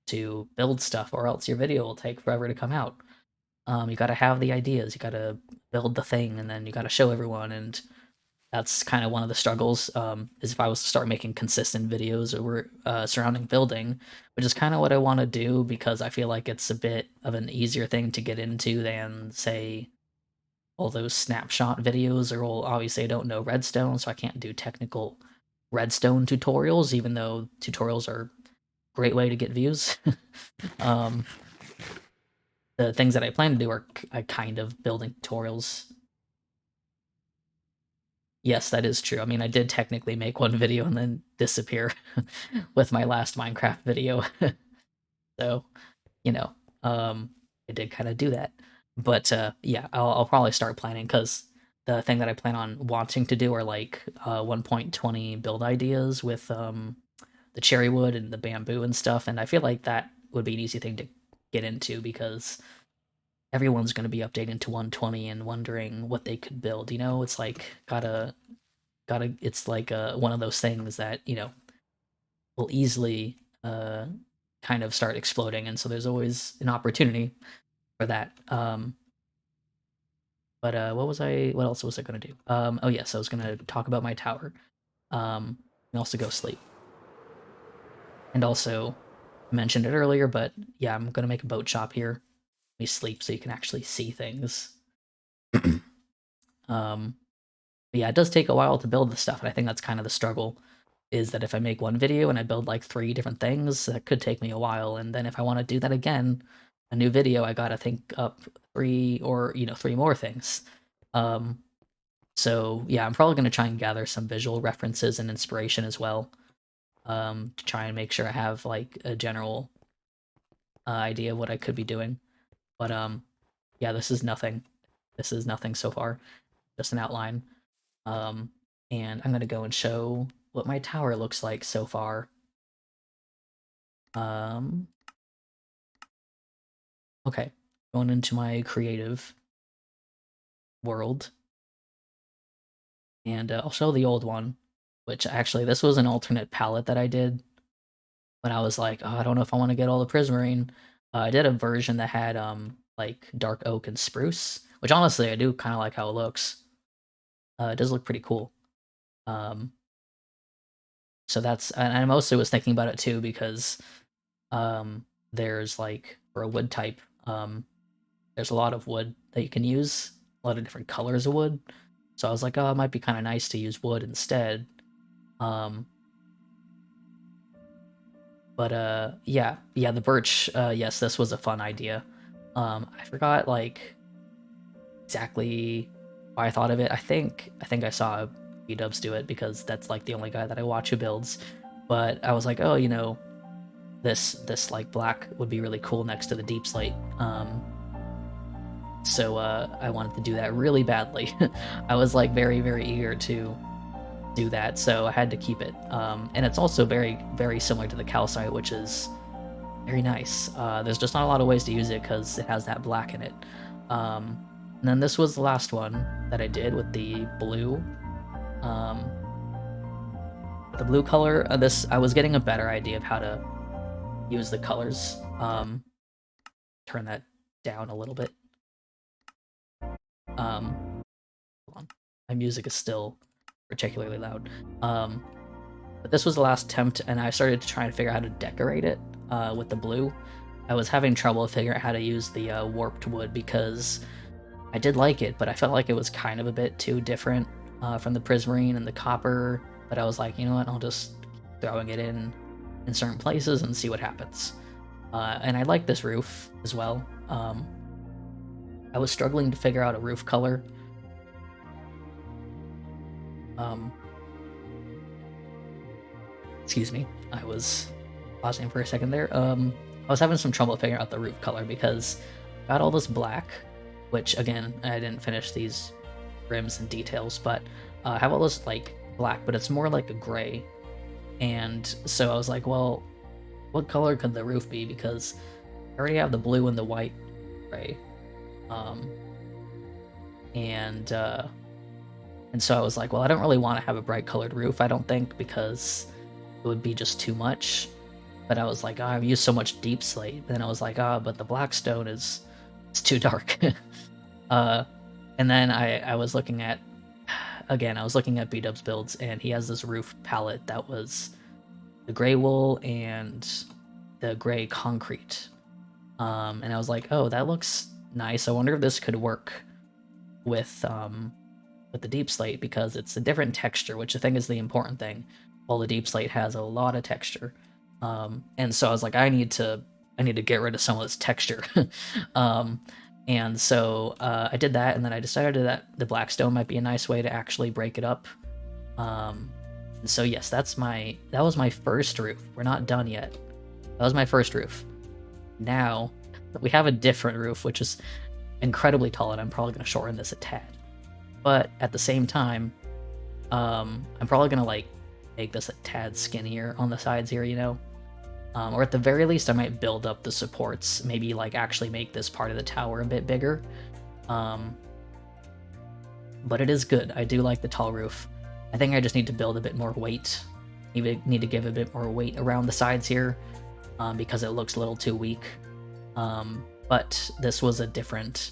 to build stuff, or else your video will take forever to come out. You gotta have the ideas, you gotta build the thing, and then you gotta show everyone, and that's kind of one of the struggles, is if I was to start making consistent videos over surrounding building, which is kind of what I want to do because I feel like it's a bit of an easier thing to get into than, say, all those snapshot videos are all, obviously I don't know redstone, so I can't do technical redstone tutorials, even though tutorials are a great way to get views. um, the things that I plan to do are kind of building tutorials. Yes, that is true. I mean, I did technically make one video and then disappear with my last Minecraft video. So, you know, um, I did kind of do that. But yeah, I'll probably start planning because the thing that I plan on wanting to do are like 1.20 build ideas with the cherry wood and the bamboo and stuff. And I feel like that would be an easy thing to get into because everyone's going to be updating to 120 and wondering what they could build. You know, it's like gotta. It's like one of those things that will easily kind of start exploding, and so there's always an opportunity for that. But what was I? What else was I gonna do? Oh yes, I was gonna talk about my tower. And also go sleep. And also mentioned it earlier, but yeah, I'm gonna make a boat shop here. We sleep so you can actually see things. um, but yeah, it does take a while to build the stuff, and I think that's kind of the struggle. Is that if I make one video and I build like 3 different things, that could take me a while, and then if I want to do that again, a new video, I gotta think up 3 or 3 more things. Um, so yeah, I'm probably gonna try and gather some visual references and inspiration as well, to try and make sure I have like a general idea of what I could be doing. But yeah, this is nothing. This is nothing so far, just an outline. Um, and I'm gonna go and show what my tower looks like so far. Um, okay, going into my creative world, and I'll show the old one, which actually this was an alternate palette that I did when I was like, oh, I don't know if I want to get all the prismarine. I did a version that had like dark oak and spruce, which honestly I do kind of like how it looks. It does look pretty cool. Um, so that's, and I mostly was thinking about it too because there's like for a wood type, there's a lot of wood that you can use, a lot of different colors of wood. So I was like, oh, it might be kind of nice to use wood instead. Um, but yeah, the birch. Yes, this was a fun idea. I forgot like exactly why I thought of it. I think I saw B-Dubs do it because that's like the only guy that I watch who builds. But I was like, oh, this like black would be really cool next to the deep slate. So I wanted to do that really badly. I was like very, very eager to do that, so I had to keep it. And it's also very, very similar to the calcite, which is very nice. There's just not a lot of ways to use it because it has that black in it. And then this was the last one that I did with the blue. Um, the blue color, this I was getting a better idea of how to use the colors. Turn that down a little bit. Hold on. My music is still particularly loud. But this was the last attempt, and I started to try and figure out how to decorate it with the blue. I was having trouble figuring out how to use the warped wood because I did like it, but I felt like it was kind of a bit too different from the prismarine and the copper. But I was like, you know what, I'll just keep throwing it in certain places and see what happens. And I like this roof as well. I was struggling to figure out a roof color. Excuse me, I was pausing for a second there. I was having some trouble figuring out the roof color because I got all this black, which again, I didn't finish these rims and details, but I have all this like black, but it's more like a gray. And so I was like, well, what color could the roof be? Because I already have the blue and the white gray. Um, and so I was like, well, I don't really want to have a bright colored roof, I don't think, because it would be just too much. But I was like, oh, I've used so much deep slate. Then I was like, oh, but the black stone it's too dark. And then I was looking at, again, I was looking at B-Dub's builds, and he has this roof palette that was the gray wool and the gray concrete. And I was like, oh, that looks nice. I wonder if this could work with the deep slate because it's a different texture, which I think is the important thing. While the deep slate has a lot of texture, and so I was like, I need to get rid of some of this texture. um, and so I did that, and then I decided that the blackstone might be a nice way to actually break it up. And so yes, that was my first roof. We're not done yet. That was my first roof. Now we have a different roof, which is incredibly tall, and I'm probably going to shorten this a tad. But at the same time, I'm probably gonna like make this a tad skinnier on the sides here, you know, or at the very least, I might build up the supports. Maybe like actually make this part of the tower a bit bigger. Um, but it is good. I do like the tall roof. I think I just need to build a bit more weight. Need to give a bit more weight around the sides here, because it looks a little too weak. But this was a different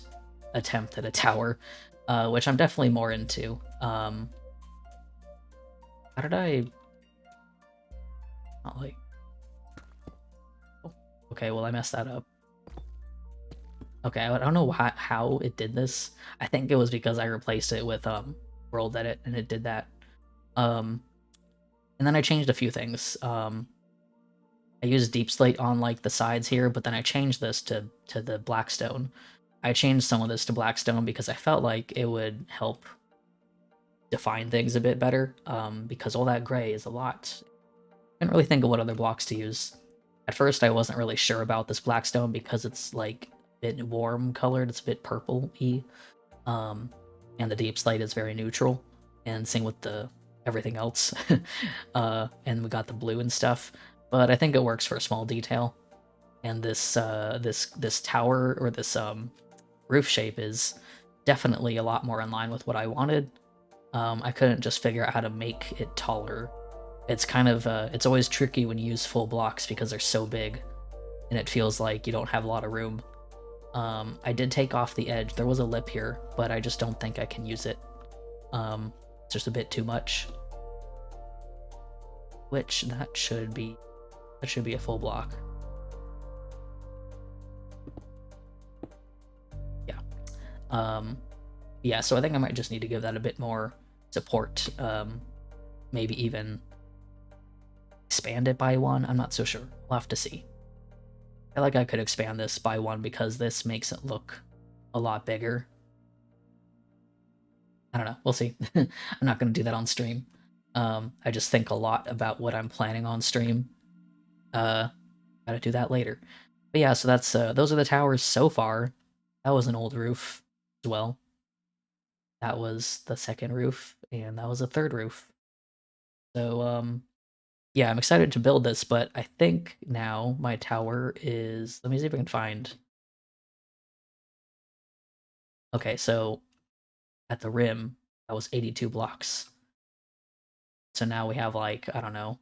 attempt at a tower, which I'm definitely more into. How did I... Not like... Oh, okay, well I messed that up. Okay, I don't know how it did this. I think it was because I replaced it with World Edit, and it did that. And then I changed a few things. I used Deep Slate on like the sides here, but then I changed this to the Blackstone. I changed some of this to Blackstone because I felt like it would help define things a bit better, because all that gray is a lot. I didn't really think of what other blocks to use. At first, I wasn't really sure about this Blackstone because it's like a bit warm colored, it's a bit purple-y, and the Deep Slate is very neutral, and same with the everything else. And we got the blue and stuff, but I think it works for a small detail. And this tower, or this roof shape, is definitely a lot more in line with what I wanted. I couldn't just figure out how to make it taller. It's kind of it's always tricky when you use full blocks because they're so big, and it feels like you don't have a lot of room. I did take off the edge. There was a lip here, but I just don't think I can use it. It's just a bit too much. Which that should be a full block. Yeah. Yeah, so I think I might just need to give that a bit more support. Maybe even expand it by one. I'm not so sure. We'll have to see. I feel like I could expand this by one because this makes it look a lot bigger. I don't know. We'll see. I'm not going to do that on stream. I just think a lot about what I'm planning on stream. Gotta do that later. But yeah, so that's those are the towers so far. That was an old roof as well. That was the second roof, and that was the third roof. So yeah, I'm excited to build this, but I think now my tower is... Let me see if I can find... Okay, so at the rim, that was 82 blocks. So now we have like, I don't know,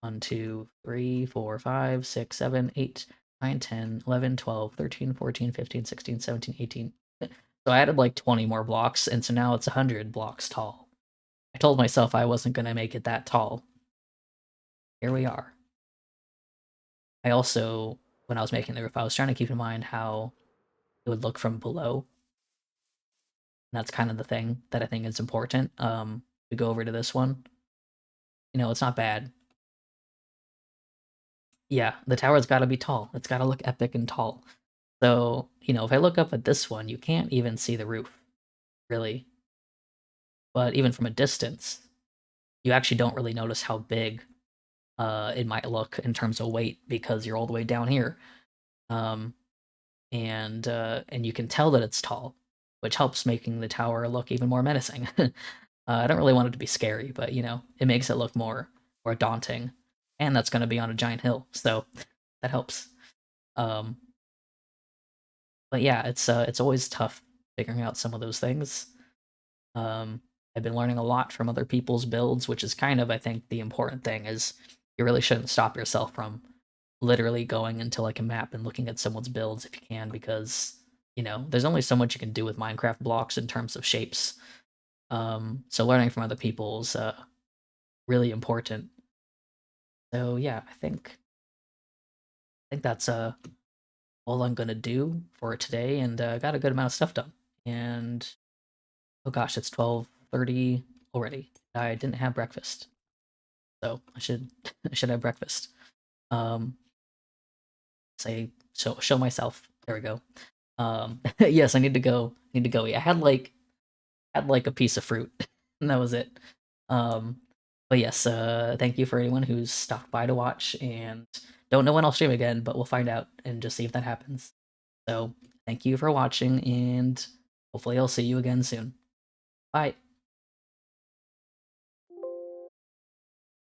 1, 2, 3, 4, 5, 6, 7, 8, 9, 10, 11, 12, 13, 14, 15, 16, 17, 18. So I added like 20 more blocks, and so now it's 100 blocks tall. I told myself I wasn't going to make it that tall. Here we are. I also, when I was making the roof, I was trying to keep in mind how it would look from below. And that's kind of the thing that I think is important. We go over to this one. You know, it's not bad. Yeah, the tower's got to be tall. It's got to look epic and tall. So, you know, if I look up at this one, you can't even see the roof, really. But even from a distance, you actually don't really notice how big it might look in terms of weight because you're all the way down here. And you can tell that it's tall, which helps making the tower look even more menacing. I don't really want it to be scary, but you know, it makes it look more daunting, and that's going to be on a giant hill, so that helps. Um, but yeah, it's always tough figuring out some of those things. I've been learning a lot from other people's builds, which is kind of, I think, the important thing is you really shouldn't stop yourself from literally going into like a map and looking at someone's builds if you can, because you know there's only so much you can do with Minecraft blocks in terms of shapes. So learning from other people's really important. So yeah, I think that's all I'm gonna do for today, and got a good amount of stuff done. And Oh gosh, it's 12:30 already. I didn't have breakfast, so I should I should have breakfast. Um, say show myself. There we go. Yes, I need to go. Need to go eat. I had like a piece of fruit, and that was it. Um, but yes, thank you for anyone who's stopped by to watch, and don't know when I'll stream again, but we'll find out and just see if that happens. So thank you for watching, and hopefully I'll see you again soon. Bye.